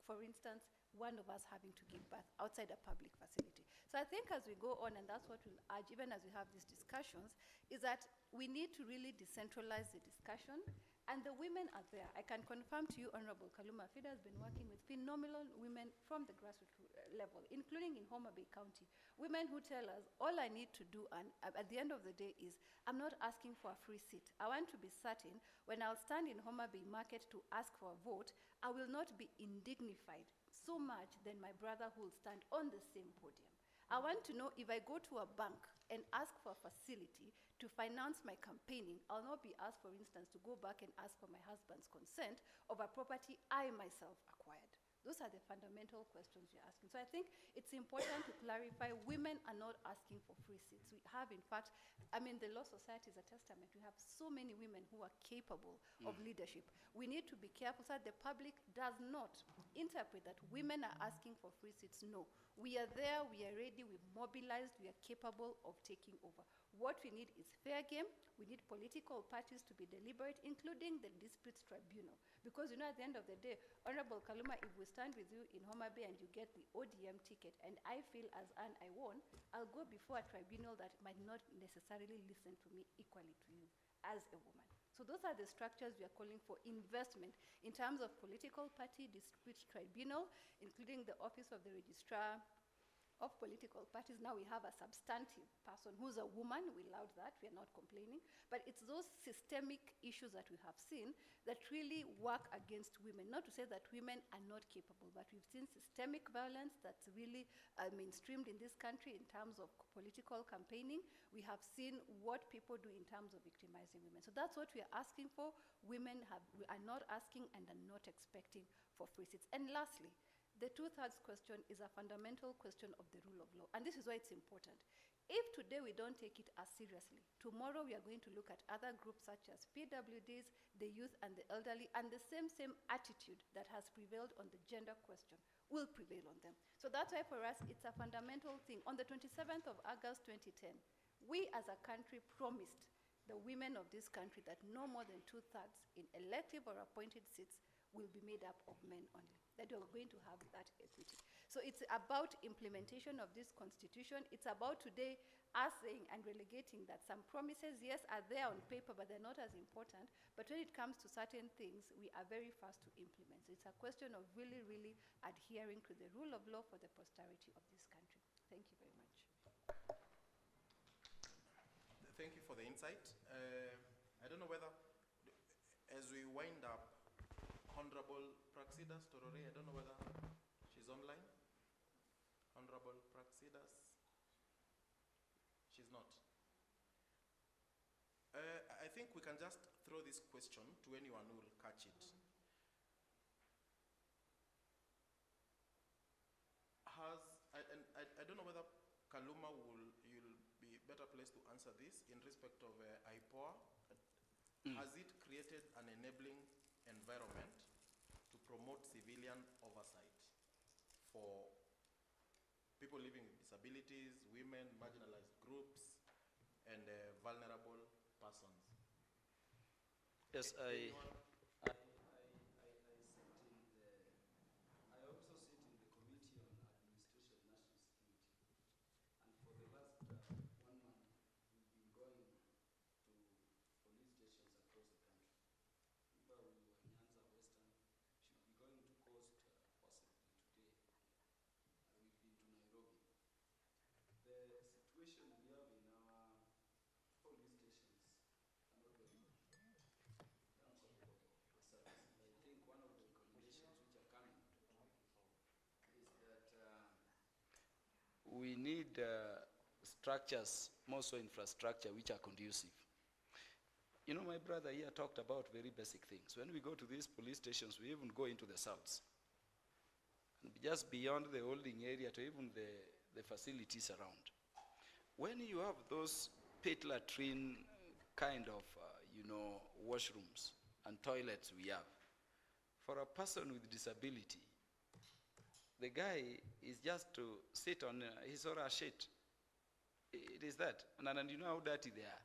For instance, one of us having to give birth outside a public facility. So I think as we go on, and that's what we'll urge, even as we have these discussions, is that we need to really decentralize the discussion, and the women are there. I can confirm to you, Honorable Kaluma, FIDA has been working with phenomenal women from the grassroots level, including in Homa Bay County. Women who tell us, all I need to do, and at the end of the day, is I'm not asking for a free seat. I want to be certain when I'll stand in Homa Bay Market to ask for a vote, I will not be indignified so much than my brother who will stand on the same podium. I want to know if I go to a bank and ask for a facility to finance my campaigning, I'll not be asked, for instance, to go back and ask for my husband's consent of a property I myself acquired. Those are the fundamental questions we're asking. So I think it's important to clarify women are not asking for free seats. We have, in fact, the Law Society is a testament. We have so many women who are capable of leadership. We need to be careful so that the public does not interpret that women are asking for free seats. No. We are there, we are ready, we've mobilized, we are capable of taking over. what we need is fair game. We need political parties to be deliberate, including the disputes tribunal. Because, at the end of the day, Honorable Kaluma, if we stand with you in Homa Bay and you get the ODM ticket, and I feel as Anne I won, I'll go before a tribunal that might not necessarily listen to me equally to you as a woman. So those are the structures we are calling for investment in terms of political party dispute tribunal, including the office of the registrar of political parties. Now we have a substantive person who's a woman. We allowed that. We are not complaining. But it's those systemic issues that we have seen that really work against women. Not to say that women are not capable, but we've seen systemic violence that's really mainstreamed in this country in terms of political campaigning. We have seen what people do in terms of victimizing women. So that's what we are asking for. Women are not asking and are not expecting for free seats. And lastly, the two-thirds question is a fundamental question of the rule of law. And this is why it's important. If today we don't take it as seriously, tomorrow we are going to look at other groups such as PWDs, the youth and the elderly, and the same attitude that has prevailed on the gender question will prevail on them. So that's why for us, it's a fundamental thing. On the 27th of August 2010, we as a country promised the women of this country that no more than two-thirds in elective or appointed seats will be made up of men only, that we're going to have that equity. So it's about implementation of this constitution. It's about today us saying and relegating that some promises, yes, are there on paper, but they're not as important. But when it comes to certain things, we are very fast to implement. So it's a question of really, really adhering to the rule of law for the posterity of this country. Thank you very much. Thank you for the insight. I don't know whether, as we wind up, Honorable Praxidas Torore, I don't know whether she's online. Honorable Praxidas, she's not. I think we can just throw this question to anyone who will catch it. I don't know whether Kaluma you'll be better placed to answer this in respect of IPOA. Has it created an enabling environment to promote civilian oversight for people living with disabilities, women, marginalized groups, and vulnerable persons? Yes, I also sit in the Committee on Administration and National Security. And for the last 1 month, we've been going to police stations across the country. Remember, we were in Nyanza Western, should be going to Coast possibly today. We've been to Nairobi. The situation we have in our police stations are not very good in terms of the service. And I think one of the recommendations which are coming is that we need structures, more so infrastructure, which are conducive. My brother here talked about very basic things. When we go to these police stations, we even go into the cells. And just beyond the holding area to even the facilities around. When you have those pit latrine kind of, washrooms and toilets we have, for a person with disability, the guy is just to sit on his or her shit. It is that. And you know how dirty they are.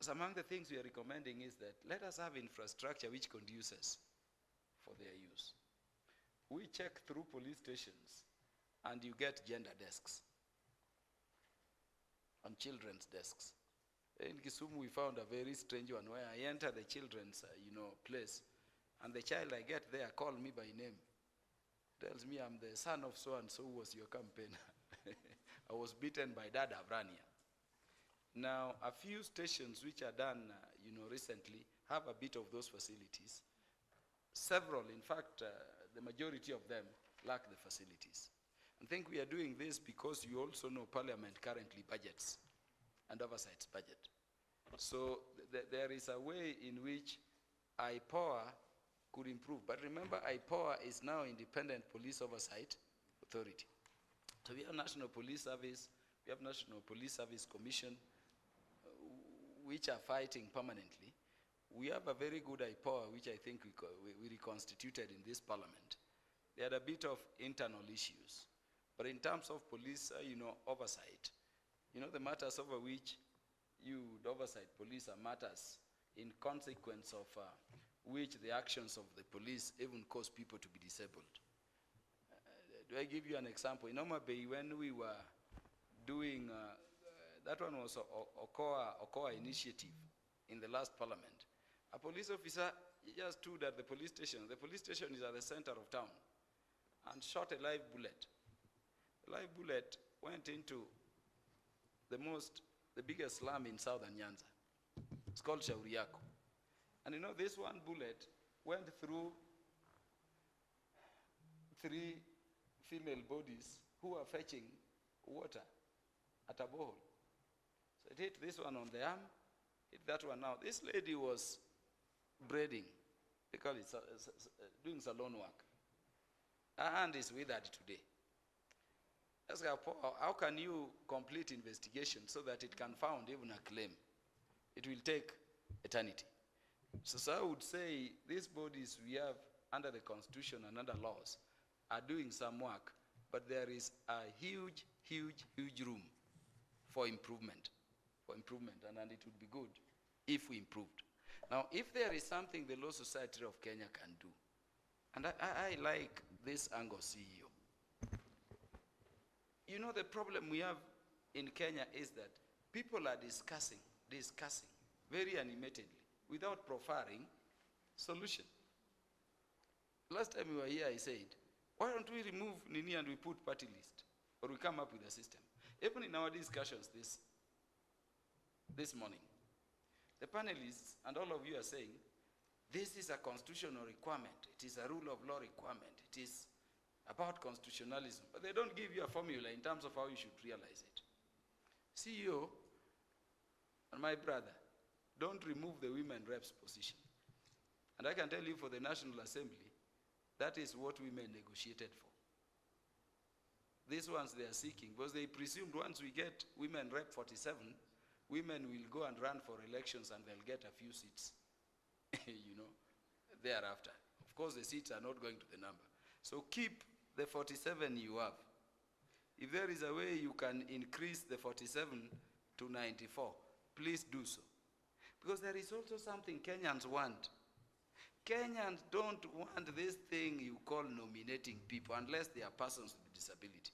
So among the things we are recommending is that let us have infrastructure which conduces for their use. We check through police stations and you get gender desks and children's desks. In Kisumu we found a very strange one where I enter the children's place and the child I get there call me by name. Tells me I'm the son of so and so who was your campaigner. I was beaten by Dad Avrania. Now, a few stations which are done, recently have a bit of those facilities. Several, in fact, the majority of them lack the facilities. I think we are doing this because you also know Parliament currently budgets and oversights budget. So there is a way in which IPOA could improve. But remember, IPOA is now Independent Police Oversight Authority. So we have National Police Service, we have National Police Service Commission, which are fighting permanently. We have a very good IPOA, which I think we reconstituted in this parliament. They had a bit of internal issues. But in terms of police, oversight, You know, the matters over which you oversight police are matters in consequence of which the actions of the police even cause people to be disabled. Do I give you an example? In Oma Bay, when we were doing, that one was Okoa initiative in the last parliament, a police officer just stood at the police station. The police station is at the center of town, and shot a live bullet. The live bullet went into the biggest slum in southern Nyanza. It's called Shauriako. And you know, this one bullet went through 3 female bodies who were fetching water at a borehole. So it hit this one on the arm, hit that one now. This lady was braiding, they call it doing salon work. Her hand is withered today. Ask her, how can you complete investigation so that it can found even a claim? It will take eternity. So I would say these bodies we have under the Constitution and under laws are doing some work, but there is a huge, huge, huge room for improvement, and it would be good if we improved. Now, if there is something the Law Society of Kenya can do, and I like this angle, CEO. You know, the problem we have in Kenya is that people are discussing very animatedly without proffering solution. Last time we were here, I said, why don't we remove Nini and we put party list, or we come up with a system? Even in our discussions this morning, the panelists and all of you are saying, this is a constitutional requirement. It is a rule of law requirement. It is about constitutionalism. But they don't give you a formula in terms of how you should realize it. CEO and my brother, don't remove the women reps position. And I can tell you for the National Assembly, that is what women negotiated for. These ones they are seeking, because they presumed once we get women rep 47, women will go and run for elections and they'll get a few seats, you know, thereafter. Of course, the seats are not going to the number. So keep the 47 you have. If there is a way you can increase the 47 to 94, please do so. Because there is also something Kenyans want. Kenyans don't want this thing you call nominating people unless they are persons with disability.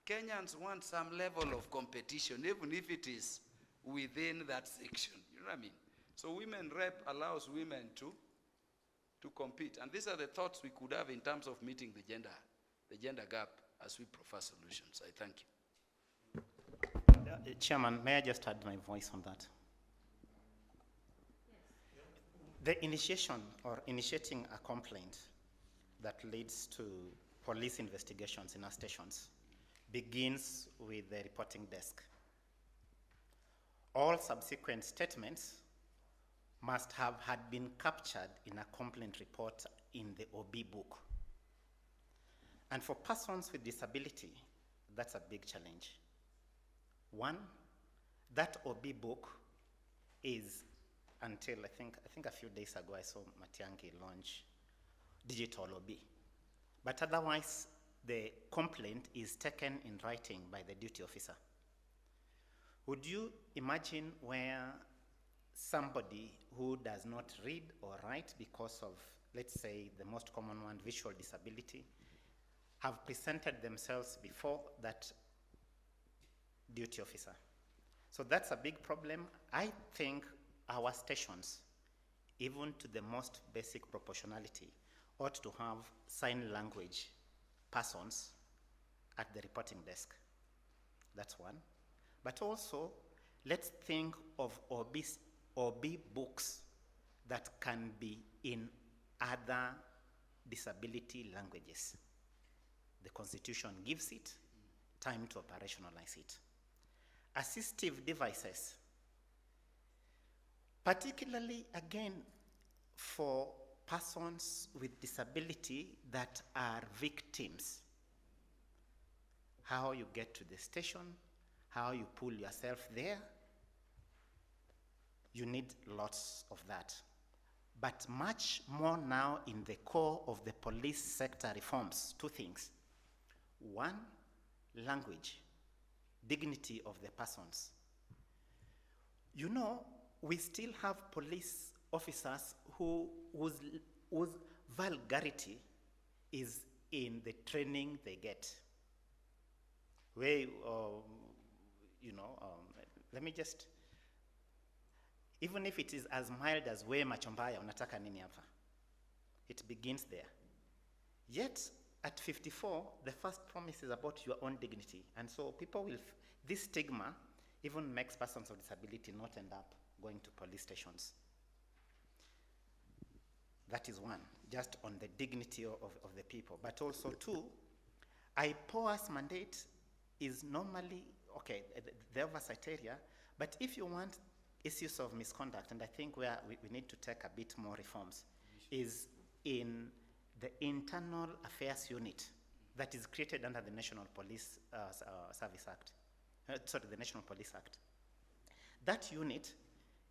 Kenyans want some level of competition, even if it is within that section. You know what I mean? So women rep allows women to compete. And these are the thoughts we could have in terms of meeting the gender gap as we prefer solutions. I thank you. Chairman, may I just add my voice on that? The initiation or initiating a complaint that leads to police investigations in our stations begins with the reporting desk. All subsequent statements must have had been captured in a complaint report in the OB book. And for persons with disability, that's a big challenge. One, that OB book is, until I think a few days ago I saw Matiang'i launch digital OB. But otherwise, the complaint is taken in writing by the duty officer. Would you imagine where somebody who does not read or write because of, let's say, the most common one, visual disability, have presented themselves before that duty officer? So that's a big problem. I think our stations, even to the most basic proportionality, ought to have sign language persons at the reporting desk. That's one. But also, let's think of OB books that can be in other disability languages. The Constitution gives it time to operationalize it. Assistive devices, particularly again for persons with disability that are victims. How you get to the station, how you pull yourself there, you need lots of that. But much more now in the core of the police sector reforms, two things. One, language. dignity of the persons. You know, we still have police officers whose vulgarity is in the training they get. Where, let me just, even if it is as mild as we machombaya unataka nini hapa, it begins there. Yet, at 54, the first promise is about your own dignity. And so people will, this stigma even makes persons with disability not end up going to police stations. That is one, just on the dignity of the people. But also two, IPOA's mandate is normally, okay, the oversight area, but if you want issues of misconduct, and I think where we need to take a bit more reforms, is in the Internal Affairs Unit that is created under the National Police Service Act, the National Police Act. That unit,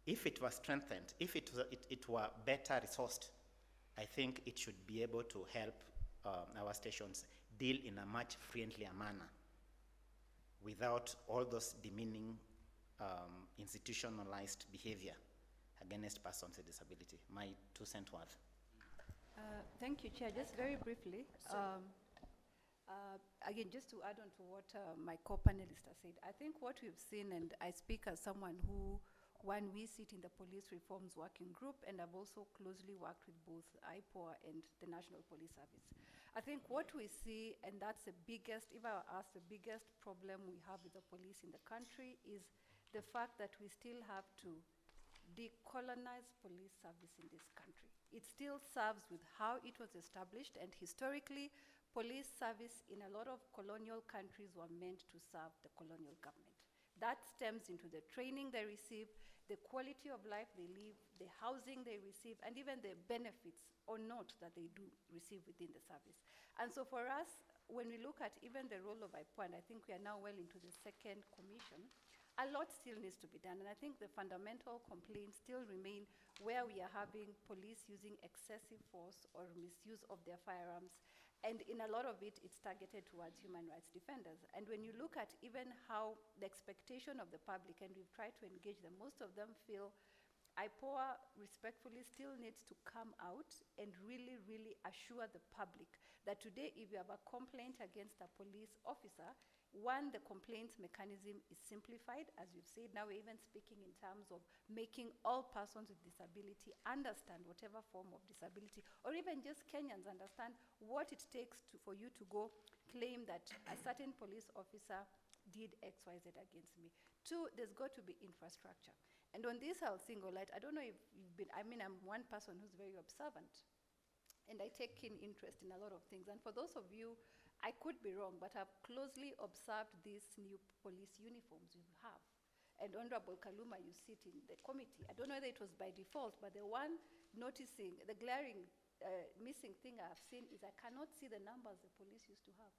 if it was strengthened, if it were better resourced, I think it should be able to help our stations deal in a much friendlier manner without all those demeaning institutionalized behavior against persons with disability. My 2 cents worth. Thank you, Chair. Just very briefly, again, just to add on to what my co-panelist has said, I think what we've seen, and I speak as someone who, when we sit in the Police Reforms Working Group, and I've also closely worked with both IPOA and the National Police Service. I think what we see, and that's the biggest, if I were asked, the biggest problem we have with the police in the country is the fact that we still have to decolonize police service in this country. It still serves with how it was established, and historically, police service in a lot of colonial countries were meant to serve the colonial government. That stems into the training they receive, the quality of life they live, the housing they receive, and even the benefits or not that they do receive within the service. And so for us, when we look at even the role of IPOA, and I think we are now well into the second commission, a lot still needs to be done. And I think the fundamental complaints still remain where we are having police using excessive force or misuse of their firearms. And in a lot of it, it's targeted towards human rights defenders. And when you look at even how the expectation of the public, and we've tried to engage them, most of them feel IPOA respectfully still needs to come out and really, really assure the public that today, if you have a complaint against a police officer, one, the complaint mechanism is simplified, as you've said. Now we're even speaking in terms of making all persons with disability understand whatever form of disability, or even just Kenyans understand what it takes for you to go claim that a certain police officer did X, Y, Z against me. Two, there's got to be infrastructure. And on this, I'll single light. I don't know if you've been, I mean, I'm one person who's very observant, and I take keen interest in a lot of things. And for those of you, I could be wrong, but I've closely observed these new police uniforms you have. And Honorable Kaluma, you sit in the committee. I don't know whether it was by default, but the one noticing, the glaring missing thing I've seen is I cannot see the numbers the police used to have.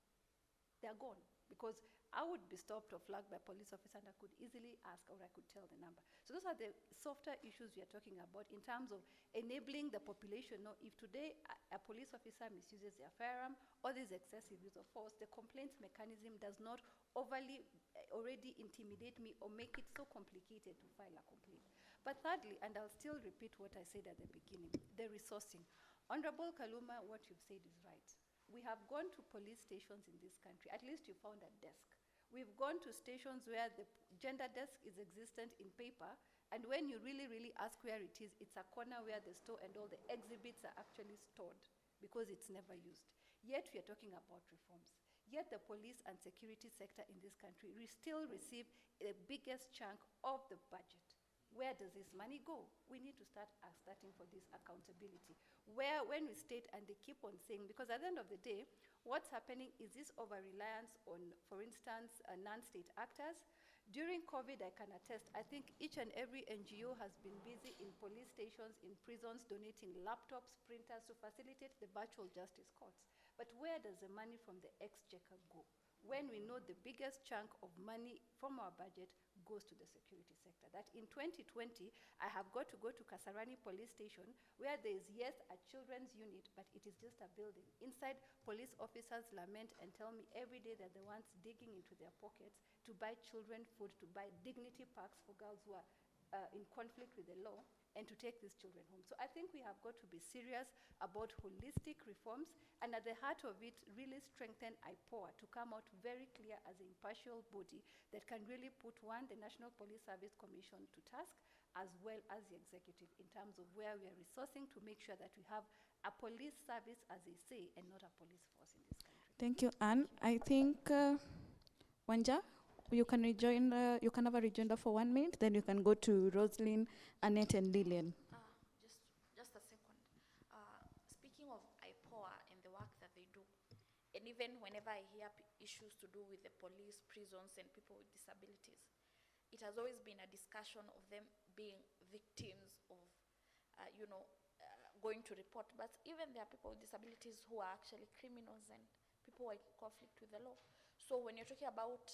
They're gone, because I would be stopped or flagged by a police officer and I could easily ask, or I could tell the number. So those are the softer issues we are talking about in terms of enabling the population. Now, if today a police officer misuses their firearm or there's excessive use of force, the complaints mechanism does not overly already intimidate me or make it so complicated to file a complaint. But thirdly, and I'll still repeat what I said at the beginning, the resourcing. Honorable Kaluma, what you've said is right. We have gone to police stations in this country. At least you found a desk. We've gone to stations where the gender desk is existent in paper, and when you really, really ask where it is, it's a corner where the store and all the exhibits are actually stored because it's never used. Yet we are talking about reforms. Yet the police and security sector in this country still receive the biggest chunk of the budget. Where does this money go? We need to start starting for this accountability. Where, when we state, and they keep on saying, because at the end of the day, what's happening is this over-reliance on, for instance, non-state actors. During COVID, I can attest, I think each and every NGO has been busy in police stations, in prisons, donating laptops, printers to facilitate the virtual justice courts. But where does the money from the exchequer go? When we know the biggest chunk of money from our budget goes to the security sector. That in 2020, I have got to go to Kasarani police station where there is, yes, a children's unit, but it is just a building. Inside, police officers lament and tell me every day that they're the ones digging into their pockets to buy children food, to buy dignity packs for girls who are in conflict with the law, and to take these children home. So I think we have got to be serious about holistic reforms, and at the heart of it, really strengthen IPOA to come out very clear as an impartial body that can really put, one, the National Police Service Commission to task, as well as the executive, in terms of where we are resourcing to make sure that we have a police service, as they say, and not a police force in this country. Thank you, Anne. I think, Wanja, you can rejoin. You can have a rejoinder for 1 minute. Then you can go to Rosalyn, Annette, and Lillian. Just a second. Speaking of IPOA and the work that they do, and even whenever I hear issues to do with the police, prisons, and people with disabilities, it has always been a discussion of them being victims of, going to report. But even there are people with disabilities who are actually criminals and people who are in conflict with the law. So when you're talking about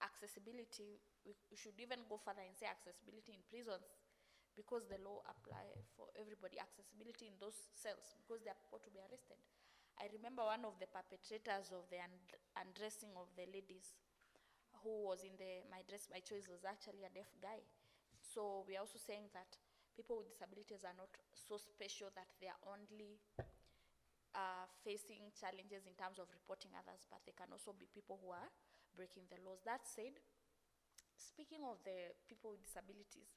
accessibility, we should even go further and say accessibility in prisons, because the law apply for everybody, accessibility in those cells, because they are people to be arrested. I remember one of the perpetrators of the undressing of the ladies who was in the My Dress, My Choice was actually a deaf guy. So we are also saying that people with disabilities are not so special that they are only facing challenges in terms of reporting others, but they can also be people who are breaking the laws. That said, speaking of the people with disabilities,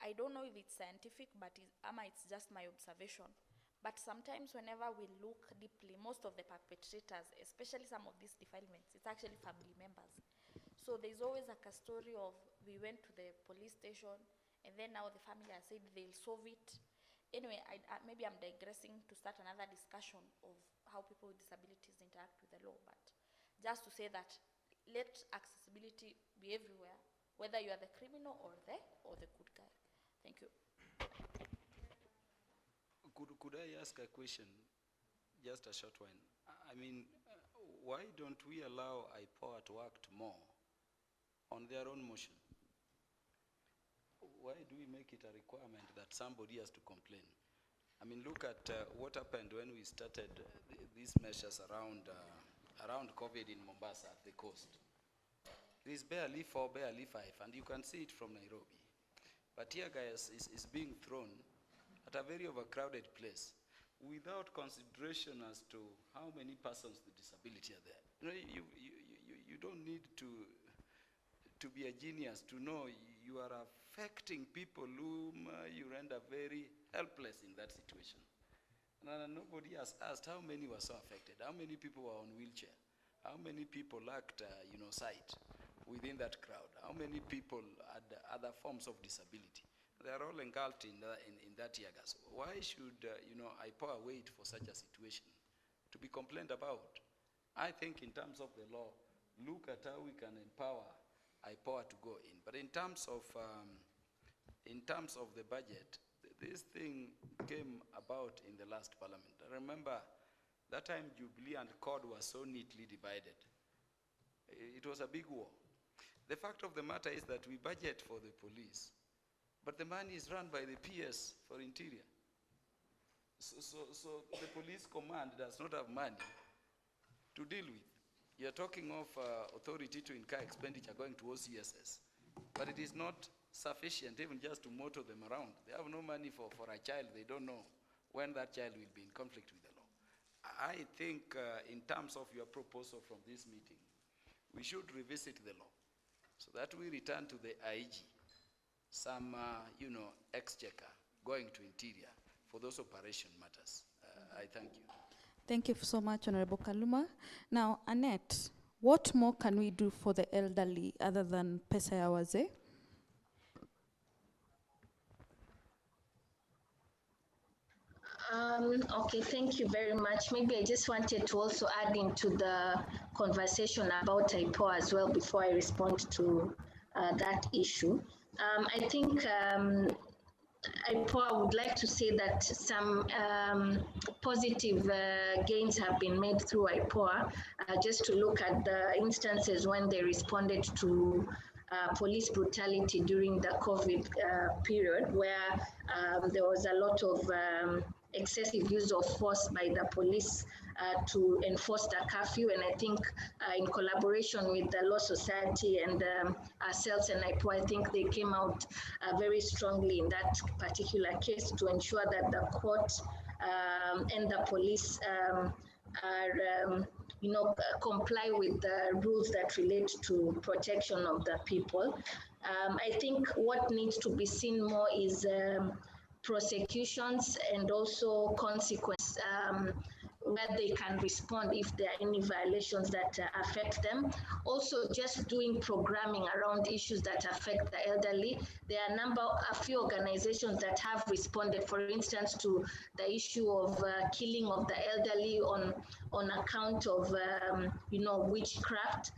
I don't know if it's scientific, but it's just my observation. But sometimes whenever we look deeply, most of the perpetrators, especially some of these defilements, it's actually family members. So there's always like a story of, we went to the police station, and then now the family has said they'll solve it. Anyway, maybe I'm digressing to start another discussion of how people with disabilities interact with the law, but just to say that let accessibility be everywhere, whether you are the criminal or the good guy. Thank you. Could I ask a question? Just a short one. I mean, why don't we allow IPOA to act more on their own motion? Why do we make it a requirement that somebody has to complain? I mean, look at what happened when we started these measures around COVID in Mombasa at the coast. It is barely 4, barely 5, and you can see it from Nairobi. But here, guys, is being thrown at a very overcrowded place without consideration as to how many persons with disability are there. You don't need to be a genius to know you are affecting people whom you render very helpless in that situation. And nobody has asked how many were so affected, how many people were on wheelchair, how many people lacked sight within that crowd, how many people had other forms of disability. They are all engulfed in that tear gas. Why should IPOA wait for such a situation to be complained about? I think in terms of the law, look at how we can empower IPOA to go in. But in terms of the budget, this thing came about in the last parliament. I remember that time Jubilee and CORD were so neatly divided. It was a big war. The fact of the matter is that we budget for the police, but the money is run by the PS for interior. So the police command does not have money to deal with. You're talking of authority to incur expenditure going towards CSS, but it is not sufficient even just to motor them around. They have no money for a child. They don't know when that child will be in conflict with the law. I think in terms of your proposal from this meeting, we should revisit the law so that we return to the IG, some exchequer going to interior for those operation matters. I thank you. Thank you so much, Honorable Kaluma. Now, Annette, what more can we do for the elderly other than pesa ya wazee? Okay, thank you very much. Maybe I just wanted to also add into the conversation about IPOA as well before I respond to that issue. I think IPOA would like to say that some positive gains have been made through IPOA, just to look at the instances when they responded to police brutality during the COVID period, where there was a lot of excessive use of force by the police to enforce the curfew. And I think in collaboration with the Law Society and ourselves and IPO, I think they came out very strongly in that particular case to ensure that the court and the police are comply with the rules that relate to protection of the people. I think what needs to be seen more is prosecutions and also consequence where they can respond if there are any violations that affect them. Also, just doing programming around issues that affect the elderly. There are a few organizations that have responded, for instance, to the issue of killing of the elderly on account of witchcraft,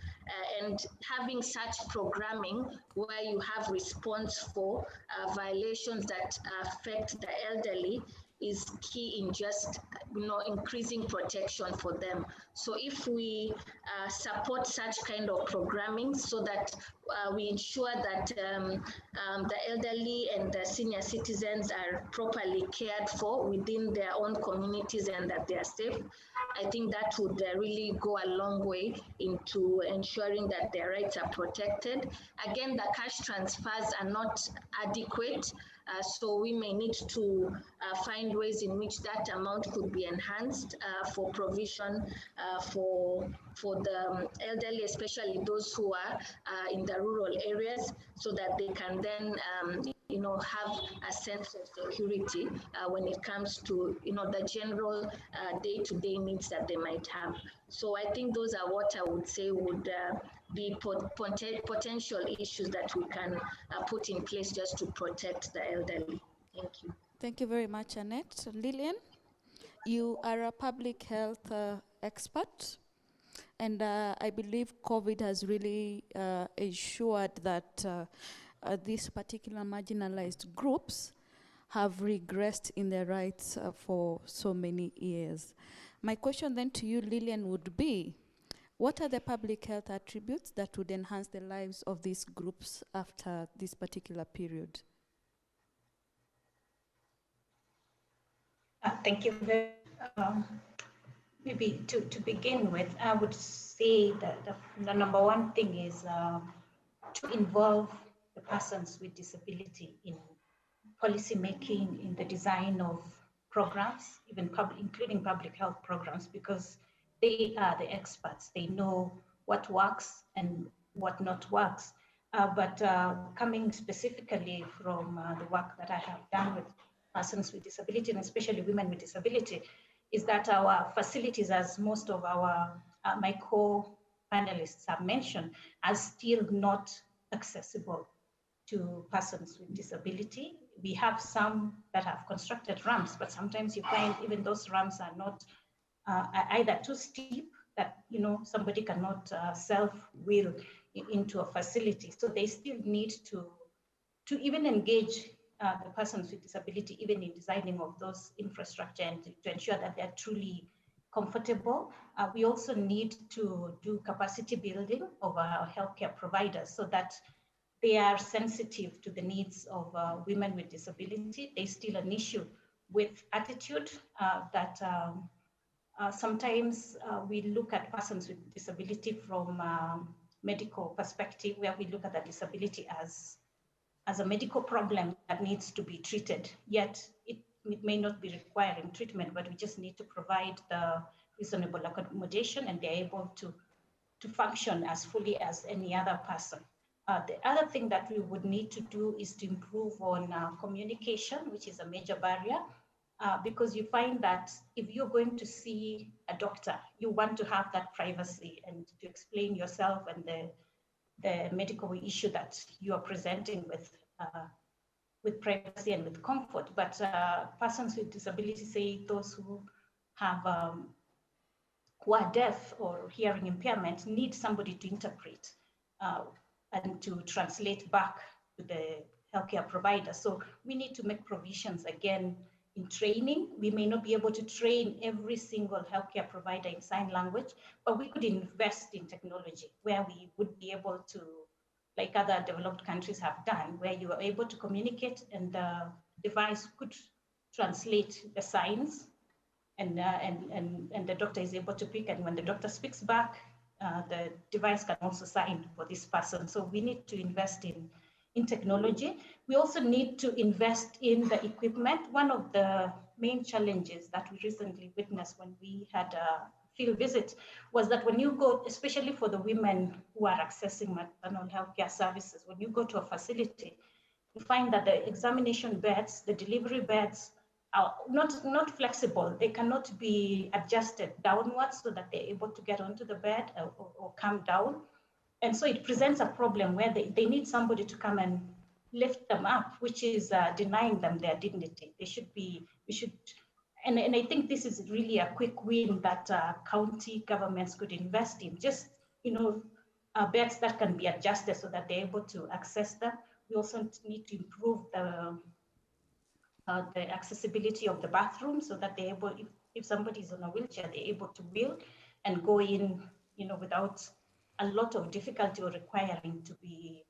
and having such programming where you have response for violations that affect the elderly is key in just increasing protection for them. So if we support such kind of programming so that we ensure that the elderly and the senior citizens are properly cared for within their own communities and that they are safe, I think that would really go a long way into ensuring that their rights are protected. Again, the cash transfers are not adequate, so we may need to find ways in which that amount could be enhanced for provision for the elderly, especially those who are in the rural areas, so that they can then have a sense of security when it comes to the general day-to-day needs that they might have. So I think those are what I would say would be potential issues that we can put in place just to protect the elderly. Thank you. Thank you very much, Annette. Lillian, you are a public health expert, and I believe COVID has really ensured that these particular marginalized groups have regressed in their rights for so many years. My question then to you, Lillian, would be, what are the public health attributes that would enhance the lives of these groups after this particular period? Thank you very much. Maybe to begin with, I would say that the number one thing is to involve the persons with disability in policy making, in the design of programs, even including public health programs, because they are the experts. They know what works and what not works. But coming specifically from the work that I have done with persons with disability, and especially women with disability, is that our facilities, as most of my co-panelists have mentioned, are still not accessible to persons with disability. We have some that have constructed ramps, but sometimes you find even those ramps are not either too steep that somebody cannot self-wheel into a facility. So they still need to even engage the persons with disability, even in designing of those infrastructure, and to ensure that they're truly comfortable. We also need to do capacity building of our healthcare providers so that they are sensitive to the needs of women with disability. There's still an issue with attitude that sometimes we look at persons with disability from medical perspective, where we look at the disability as a medical problem that needs to be treated. Yet it may not be requiring treatment, but we just need to provide the reasonable accommodation, and they're able to function as fully as any other person. The other thing that we would need to do is to improve on communication, which is a major barrier, because you find that if you're going to see a doctor, you want to have that privacy and to explain yourself and the medical issue that you are presenting with privacy and with comfort. But persons with disabilities, say those who have who are deaf or hearing impairment, need somebody to interpret and to translate back to the healthcare provider. So we need to make provisions again in training. We may not be able to train every single healthcare provider in sign language, but we could invest in technology where we would be able to like other developed countries have done, where you are able to communicate and the device could translate the signs, and the doctor is able to pick, and when the doctor speaks back, the device can also sign for this person. So we need to invest in technology. We also need to invest in the equipment. One of the main challenges that we recently witnessed when we had a field visit was that when you go, especially for the women who are accessing maternal health care services, when you go to a facility, you find that the examination beds, the delivery beds, are not flexible. They cannot be adjusted downwards so that they're able to get onto the bed or come down. And so it presents a problem where they need somebody to come and lift them up, which is denying them their dignity. And I think this is really a quick win that county governments could invest in, just, beds that can be adjusted so that they're able to access them. We also need to improve the accessibility of the bathroom so that they're able, if somebody is on a wheelchair, they're able to wheel and go in, without a lot of difficulty or requiring to be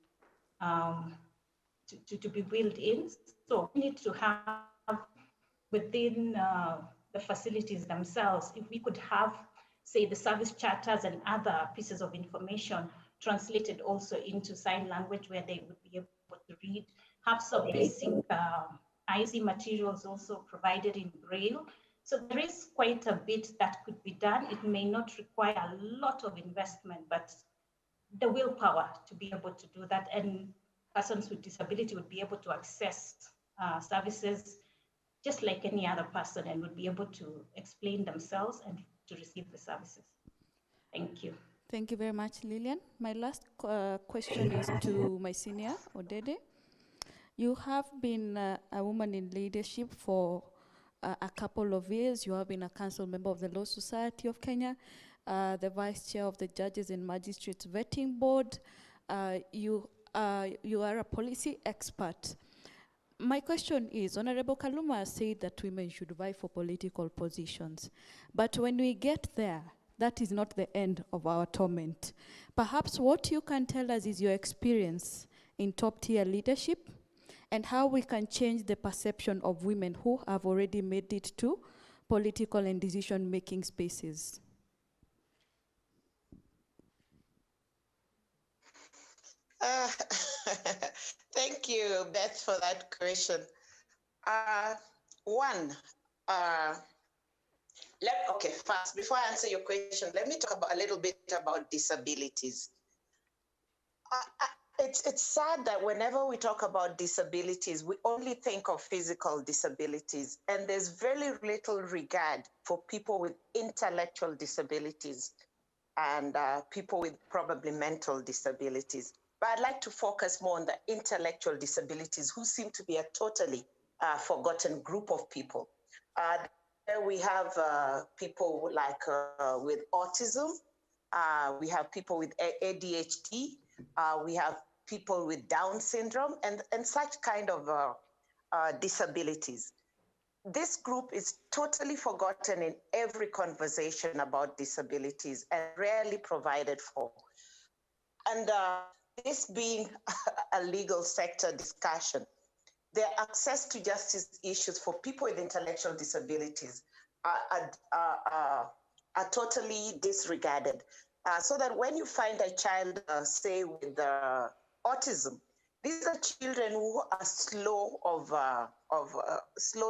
to be wheeled in. So we need to have within the facilities themselves, if we could have, say, the service charters and other pieces of information translated also into sign language where they would be able to read, have some basic IC materials also provided in Braille. So there is quite a bit that could be done. It may not require a lot of investment, but the willpower to be able to do that, and persons with disability would be able to access services just like any other person, and would be able to explain themselves and to receive the services. Thank you. Thank you very much, Lillian. My last question is to my senior, Dedede. You have been a woman in leadership for a couple of years. You have been a council member of the Law Society of Kenya, the vice chair of the Judges and Magistrates Vetting Board. You are a policy expert. My question is, Honorable Kaluma said that women should vie for political positions. But when we get there, that is not the end of our torment. Perhaps what you can tell us is your experience in top-tier leadership and how we can change the perception of women who have already made it to political and decision-making spaces. Thank you, Beth, for that question. First, before I answer your question, let me talk a little bit about disabilities. It's sad that whenever we talk about disabilities, we only think of physical disabilities, and there's very little regard for people with intellectual disabilities and people with probably mental disabilities. But I'd like to focus more on the intellectual disabilities, who seem to be a totally forgotten group of people. There we have people like with autism, we have people with ADHD, we have people with Down syndrome and such kind of disabilities. This group is totally forgotten in every conversation about disabilities and rarely provided for. And this being a legal sector discussion, their access to justice issues for people with intellectual disabilities are totally disregarded. So that when you find a child, say, with autism, these are children who are slow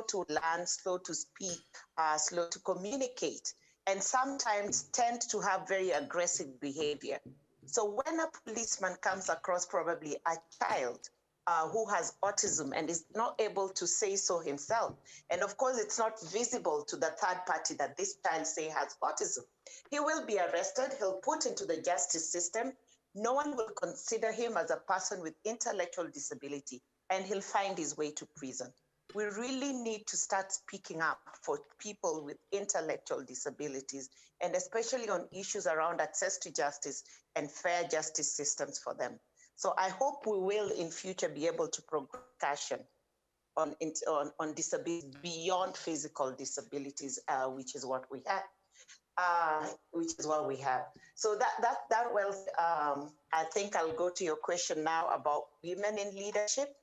to learn, slow to speak, slow to communicate, and sometimes tend to have very aggressive behavior. So when a policeman comes across probably a child who has autism and is not able to say so himself, and of course it's not visible to the third party that this child, say, has autism, he will be arrested, he'll put into the justice system. No one will consider him as a person with intellectual disability, and he'll find his way to prison. We really need to start speaking up for people with intellectual disabilities, and especially on issues around access to justice and fair justice systems for them. So I hope we will in future be able to progress discussion on disabilities beyond physical disabilities, which is what we have. which is what we have. So I think I'll go to your question now about women in leadership.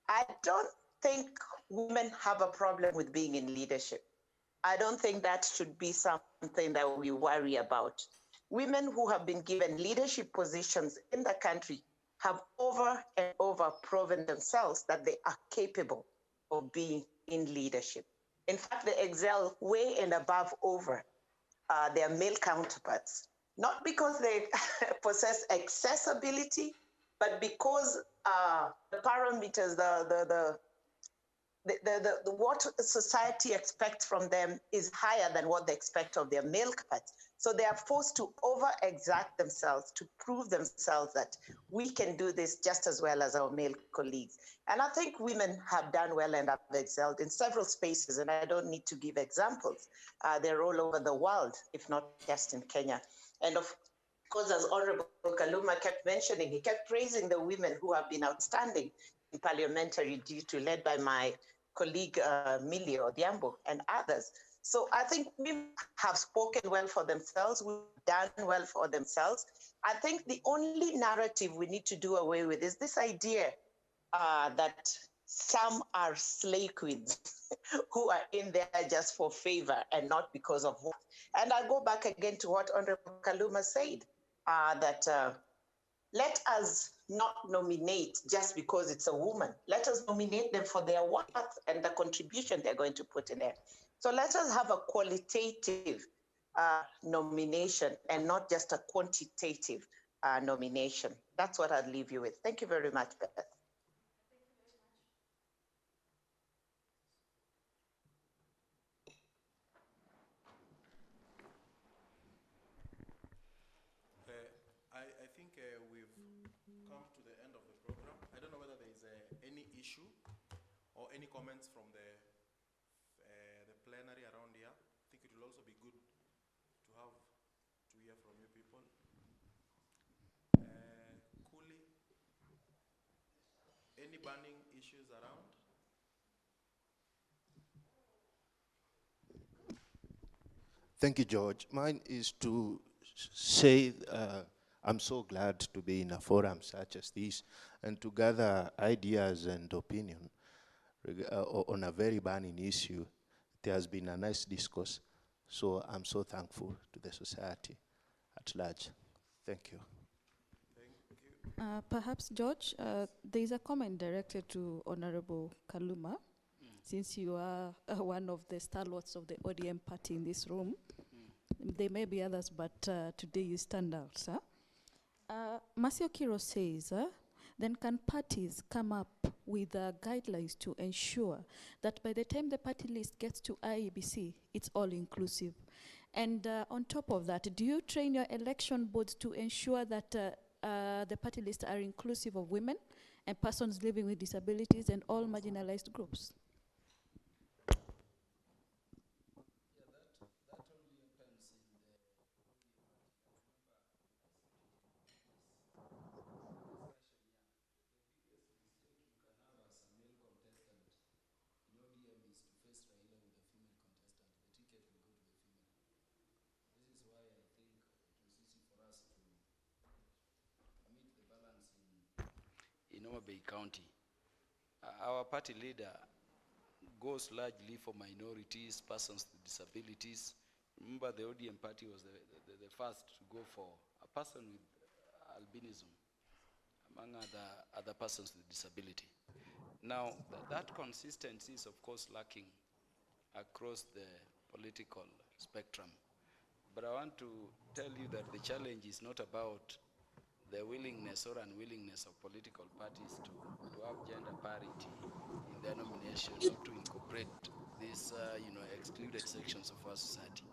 I don't think women have a problem with being in leadership. I don't think that should be something that we worry about. Women who have been given leadership positions in the country have over and over proven themselves that they are capable of being in leadership. In fact, they excel way and above over their male counterparts, not because they possess accessibility, but because the parameters, what society expects from them is higher than what they expect of their male counterparts. So they are forced to over-exert themselves to prove themselves that we can do this just as well as our male colleagues. And I think women have done well and have excelled in several spaces, and I don't need to give examples. They're all over the world, if not just in Kenya. And of course, as Honorable Kaluma kept mentioning, he kept praising the women who have been outstanding in parliamentary duty, led by my colleague Millie Odhiambo and others. So I think women have spoken well for themselves, we've done well for themselves. I think the only narrative we need to do away with is this idea that some are slay queens who are in there just for favor and not because of what. And I go back again to what Honorable Kaluma said, that let us not nominate just because it's a woman. Let us nominate them for their worth and the contribution they're going to put in there. So let us have a qualitative nomination and not just a quantitative nomination. That's what I'd leave you with. Thank you very much, Beth. I think we've come to the end of the program. I don't know whether there is any issue or any comments from the plenary around here. I think it will also be good to hear from you people. Kuli, any burning issues around? Thank you, George. Mine is to say I'm so glad to be in a forum such as this and to gather ideas and opinion on a very burning issue. There has been a nice discourse, so I'm so thankful to the society at large. Thank you. Perhaps, George, there is a comment directed to Honorable Kaluma, since you are one of the stalwarts of the ODM party in this room. There may be others, but today you stand out, sir. Masio Kiro says, then can parties come up with guidelines to ensure that by the time the party list gets to IEBC, it's all inclusive? And on top of that, do you train your election boards to ensure that the party lists are inclusive of women and persons living with disabilities and all marginalized groups? In Homa Bay County. Our party leader goes largely for minorities, persons with disabilities. Remember, the ODM party was the first to go for a person with albinism, among other persons with disability. Now, that consistency is, of course, lacking across the political spectrum. But I want to tell you that the challenge is not about the willingness or unwillingness of political parties to have gender parity in their nomination or to incorporate these excluded sections of our society.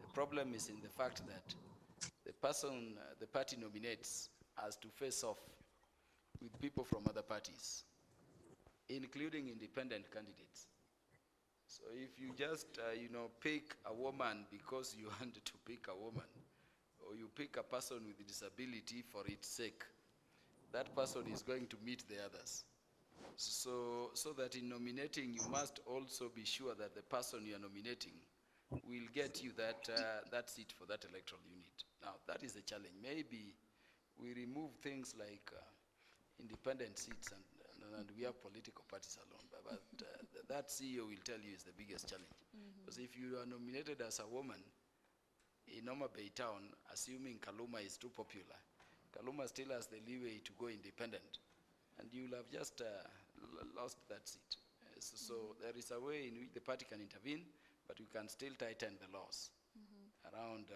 The problem is in the fact that the person the party nominates has to face off with people from other parties, including independent candidates. So if you just pick a woman because you want to pick a woman, or you pick a person with a disability for its sake, that person is going to meet the others. So that in nominating, you must also be sure that the person you are nominating we'll get you that seat for that electoral unit. Now, that is a challenge. Maybe we remove things like independent seats and we have political parties alone. But that CEO will tell you is the biggest challenge. Because if you are nominated as a woman in Homa Bay town, assuming Kaluma is too popular, Kaluma still has the leeway to go independent. And you'll have just lost that seat. So there is a way in which the party can intervene, but we can still tighten the laws around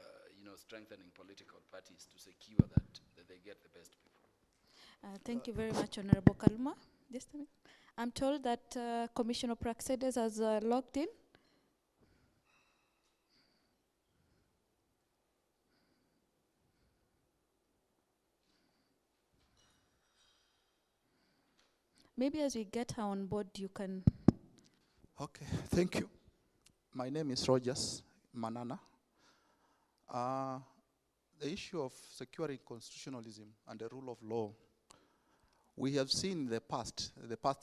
strengthening political parties to secure that they get the best people. Thank you very much, Honorable Kaluma. Just a minute. I'm told that Commissioner Praxedes has logged in. Maybe as we get her on board, you can... Okay, thank you. My name is Rogers Manana. The issue of securing constitutionalism and the rule of law, we have seen the past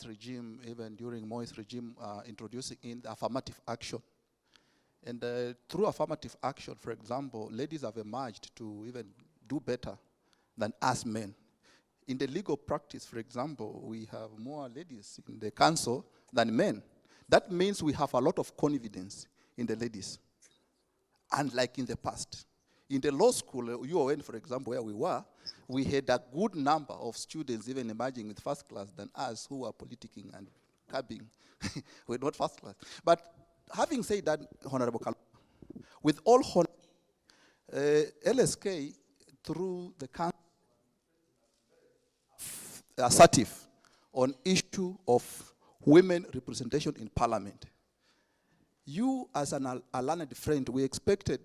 regime, even during Moi's regime, introducing in the affirmative action. And through affirmative action, for example, ladies have emerged to even do better than us men. In the legal practice, for example, we have more ladies in the council than men. That means we have a lot of confidence in the ladies, unlike in the past. In the law school, UON, for example, where we were, we had a good number of students even emerging with first class than us who are politicking and cabbing. We're not first class. But having said that, Honorable Kaluma, with all honor, LSK, through the council, assertive on issue of women representation in parliament. You, as a learned friend, we expected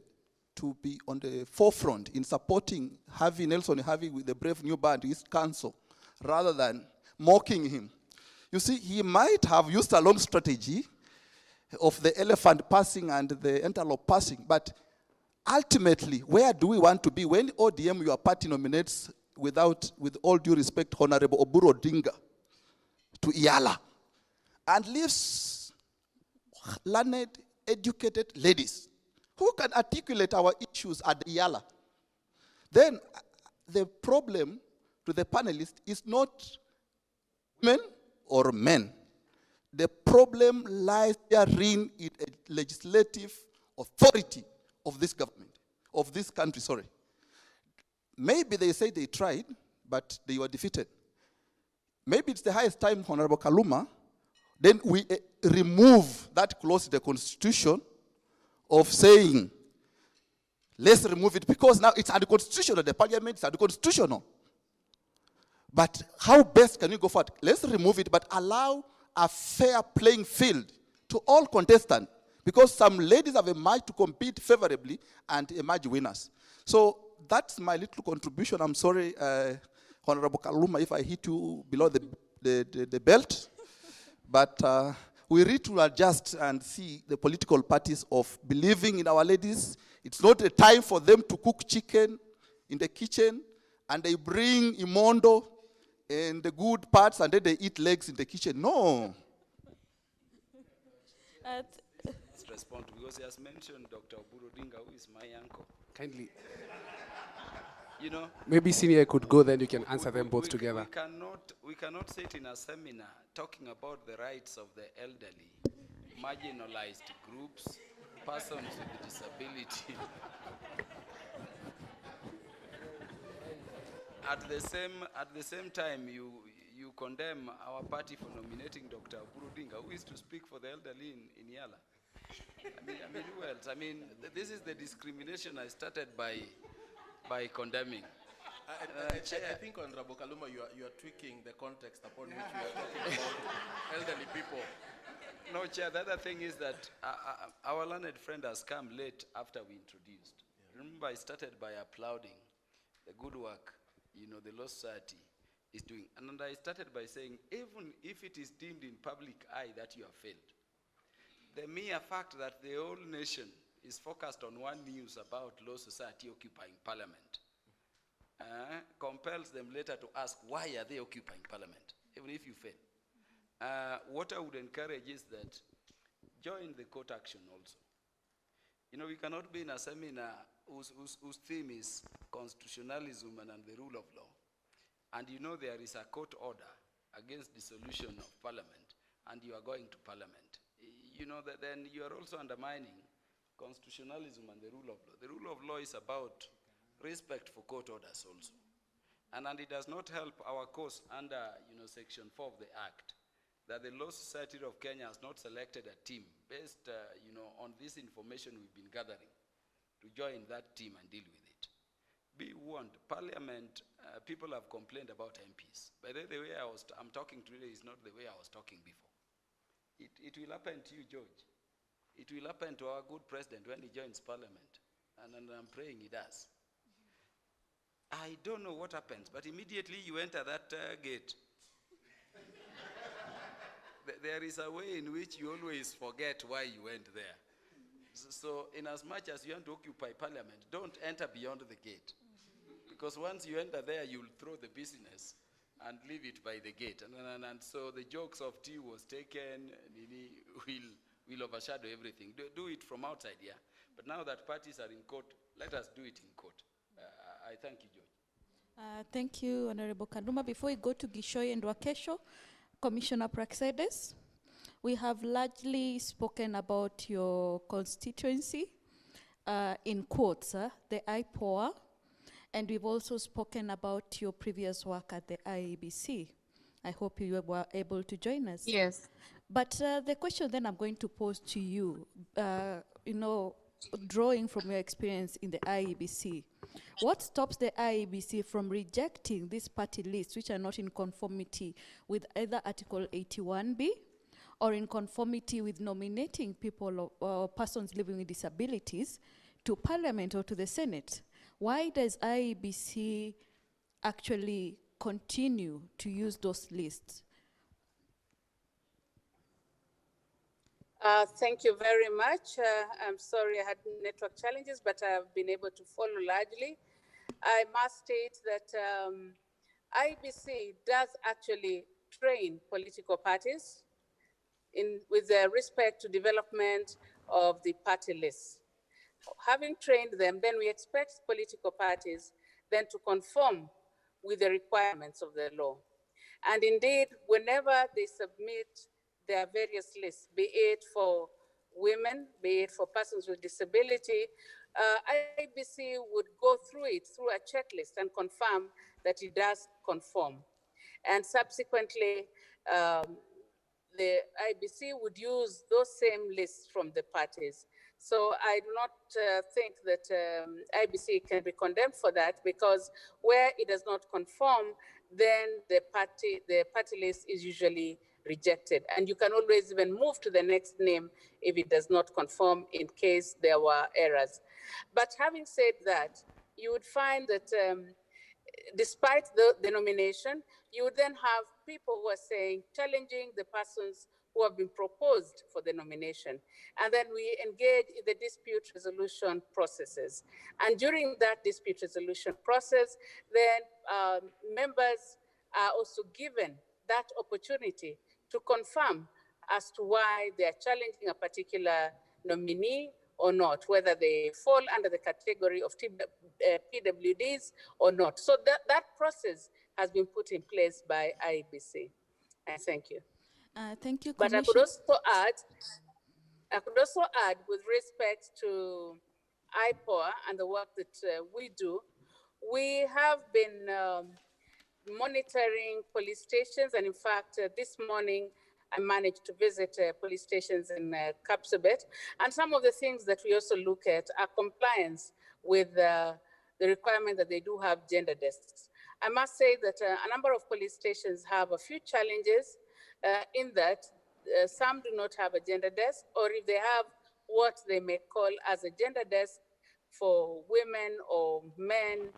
to be on the forefront in supporting Nelson Harvey with the brave new band, his council, rather than mocking him. You see, he might have used a long strategy of the elephant passing and the antelope passing, but ultimately, where do we want to be when ODM, your party, nominates, with all due respect, Honorable Oburu Odinga to Iyala, and leaves learned, educated ladies who can articulate our issues at Iyala? Then the problem to the panelists is not women or men. The problem lies therein in a legislative authority of this government, of this country, sorry. Maybe they say they tried, but they were defeated. Maybe it's the highest time, Honorable Kaluma, then we remove that clause in the Constitution of saying, let's remove it, because now it's unconstitutional. The parliament is unconstitutional. But how best can we go forward? Let's remove it, but allow a fair playing field to all contestants, because some ladies have emerged to compete favorably and emerge winners. So that's my little contribution. I'm sorry, Honorable Kaluma, if I hit you below the belt. But we need to adjust and see the political parties of believing in our ladies. It's not a time for them to cook chicken in the kitchen, and they bring imondo and the good parts, and then they eat legs in the kitchen. No. Let's respond, because he has mentioned Dr. Oburu Odinga, who is my uncle. Kindly. You know, maybe Senior could go, then you can answer them both together. We cannot sit in a seminar talking about the rights of the elderly, marginalized groups, persons with disability. At the same time, you condemn our party for nominating Dr. Oburu Odinga, who is to speak for the elderly in Iyala. I mean, who else? I mean, this is the discrimination I started by condemning. I think, Honorable Kaluma, you are tweaking the context upon which we are talking about elderly people. No, Chair, the other thing is that our learned friend has come late after we introduced. Yeah. Remember, I started by applauding the good work, the Law Society is doing. And I started by saying, even if it is deemed in public eye that you have failed, the mere fact that the whole nation is focused on one news about Law Society occupying Parliament compels them later to ask, why are they occupying Parliament, even if you fail? What I would encourage is that join the court action also. You know, we cannot be in a seminar whose theme is constitutionalism and the rule of law. And you know there is a court order against dissolution of parliament, and you are going to parliament. You know that then you are also undermining constitutionalism and the rule of law. The rule of law is about respect for court orders also. And it does not help our cause under, you know, Section 4 of the Act, that the Law Society of Kenya has not selected a team based, you know, on this information we've been gathering to join that team and deal with it. Be warned, Parliament, people have complained about MPs. By the way I'm talking today is not the way I was talking before. It will happen to you, George. It will happen to our good president when he joins Parliament. And I'm praying he does. I don't know what happens, but immediately you enter that gate. There is a way in which you always forget why you went there. So in as much as you want to occupy Parliament, don't enter beyond the gate. Because once you enter there, you'll throw the business and leave it by the gate. And so the jokes of tea was taken, will overshadow everything. Do it from outside, yeah. But now that parties are in court, let us do it in court. I thank you, George. Thank you, Honorable Kanduma. Before we go to Gishoy and Wakesho, Commissioner Praxedes, we have largely spoken about your constituency, in quotes, the IPOA, and we've also spoken about your previous work at the IEBC. I hope you were able to join us. Yes. But the question then I'm going to pose to you, you know, drawing from your experience in the IEBC, what stops the IEBC from rejecting these party lists which are not in conformity with either Article 81B or in conformity with nominating people or persons living with disabilities to Parliament or to the Senate? Why does IEBC actually continue to use those lists? Thank you very much. I'm sorry I had network challenges, but I've been able to follow largely. I must state that IBC does actually train political parties with respect to development of the party lists. Having trained them, then we expect political parties then to conform with the requirements of the law. And indeed, whenever they submit their various lists, be it for women, be it for persons with disability, IBC would go through it through a checklist and confirm that it does conform. And subsequently, the IBC would use those same lists from the parties. So I do not think that IBC can be condemned for that, because where it does not conform, then the party list is usually rejected. And you can always even move to the next name if it does not conform in case there were errors. But having said that, you would find that despite the nomination, you would then have people who are saying, challenging the persons who have been proposed for the nomination. And then we engage in the dispute resolution processes. And during that dispute resolution process, then members are also given that opportunity to confirm as to why they are challenging a particular nominee or not, whether they fall under the category of PWDs or not. So that process has been put in place by IEBC. And thank you. Thank you, but I could also add, with respect to IPOA and the work that we do, we have been monitoring police stations. And in fact, this morning, I managed to visit police stations in Kapsabet. And some of the things that we also look at are compliance with the requirement that they do have gender desks. I must say that a number of police stations have a few challenges in that some do not have a gender desk, or if they have what they may call as a gender desk for women or men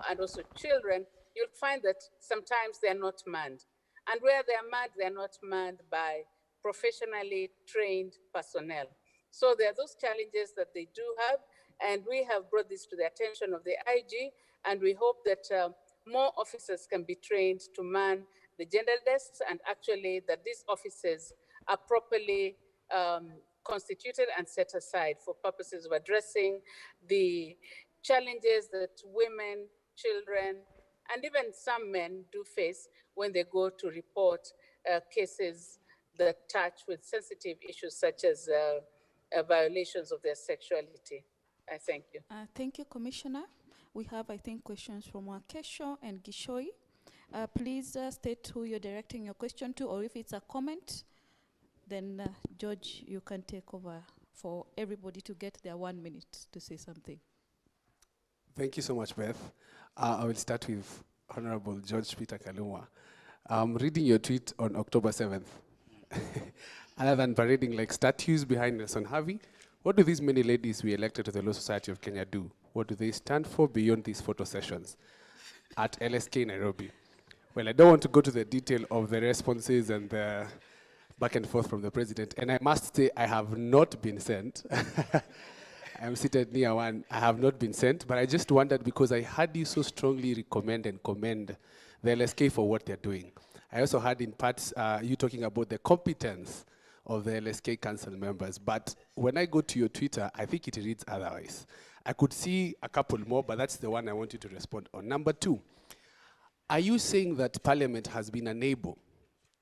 and also children, you'll find that sometimes they're not manned. And where they're manned, they're not manned by professionally trained personnel. So there are those challenges that they do have, and we have brought this to the attention of the IG, and we hope that more officers can be trained to man the gender desks, and actually that these officers are properly constituted and set aside for purposes of addressing the challenges that women, children, and even some men do face when they go to report cases that touch with sensitive issues such as violations of their sexuality. I thank you. Thank you, Commissioner. We have, I think, questions from Wakesho and Gishoi. Please state who you're directing your question to, or if it's a comment, then George, you can take over for everybody to get their 1 minute to say something. Thank you so much, Beth. I will start with Honorable George Peter Kaluma. Reading your tweet on October 7th, other than parading like statues behind Nelson Harvey, what do these many ladies we elected to the Law Society of Kenya do? What do they stand for beyond these photo sessions at LSK Nairobi? Well, I don't want to go to the detail of the responses and the back and forth from the president, and I must say I have not been sent. I'm seated near one. I have not been sent, but I just wondered because I heard you so strongly recommend and commend the LSK for what they're doing. I also heard in parts you talking about the competence of the LSK council members, but when I go to your Twitter, I think it reads otherwise. I could see a couple more, but that's the one I want you to respond on. Number 2, are you saying that Parliament has been unable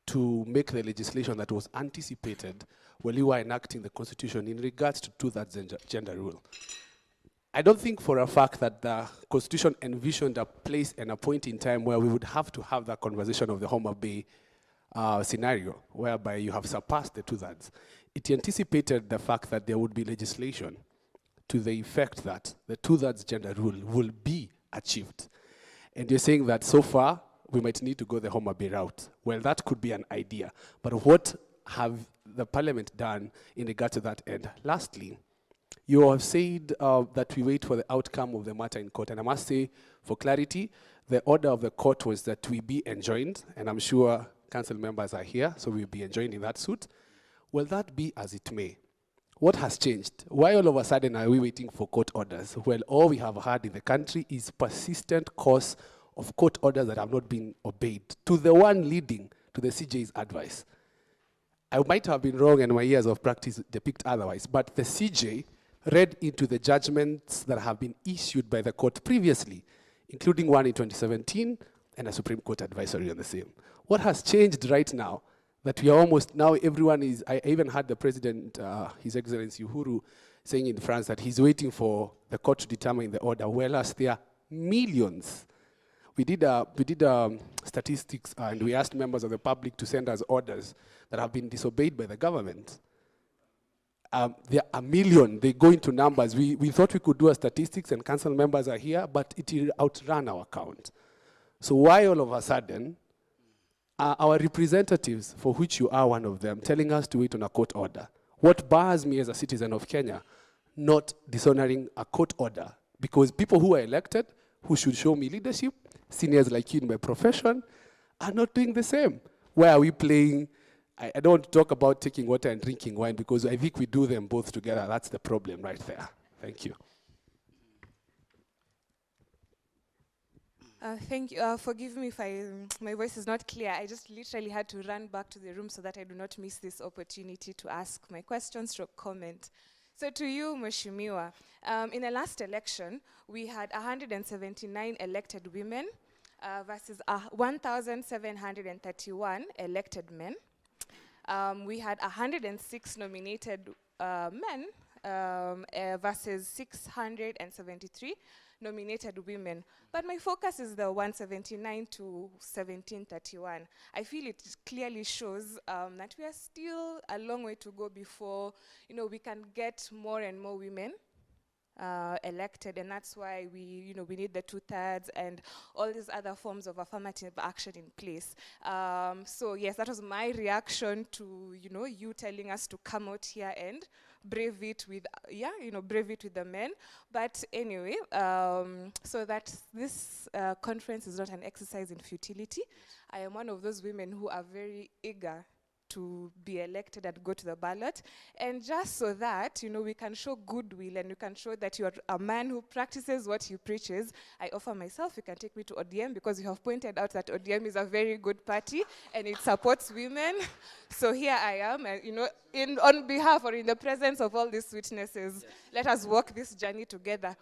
to make the legislation that was anticipated when you were enacting the Constitution in regards to two-thirds gender rule? I don't think for a fact that the Constitution envisioned a place and a point in time where we would have to have that conversation of the Homa Bay scenario, whereby you have surpassed the two-thirds. It anticipated the fact that there would be legislation to the effect that the two-thirds gender rule will be achieved. And you're saying that so far, we might need to go the Homa Bay route. Well, that could be an idea. But what have the Parliament done in regard to that end? Lastly, you have said that we wait for the outcome of the matter in court. And I must say, for clarity, the order of the court was that we be enjoined, and I'm sure council members are here, so we'll be enjoined in that suit. Will that be as it may? What has changed? Why all of a sudden are we waiting for court orders? Well, all we have had in the country is persistent cause of court orders that have not been obeyed, to the one leading to the CJ's advice. I might have been wrong and my years of practice depict otherwise, but the CJ read into the judgments that have been issued by the court previously, including one in 2017 and a Supreme Court advisory on the same. What has changed right now that we are almost, now everyone is, I even had the president, His Excellency Uhuru, saying in France that he's waiting for the court to determine the order, whereas there are millions. We did statistics and we asked members of the public to send us orders that have been disobeyed by the government. There are a million, they go into numbers. We thought we could do a statistics and council members are here, but it will outrun our count. So why all of a sudden are our representatives, for which you are one of them, telling us to wait on a court order? What bars me as a citizen of Kenya not dishonoring a court order? Because people who are elected, who should show me leadership, seniors like you in my profession, are not doing the same. Where are we playing? I don't want to talk about taking water and drinking wine because I think we do them both together. That's the problem right there. Thank you. Thank you. Forgive me if my voice is not clear. I just literally had to run back to the room so that I do not miss this opportunity to ask my questions or comment. So to you, Mheshimiwa, in the last election, we had 179 elected women versus 1,731 elected men. We had 106 nominated men versus 673 nominated women. But my focus is the 179 to 1731. I feel it clearly shows that we are still a long way to go before, we can get more and more women elected, and that's why we need the 2/3 and all these other forms of affirmative action in place. So yes, that was my reaction to you telling us to come out here and brave it with brave it with the men. But anyway, so that this conference is not an exercise in futility. I am one of those women who are very eager to be elected and go to the ballot. And just so that, we can show goodwill and we can show that you're a man who practices what he preaches, I offer myself, you can take me to ODM because you have pointed out that ODM is a very good party and it supports women. So here I am, and, on behalf or in the presence of all these witnesses, let us walk this journey together.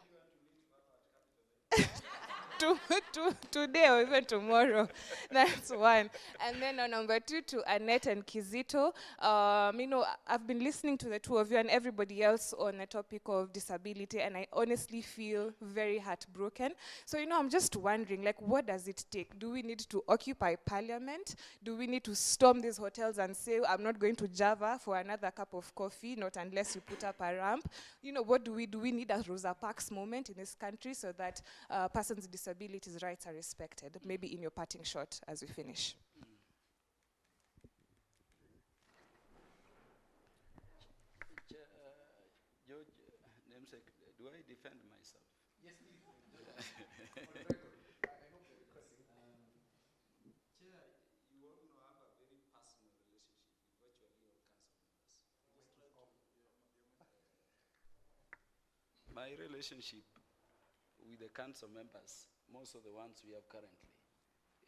Today or even tomorrow. That's one. And then on number 2, to Annette and Kizito. I've been listening to the two of you and everybody else on the topic of disability, and I honestly feel very heartbroken. So, I'm just wondering, what does it take? Do we need to occupy parliament? Do we need to storm these hotels and say, I'm not going to Java for another cup of coffee, not unless you put up a ramp? What do we do? We need a Rosa Parks moment in this country so that persons with disabilities rights are respected. Maybe in your parting shot as we finish. George, namesake, do I defend myself? Yes, please. Chair, you all know I have a very personal relationship with virtually all council members. My relationship with the council members, most of the ones we have currently,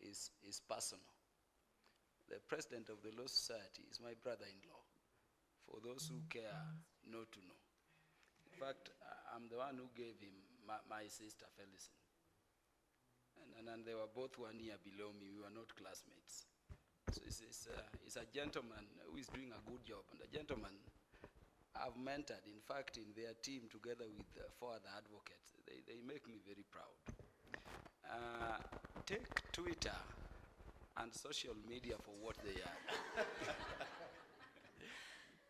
is personal. The president of the Law Society is my brother-in-law, for those who care not to know. In fact, I'm the one who gave him my sister, Felicin. And they were both 1 year below me. We were not classmates. So it's a gentleman who is doing a good job, and a gentleman I've mentored, in fact, in their team together with 4 other advocates. They make me very proud. Take Twitter and social media for what they are.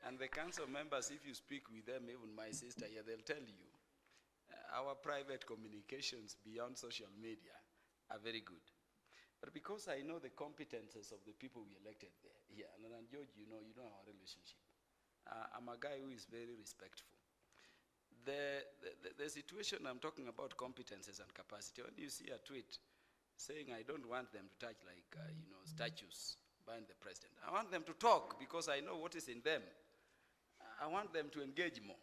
And the council members, if you speak with them, even my sister here, they'll tell you, our private communications beyond social media are very good. But because I know the competences of the people we elected there, here, and George, you know our relationship. I'm a guy who is very respectful. The situation I'm talking about, competences and capacity, when you see a tweet saying I don't want them to touch statues behind the president. I want them to talk because I know what is in them. I want them to engage more.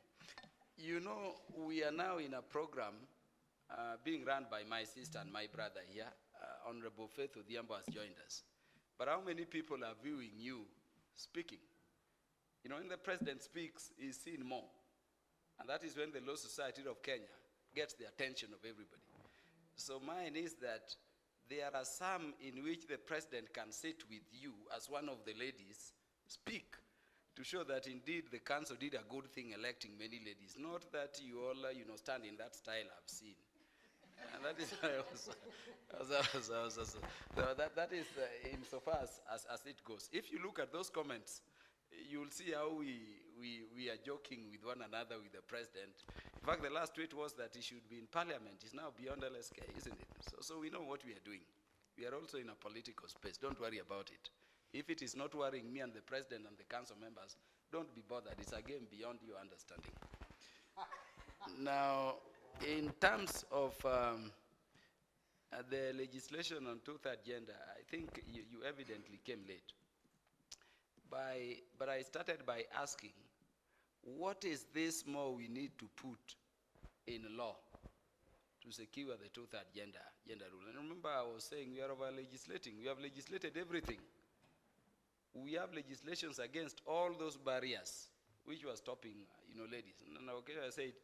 We are now in a program being run by my sister and my brother here. Honorable Faith Odhiambo has joined us. But how many people are viewing you speaking? When the president speaks, he's seen more. And that is when the Law Society of Kenya gets the attention of everybody. So mine is that there are some in which the president can sit with you as one of the ladies, speak, to show that indeed the council did a good thing electing many ladies. Not that you all, stand in that style I've seen. And that is that is insofar as it goes. If you look at those comments, you'll see how we are joking with one another with the president. In fact, the last tweet was that he should be in parliament. He's now beyond LSK, isn't it? So we know what we are doing. We are also in a political space. Don't worry about it. If it is not worrying me and the president and the council members, don't be bothered. It's a game beyond your understanding. Now, in terms of the legislation on two-third gender, I think you evidently came late. But I started by asking, what is this more we need to put in law to secure the two-third gender rule? And remember, I was saying we are over-legislating. We have legislated everything. We have legislations against all those barriers, which were stopping, ladies. And I said,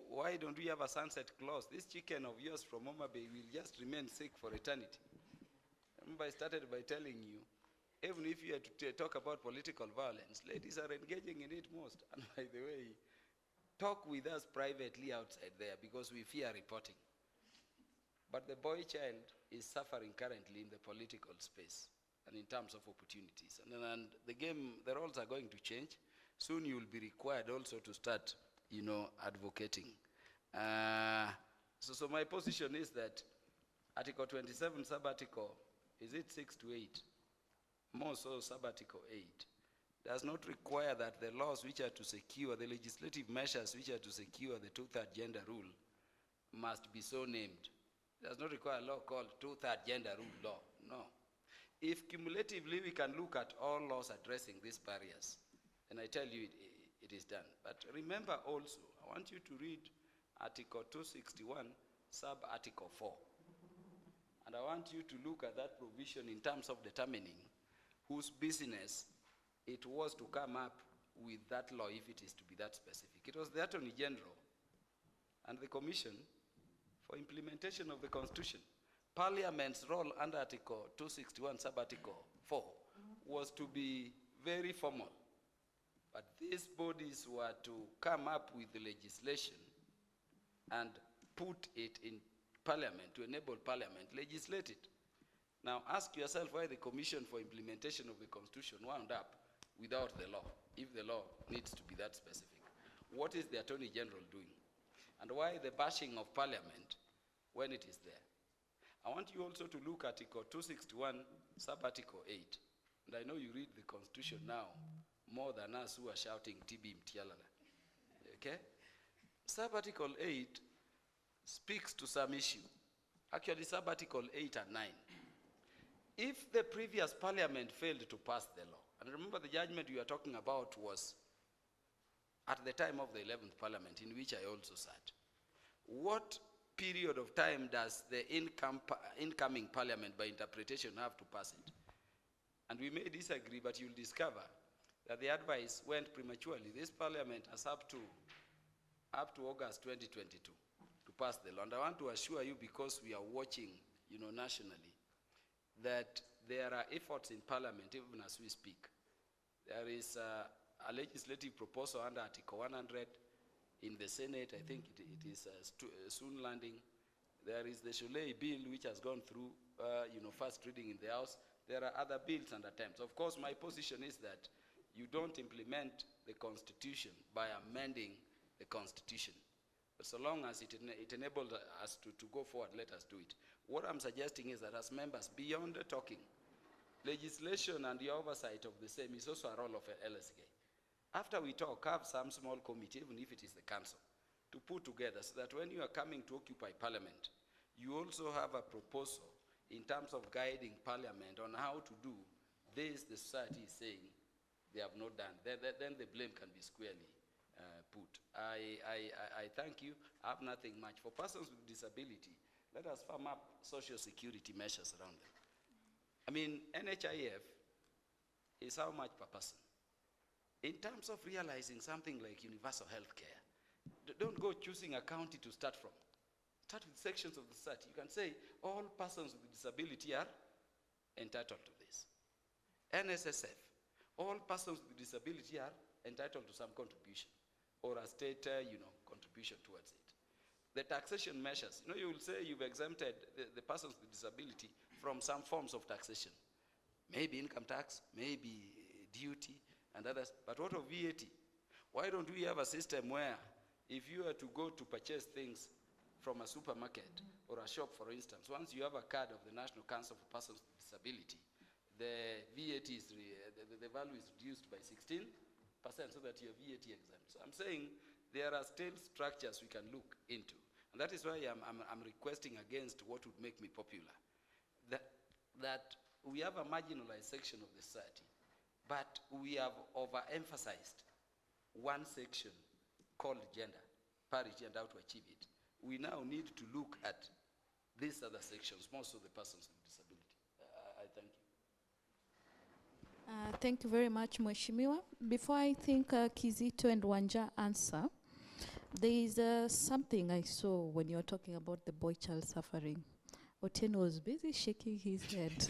why don't we have a sunset clause? This chicken of yours from Homa Bay will just remain sick for eternity. Remember, I started by telling you, even if you had to talk about political violence, ladies are engaging in it most. And by the way, talk with us privately outside there because we fear reporting. But the boy child is suffering currently in the political space and in terms of opportunities. And the roles are going to change. Soon you will be required also to start, advocating. So my position is that Article 27 sub-article, is it 6 to 8? More so sub-article 8, does not require that the laws which are to secure, the legislative measures which are to secure the two-third gender rule must be so named. It does not require a law called two-third gender rule law, no. if cumulatively we can look at all laws addressing these barriers, and I tell you it is done. But remember also, I want you to read Article 261, sub-article 4. And I want you to look at that provision in terms of determining whose business it was to come up with that law if it is to be that specific. It was the Attorney General and the Commission for Implementation of the Constitution. Parliament's role under Article 261, sub-article 4, was to be very formal. But these bodies were to come up with the legislation and put it in Parliament, to enable Parliament, legislate it. Now ask yourself why the Commission for Implementation of the Constitution wound up without the law, if the law needs to be that specific. What is the Attorney General doing? And why the bashing of Parliament when it is there? I want you also to look at Article 261, sub-article 8. And I know you read the Constitution now more than us who are shouting TB Mtialala. Okay? Sub-article 8 speaks to some issue. Actually, sub-article 8 and 9. If the previous Parliament failed to pass the law, and remember the judgment we are talking about was at the time of the 11th Parliament, in which I also sat. What period of time does the incoming Parliament, by interpretation, have to pass it? And we may disagree, but you'll discover that the advice went prematurely. This Parliament has up to August 2022 to pass the law. And I want to assure you, because we are watching, nationally, that there are efforts in Parliament, even as we speak. There is a legislative proposal under Article 100 in the Senate. I think it is soon landing. There is the Cholet bill, which has gone through, first reading in the House. There are other bills and attempts. Of course, my position is that you don't implement the Constitution by amending the Constitution. But so long as it enables us to go forward, let us do it. What I'm suggesting is that as members, beyond the talking, legislation and the oversight of the same is also a role of LSK. After we talk, have some small committee, even if it is the council, to put together so that when you are coming to occupy Parliament, you also have a proposal in terms of guiding Parliament on how to do this the society is saying they have not done. Then the blame can be squarely put. I thank you. I have nothing much. For persons with disability, let us firm up social security measures around them. I mean, NHIF is how much per person? In terms of realizing something like universal health care, don't go choosing a county to start from. Start with sections of the society. You can say all persons with disability are entitled to this. NSSF, all persons with disability are entitled to some contribution or a state, contribution towards it. The taxation measures, you will say you've exempted the persons with disability from some forms of taxation. Maybe income tax, maybe duty, and others. But what of VAT? Why don't we have a system where if you are to go to purchase things from a supermarket or a shop, for instance, once you have a card of the National Council for Persons with Disability, the VAT is, the value is reduced by 16% so that you're VAT exempt. So I'm saying there are still structures we can look into. And that is why I'm requesting against what would make me popular. That we have a marginalized section of the society, but we have overemphasized one section called gender parity and how to achieve it. We now need to look at these other sections, most of the persons with disability. I thank you. Thank you very much, Mheshimiwa. Before I think Kizito and Wanja answer, there is something I saw when you were talking about the boy child suffering. Otieno was busy shaking his head.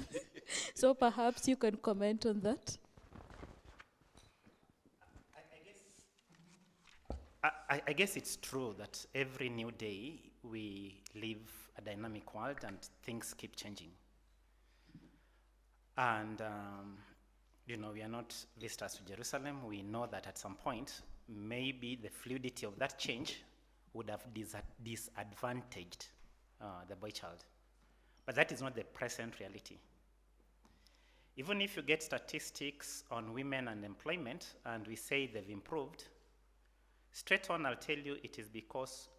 So perhaps you can comment on that. I guess it's true that every new day we live a dynamic world and things keep changing. And, we are not visitors to Jerusalem. We know that at some point, maybe the fluidity of that change would have disadvantaged the boy child. But that is not the present reality. Even if you get statistics on women and employment, and we say they've improved, straight on I'll tell you it is because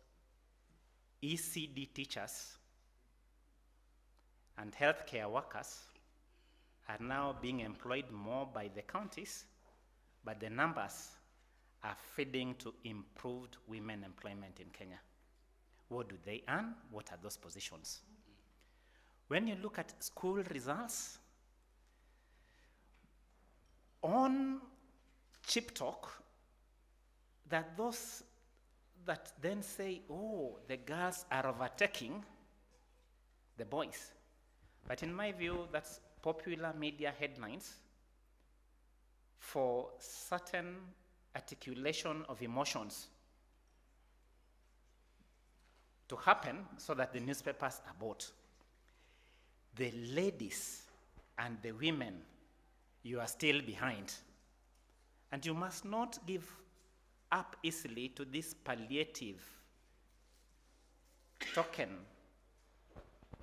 ECD teachers and healthcare workers are now being employed more by the counties, but the numbers are feeding to improved women employment in Kenya. What do they earn? What are those positions? When you look at school results, on cheap talk, that those that then say, oh, the girls are overtaking the boys. But in my view, that's popular media headlines for certain articulation of emotions to happen so that the newspapers are bought. The ladies and the women, you are still behind. And you must not give up easily to this palliative token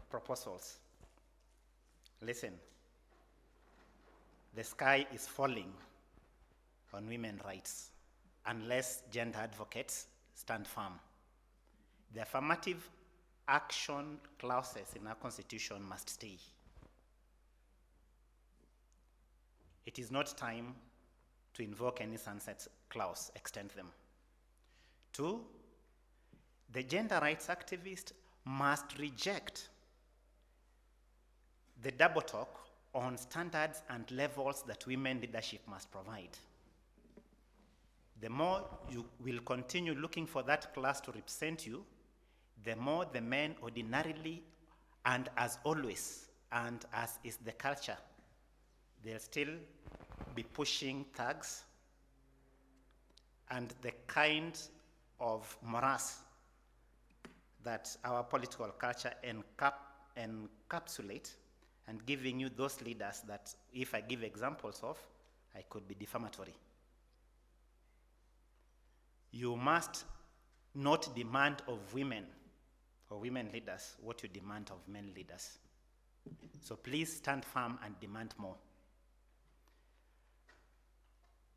proposals. Listen, the sky is falling on women's rights unless gender advocates stand firm. The affirmative action clauses in our constitution must stay. It is not time to invoke any sunset clause, extend them. 2, the gender rights activist must reject the double talk on standards and levels that women leadership must provide. The more you will continue looking for that class to represent you, the more the men ordinarily, and as always, and as is the culture, they'll still be pushing tags, and the kind of morass that our political culture encapsulate, and giving you those leaders that, if I give examples of, I could be defamatory. You must not demand of women or women leaders what you demand of men leaders. So please stand firm and demand more.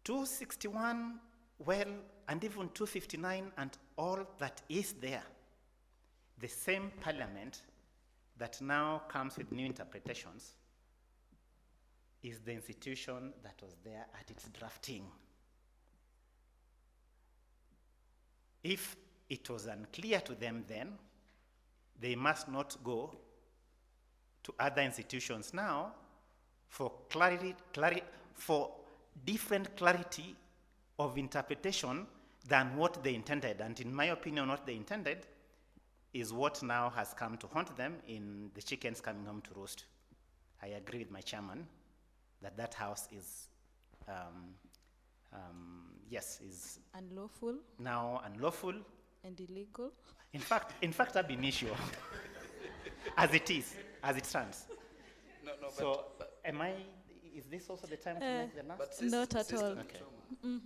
261, well, and even 259 and all that is there, the same parliament that now comes with new interpretations is the institution that was there at its drafting. If it was unclear to them then, they must not go to other institutions now for for different clarity of interpretation than what they intended. And in my opinion, what they intended is what now has come to haunt them in the chickens coming home to roost. I agree with my chairman that that house is, yes, is unlawful. Now unlawful. And illegal. In fact, ab initio, as it is, as it stands. No, so, is this also the time to make the last? Not at all. Okay. You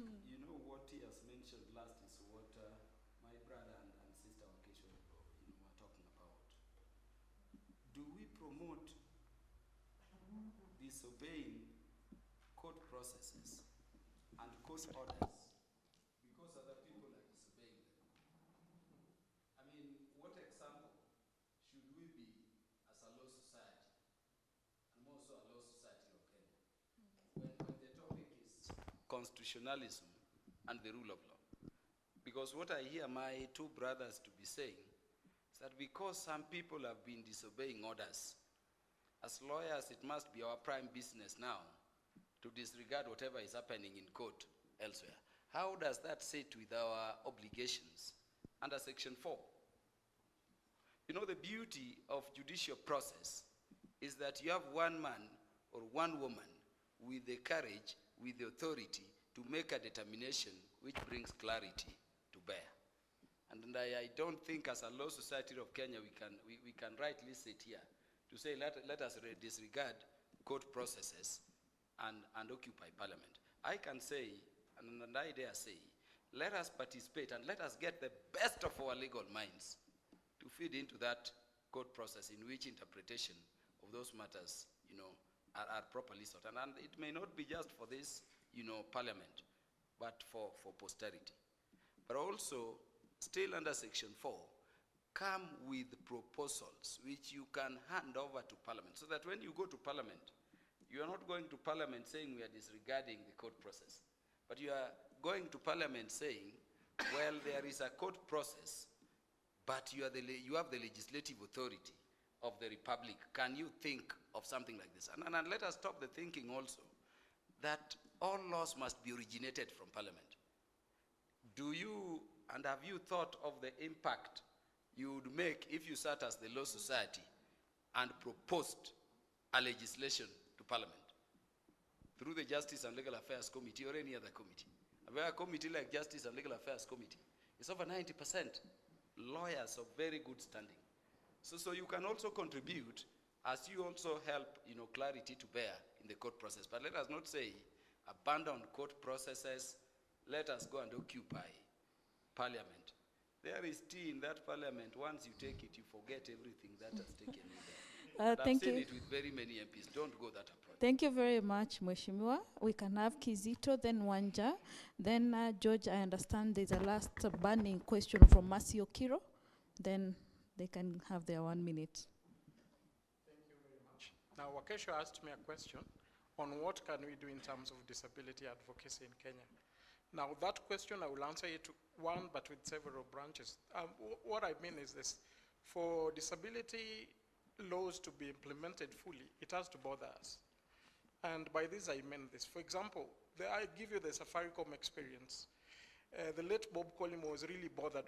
know what he has mentioned last is what my brother and sister occasionally were talking about. Do we promote disobeying court processes and court orders because other people are disobeying them? I mean, what example should we be as a law society, and also a law society of Kenya, when the topic is constitutionalism and the rule of law? Because what I hear my two brothers to be saying is that because some people have been disobeying orders, as lawyers, it must be our prime business now to disregard whatever is happening in court elsewhere. How does that sit with our obligations under Section 4? You know, the beauty of judicial process is that you have one man or one woman with the courage, with the authority to make a determination which brings clarity to bear. And I don't think as a law society of Kenya we can rightly sit here to say let us disregard court processes and occupy parliament. I can say, and I dare say, let us participate and let us get the best of our legal minds to feed into that court process in which interpretation of those matters, are properly sought. And it may not be just for this, parliament, but for posterity. But also, still under Section 4, come with proposals which you can hand over to parliament, so that when you go to parliament, You are not going to parliament saying we are disregarding the court process, but you are going to parliament saying, well, there is a court process, but you have the legislative authority of the republic. Can you think of something like this? And let us stop the thinking also that all laws must be originated from parliament. Do you, and have you thought of the impact you would make if you sat as the Law Society and proposed a legislation to parliament through the Justice and Legal Affairs Committee or any other committee? A committee like Justice and Legal Affairs Committee is over 90% lawyers of very good standing. So you can also contribute as you also help, clarity to bear in the court process. But let us not say, abandon court processes, let us go and occupy parliament. There is tea in that parliament. Once you take it, you forget everything that has taken you there. Thank I've seen you. it with very many MPs. Don't go that approach. Thank you very much, Mheshimiwa. We can have Kizito, then Wanja. Then, George, I understand there's a last burning question from Mercy Okiro. Then they can have their 1 minute. Thank you very much. Now, Wakesho asked me a question on what can we do in terms of disability advocacy in Kenya. Now, that question, I will answer it one, but with several branches. What I mean is this. For disability laws to be implemented fully, it has to bother us. And by this, I mean this. For example, I give you the Safaricom experience. The late Bob Collymore was really bothered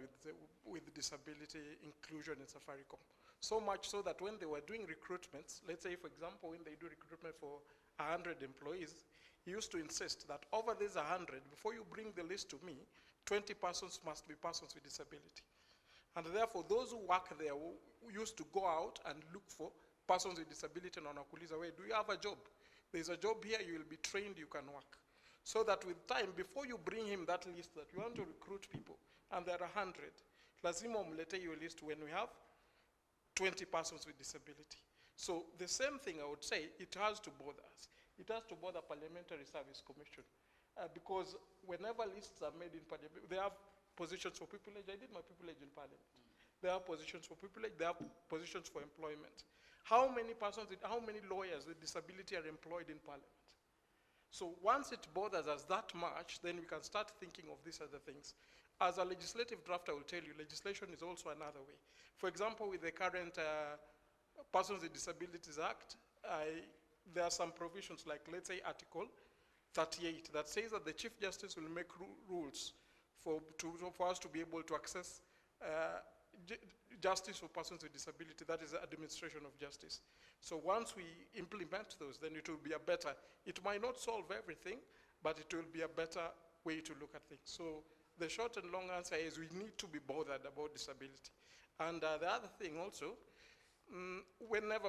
with disability inclusion in Safaricom. So much so that when they were doing recruitments, let's say, for example, when they do recruitment for 100 employees, he used to insist that over these 100, before you bring the list to me, 20 persons must be persons with disability. And therefore, those who work there used to go out and look for persons with disability and wanakuuliza, "Wait, do you have a job? There's a job here, you will be trained, you can work." So that with time, before you bring him that list that you want to recruit people, and there are 100, lazima umlete your list when we have 20 persons with disability. So the same thing I would say, it has to bother us. It has to bother Parliamentary Service Commission. Because whenever lists are made in Parliament, they have positions for pupillage. I did my pupillage in Parliament. There are positions for pupillage, there are positions for employment. How many lawyers with disability are employed in Parliament? So once it bothers us that much, then we can start thinking of these other things. As a legislative draft, I will tell you, legislation is also another way. For example, with the current Persons with Disabilities Act, there are some provisions like, let's say, Article 38, that says that the Chief Justice will make rules for us to be able to access justice for persons with disability, that is the administration of justice. So once we implement those, then it will be a better, it might not solve everything, but it will be a better way to look at things. So the short and long answer is we need to be bothered about disability. And the other thing also,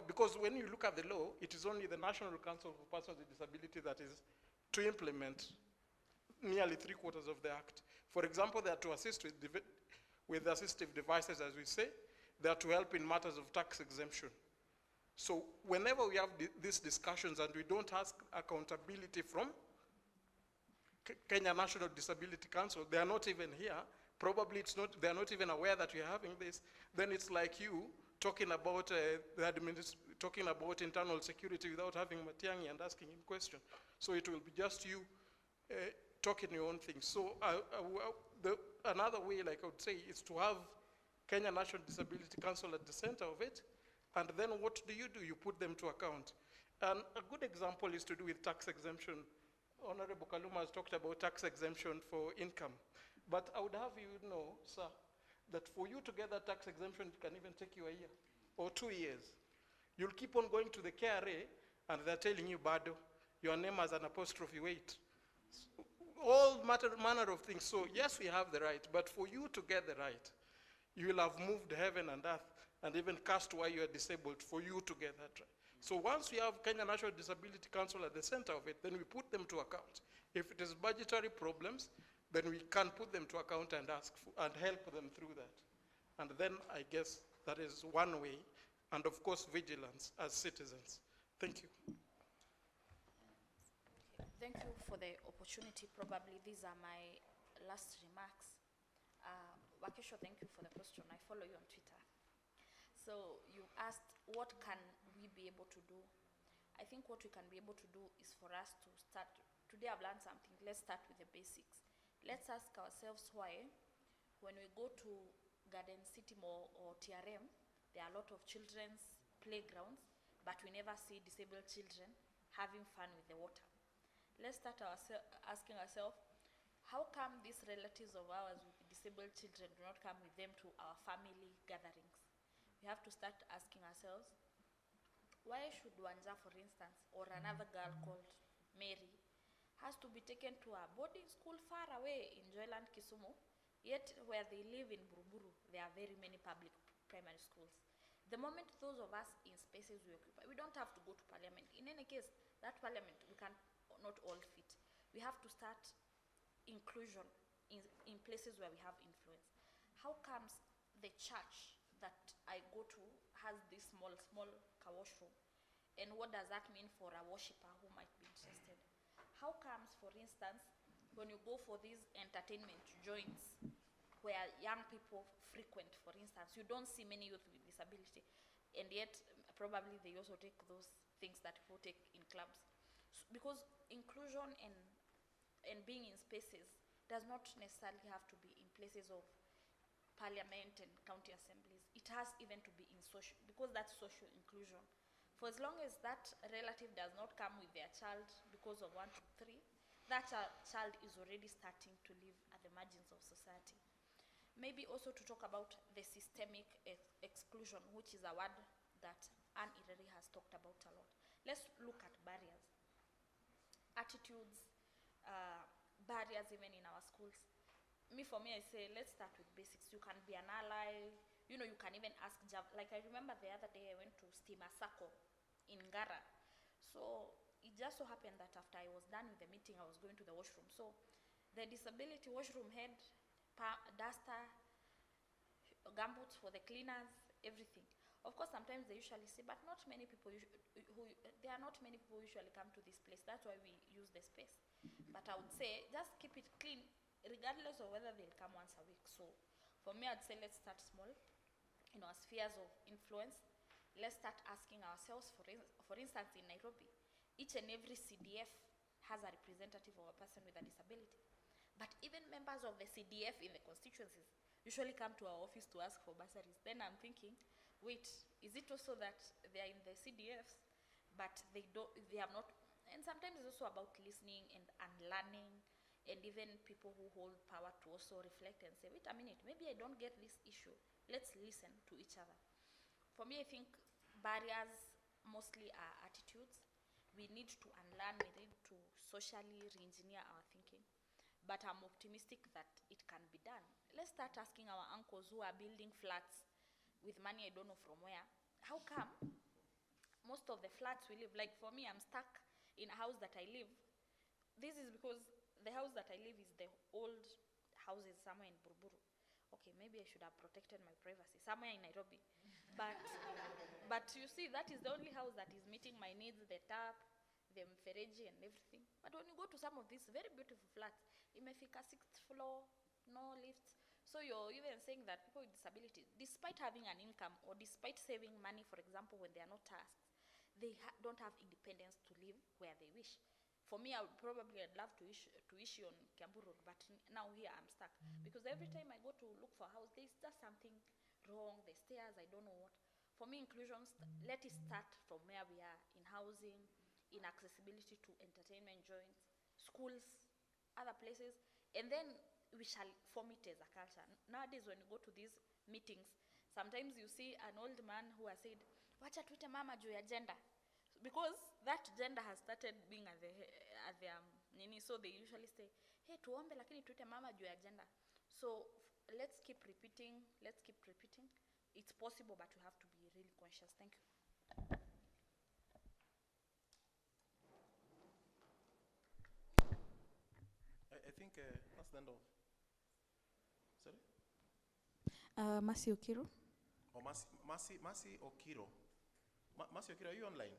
because when you look at the law, it is only the National Council for Persons with Disability that is to implement nearly 3/4 of the act. For example, they are to assist with assistive devices, as we say. They are to help in matters of tax exemption. So whenever we have these discussions and we don't ask accountability from Kenya National Disability Council, they are not even here. Probably they are not even aware that we are having this. Then it's like you talking about talking about internal security without having Matiang'i and asking him questions. So it will be just you talking your own thing. So another way, like I would say, is to have Kenya National Disability Council at the center of it. And then what do? You put them to account. And a good example is to do with tax exemption. Honorable Kaluma has talked about tax exemption for income. But I would have you know, sir, that for you to get that tax exemption, it can even take you a year or 2 years. You'll keep on going to the KRA, and they're telling you, Bado, your name has an apostrophe, wait. All manner of things. So yes, we have the right, but for you to get the right, you will have moved heaven and earth and even cast why you are disabled for you to get that right. So once we have Kenya National Disability Council at the center of it, then we put them to account. If it is budgetary problems, then we can put them to account and ask for, and help them through that. And then I guess that is one way, and of course vigilance as citizens. Thank you. Thank you for the opportunity. Probably these are my last remarks. Wakesho, thank you for the question. I follow you on Twitter. So you asked, what can we be able to do? I think what we can be able to do is for us to start, today I've learned something, let's start with the basics. Let's ask ourselves why, when we go to Garden City Mall or TRM, there are a lot of children's playgrounds, but we never see disabled children having fun with the water. Let's start asking ourselves, how come these relatives of ours with disabled children do not come with them to our family gatherings? We have to start asking ourselves, why should Wanja, for instance, or another girl called Mary, has to be taken to a boarding school far away in Joyland, Kisumu, yet where they live in Buruburu, there are very many public primary schools. The moment those of us in spaces we occupy, we don't have to go to parliament. In any case, that parliament, we can not all fit. We have to start inclusion in places where we have influence. How comes the church that I go to has this small car washroom? And what does that mean for a worshipper who might be interested? How comes, for instance, when you go for these entertainment joints where young people frequent, for instance, you don't see many youth with disability, and yet probably they also take those things that people take in clubs. Because inclusion and being in spaces does not necessarily have to be in places of parliament and county assemblies. It has even to be in social, because that's social inclusion. For as long as that relative does not come with their child because of 1, 2, 3, that child is already starting to live at the margins of society. Maybe also to talk about the systemic exclusion, which is a word that Anne Ireri has talked about a lot. Let's look at barriers, attitudes, barriers even in our schools. For me, I say, let's start with basics. You can be an ally. You know, you can even ask, like I remember the other day I went to Steamer Circle in Ngara. So it just so happened that after I was done with the meeting, I was going to the washroom. So the disability washroom had duster, gumboots for the cleaners, everything. Of course, sometimes they usually say, but not many people, there are not many people who usually come to this place. That's why we use the space. But I would say, just keep it clean, regardless of whether they'll come once a week. So for me, I'd say let's start small. In our spheres of influence, let's start asking ourselves, for instance, in Nairobi, each and every CDF has a representative of a person with a disability. But even members of the CDF in the constituencies usually come to our office to ask for bursaries. Then I'm thinking, wait, is it also that they are in the CDFs, but they have not, and sometimes it's also about listening and learning, and even people who hold power to also reflect and say, wait a minute, maybe I don't get this issue. Let's listen to each other. For me, I think barriers mostly are attitudes. We need to unlearn, we need to socially re-engineer our thinking. But I'm optimistic that it can be done. Let's start asking our uncles who are building flats with money I don't know from where, how come most of the flats we live, like for me, I'm stuck in a house that I live. This is because the house that I live is the old houses somewhere in Buruburu. Okay, maybe I should have protected my privacy somewhere in Nairobi. But you see, that is the only house that is meeting my needs, the tap, the mfereji and everything. But when you go to some of these very beautiful flats, imefika 6th floor, no lifts. So you're even saying that people with disabilities, despite having an income or despite saving money, for example, when they are not tasked, they don't have independence to live where they wish. For me, I would probably love to issue on Kiambu Road, but now here I'm stuck. Because every time I go to look for a house, there's just something wrong, the stairs, I don't know what. For me, inclusion, let it start from where we are, in housing, in accessibility to entertainment joints, schools, other places, and then we shall form it as a culture. Nowadays, when you go to these meetings, sometimes you see an old man who has said, wacha tuite mama juu ya gender. Because that gender has started being at the nini, so they usually say, hey, tuombe lakini tuite mama juu ya gender. So let's keep repeating, It's possible, but we have to be really conscious. Thank you. I think that's the end of. Sorry? Mercy Okiro. Oh, Mercy Okiro. Mercy Okiro, are you online?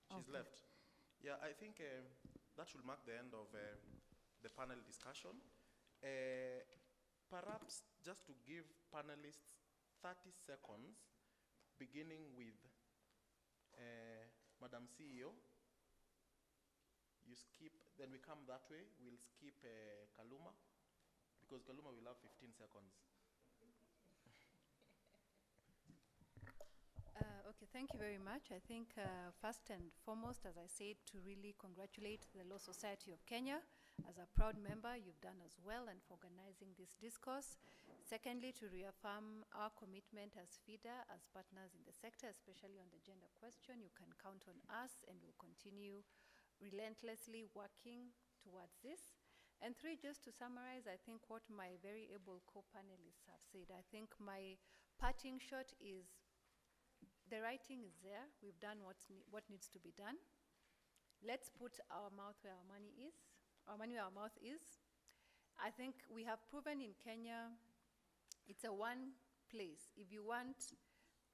She's okay. left. Yeah, I think that should mark the end of the panel discussion. Perhaps just to give panelists 30 seconds, beginning with Madam CEO, you skip, then we come that way, we'll skip Kaluma, because Kaluma will have 15 seconds. Okay, thank you very much. I think first and foremost, as I said, to really congratulate the Law Society of Kenya. As a proud member, you've done as well and for organizing this discourse. Secondly, to reaffirm our commitment as FIDA, as partners in the sector, especially on the gender question. You can count on us and we'll continue relentlessly working towards this. And three, just to summarize, I think what my very able co-panelists have said, I think my parting shot is the writing is there. We've done what needs to be done. Let's put our mouth where our money is. Our money where our mouth is. I think we have proven in Kenya, it's a one place. If you want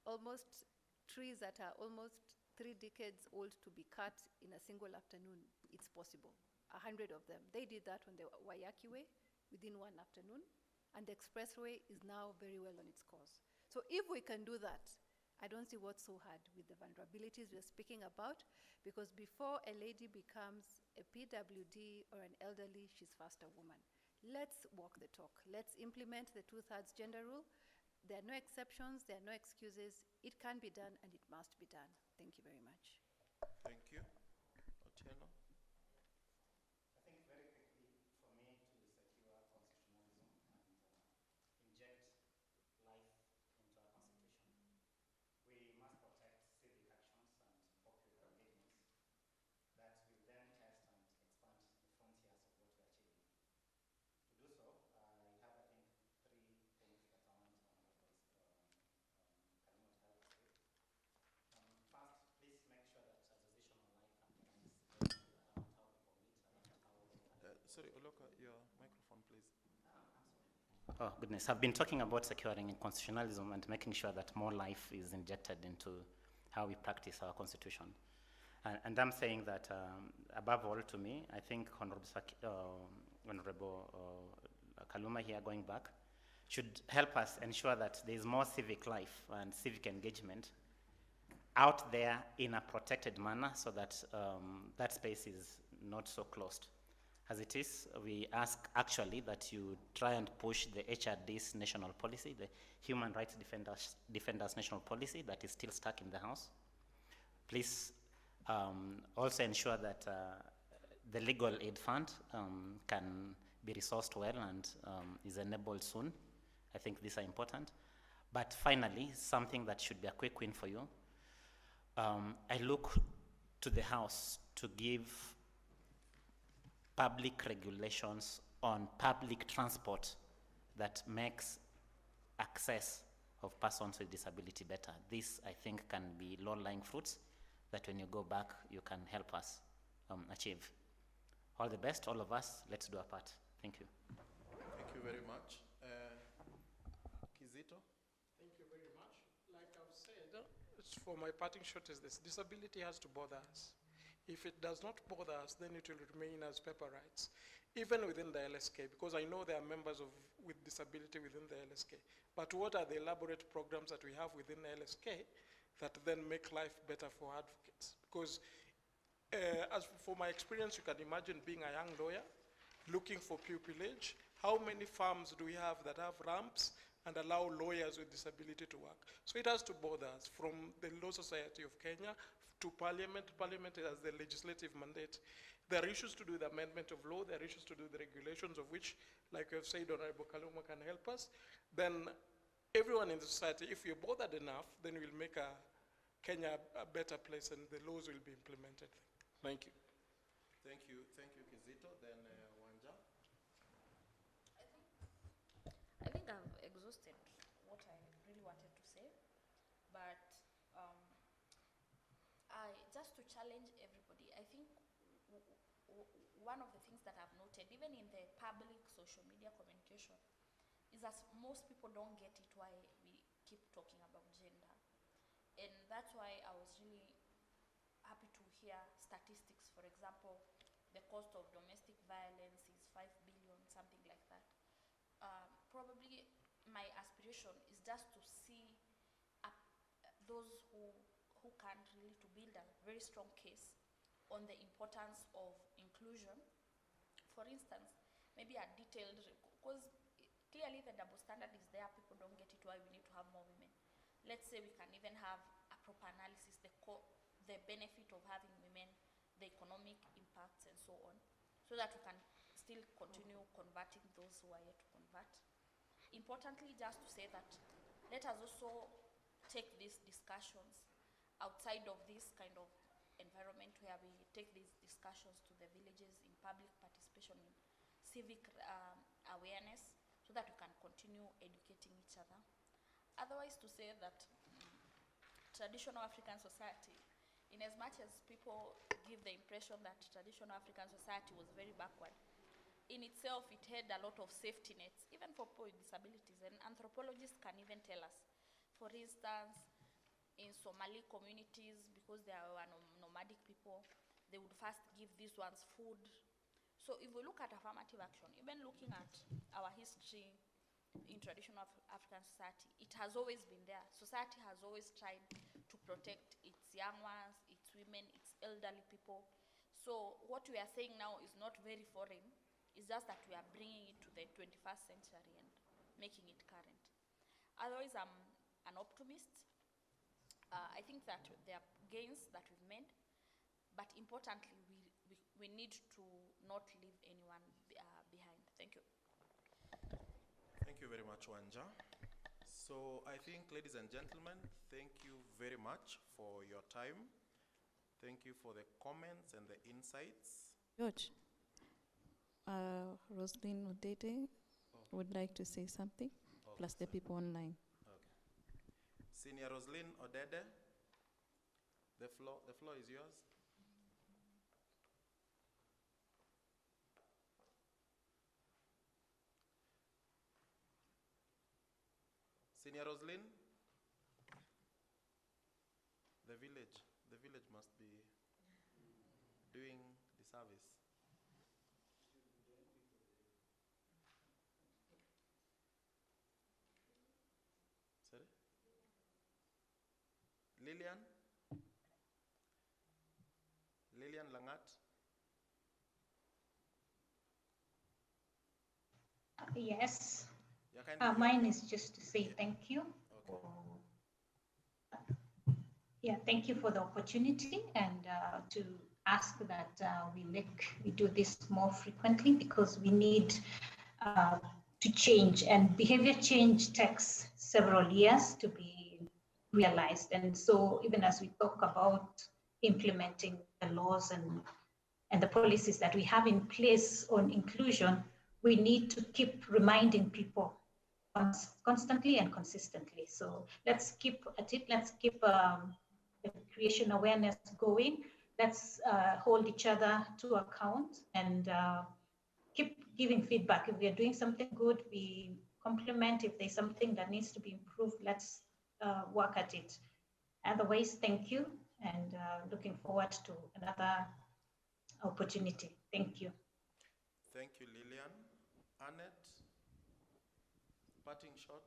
almost trees that are almost 3 decades old to be cut in a single afternoon, it's possible. 100 of them. They did that on the Waiyaki Way within one afternoon, and the expressway is now very well on its course. So if we can do that, I don't see what's so hard with the vulnerabilities we're speaking about, because before a lady becomes a PWD or an elderly, she's first a woman. Let's walk the talk. Let's implement the 2/3 gender rule. There are no exceptions, there are no excuses. It can be done and it must be done. Thank you very much. Thank you. Otieno. I think very quickly, for me to secure constitutionalism and inject life into our constitution, we must protect civic actions and popular engagements that will then test and expand the frontiers of what we're achieving. To do so, I have, I think, 3 things that I want Honorable Kaluma to help us with. First, please make sure that associational life and participation around how people meet, around how they sorry, Oloka, your microphone, please. Oh, goodness. I've been talking about securing constitutionalism and making sure that more life is injected into how we practice our constitution. And I'm saying that, above all, to me, I think Honorable Kaluma here, going back, should help us ensure that there is more civic life and civic engagement out there in a protected manner, so that that space is not so closed. As it is, we ask actually that you try and push the HRD's national policy, the Human Rights Defenders National Policy, that is still stuck in the House. Please also ensure that the legal aid fund can be resourced well and is enabled soon. I think these are important. But finally, something that should be a quick win for you, I look to the House to give public regulations on public transport that makes access of persons with disability better. This, I think, can be low-lying fruits that when you go back, you can help us achieve. All the best, all of us. Let's do our part. Thank you. Thank you very much. Kizito? Thank you very much. Like I've said, for my parting shot is this: disability has to bother us. If it does not bother us, then it will remain as paper rights, even within the LSK, because I know there are members with disability within the LSK. But what are the elaborate programs that we have within the LSK that then make life better for advocates? Because as for my experience, you can imagine being a young lawyer, looking for pupillage. How many farms do we have that have ramps and allow lawyers with disability to work? So it has to bother us, from the Law Society of Kenya to Parliament. Parliament has the legislative mandate. There are issues to do with the amendment of law. There are issues to do with the regulations, of which, like I've said, Honorable Kaluma can help us. Then everyone in the society, if you're bothered enough, then we'll make Kenya a better place and the laws will be implemented. Thank you. Thank you, Kizito. Then Wanja. I think I've exhausted what I really wanted to say, but just to challenge everybody, I think one of the things that I've noted, even in the public social media communication, is that most people don't get it why we keep talking about gender. And that's why I was really happy to hear statistics. For example, the cost of domestic violence is 5 billion, something like that. Probably my aspiration is just to see those who who can really to build a very strong case on the importance of inclusion. For instance, maybe a detailed, because clearly the double standard is there, people don't get it why we need to have more women. Let's say we can even have a proper analysis, the benefit of having women, the economic impacts and so on, so that we can still continue converting those who are yet to convert. Importantly, just to say that let us also take these discussions outside of this kind of environment where we take these discussions to the villages in public participation, in civic awareness, so that we can continue educating each other. Otherwise, to say that traditional African society, in as much as people give the impression that traditional African society was very backward, in itself it had a lot of safety nets, even for people with disabilities, and anthropologists can even tell us. For instance, in Somali communities, because they are nomadic people, they would first give these ones food. So if we look at affirmative action, even looking at our history in traditional African society, it has always been there. Society has always tried to protect its young ones, its women, its elderly people. So what we are saying now is not very foreign. It's just that we are bringing it to the 21st century and making it current. Otherwise, I'm an optimist. I think that there are gains that we've made, but importantly, we need to not leave anyone behind. Thank you. Thank you very much, Wanja. So I think, ladies and gentlemen, thank you very much for your time. Thank you for the comments and the insights. George, Rosalino Dedede would like to say something, plus the people online. Senior Rosalino Odede, the floor is yours. Senior Rosalino, the village must be doing the service. Sorry? Lillian Langat. Yes. Mine is just to say thank you. Thank you for the opportunity, and to ask that we do this more frequently, because we need to change, and behavior change takes several years to be realized. And so even as we talk about implementing the laws and the policies that we have in place on inclusion, we need to keep reminding people constantly and consistently. So let's keep at it. Let's keep the creation awareness going. Let's hold each other to account, and keep giving feedback. If we are doing something good, we compliment. If there's something that needs to be improved, let's work at it. Otherwise, thank you, and looking forward to another opportunity. Thank you. Thank you, Lillian. Annette, parting shot.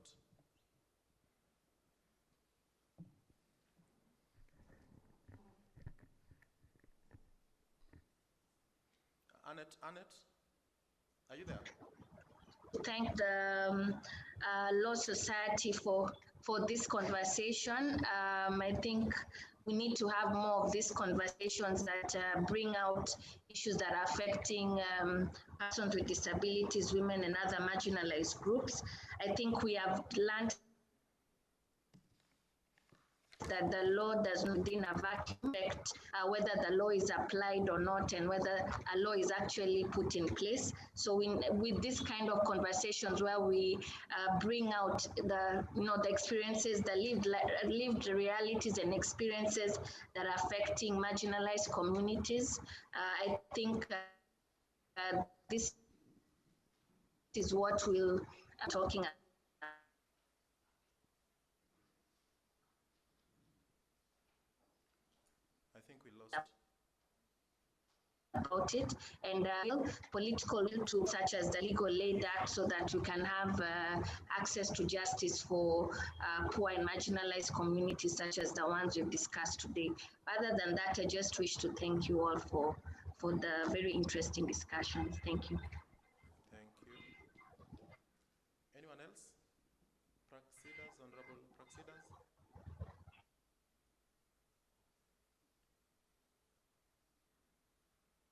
Annette, are you there? Thank the Law Society for this conversation. I think we need to have more of these conversations that bring out issues that are affecting persons with disabilities, women, and other marginalized groups. I think we have learned that the law does not in a vacuum, whether the law is applied or not, and whether a law is actually put in place. So with this kind of conversations where we bring out the experiences, the lived realities and experiences that are affecting marginalized communities, I think this is what we'll talking about. I think we lost. about it, and political will to, such as the Legal Aid Act, so that you can have access to justice for poor and marginalized communities such as the ones we've discussed today. Other than that, I just wish to thank you all for the very interesting discussions. Thank you. Thank you. Anyone else? Praxidas, Honorable Praxidas?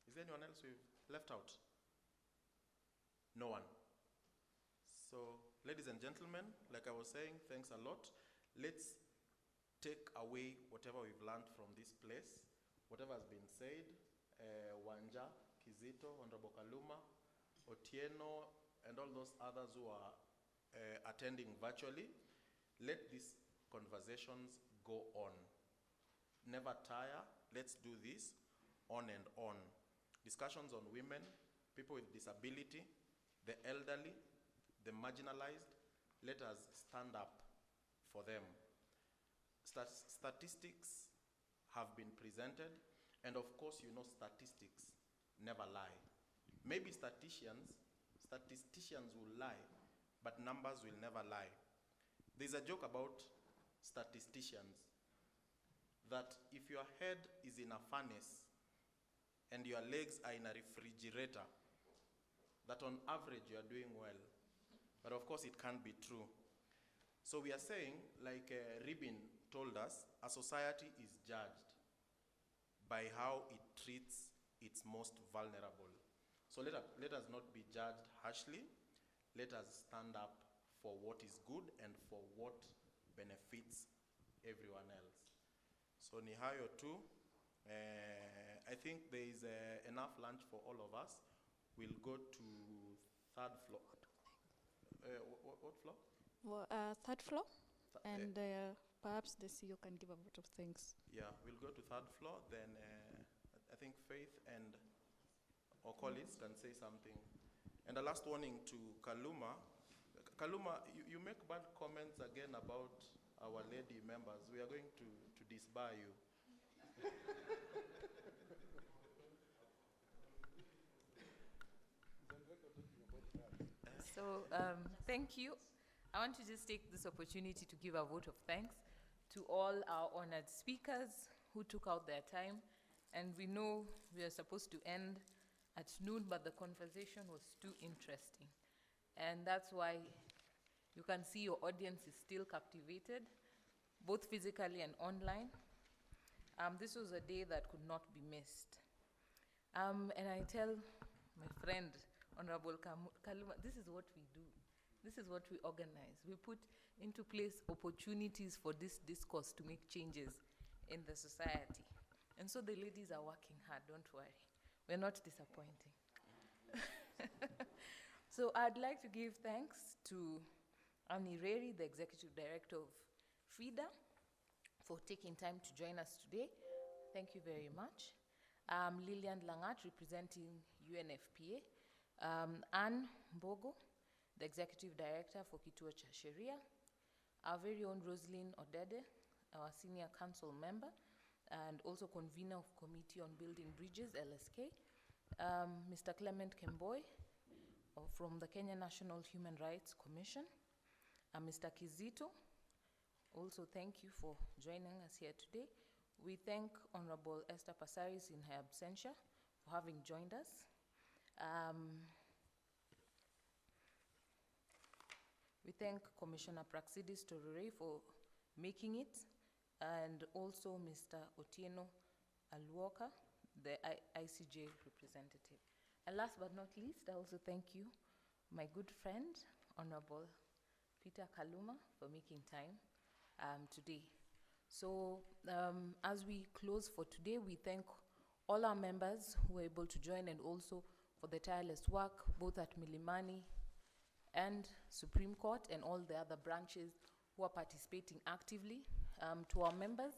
Is there anyone else we've left out? No one. So, ladies and gentlemen, like I was saying, thanks a lot. Let's take away whatever we've learned from this place, whatever has been said, Wanja, Kizito, Honorable Kaluma, Otieno, and all those others who are attending virtually. Let these conversations go on. Never tire. Let's do this on and on. Discussions on women, people with disability, the elderly, the marginalized. Let us stand up for them. Statistics have been presented, and of course, you know, statistics never lie. Maybe statisticians will lie, but numbers will never lie. There's a joke about statisticians that if your head is in a furnace and your legs are in a refrigerator, that on average you are doing well. But of course it can't be true. So we are saying, like Ribin told us, a society is judged by how it treats its most vulnerable. So let us not be judged harshly. Let us stand up for what is good and for what benefits everyone else. So ni hayo tu. I think there is enough lunch for all of us. We'll go to third floor. What floor? Well, third floor, and perhaps the CEO can give a vote of thanks. Yeah, we'll go to third floor. Then I think Faith and or colleagues can say something. And the last warning to Kaluma. Kaluma, you make bad comments again about our lady members. We are going to disbar you. So, thank you. I want to just take this opportunity to give a vote of thanks to all our honored speakers who took out their time. And we know we are supposed to end at noon, but the conversation was too interesting. And that's why you can see your audience is still captivated, both physically and online. This was a day that could not be missed. And I tell my friend, Honorable Kaluma, this is what we do. This is what we organize. We put into place opportunities for this discourse to make changes in the society. And so the ladies are working hard, don't worry. We're not disappointing. So I'd like to give thanks to Annie Reri, the Executive Director of FIDA, for taking time to join us today. Thank you very much. Lillian Langat, representing UNFPA. Anne Mbogo, the Executive Director for Kituo cha Sheria. Our very own Rosalino Dedede, our Senior Council Member, and also Convener of Committee on Building Bridges, LSK. Mr. Clement Kemboi, from the Kenya National Human Rights Commission. Mr. Kizito, also thank you for joining us here today. We thank Honorable Esther Passaris in her absentia for having joined us. We thank Commissioner Praxidis Torore for making it, and also Mr. Otieno Aluoka, the ICJ representative. And last but not least, I also thank you, my good friend, Honorable Peter Kaluma, for making time today. So as we close for today, we thank all our members who were able to join, and also for the tireless work, both at Milimani and Supreme Court, and all the other branches who are participating actively. To our members,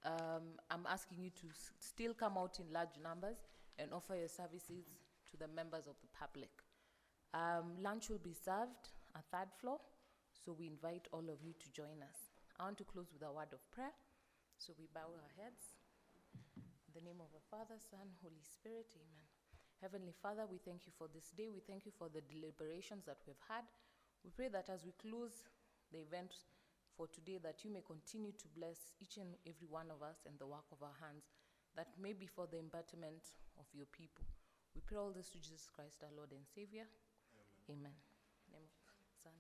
I'm asking you to still come out in large numbers and offer your services to the members of the public. Lunch will be served at third floor, so we invite all of you to join us. I want to close with a word of prayer, so we bow our heads. In the name of the Father, Son, Holy Spirit, amen. Heavenly Father, we thank you for this day. We thank you for the deliberations that we've had. We pray that as we close the event for today, that you may continue to bless each and every one of us and the work of our hands, that may be for the embetterment of your people. We pray all this to Jesus Christ, our Lord and Savior. Amen. In the name of the Son,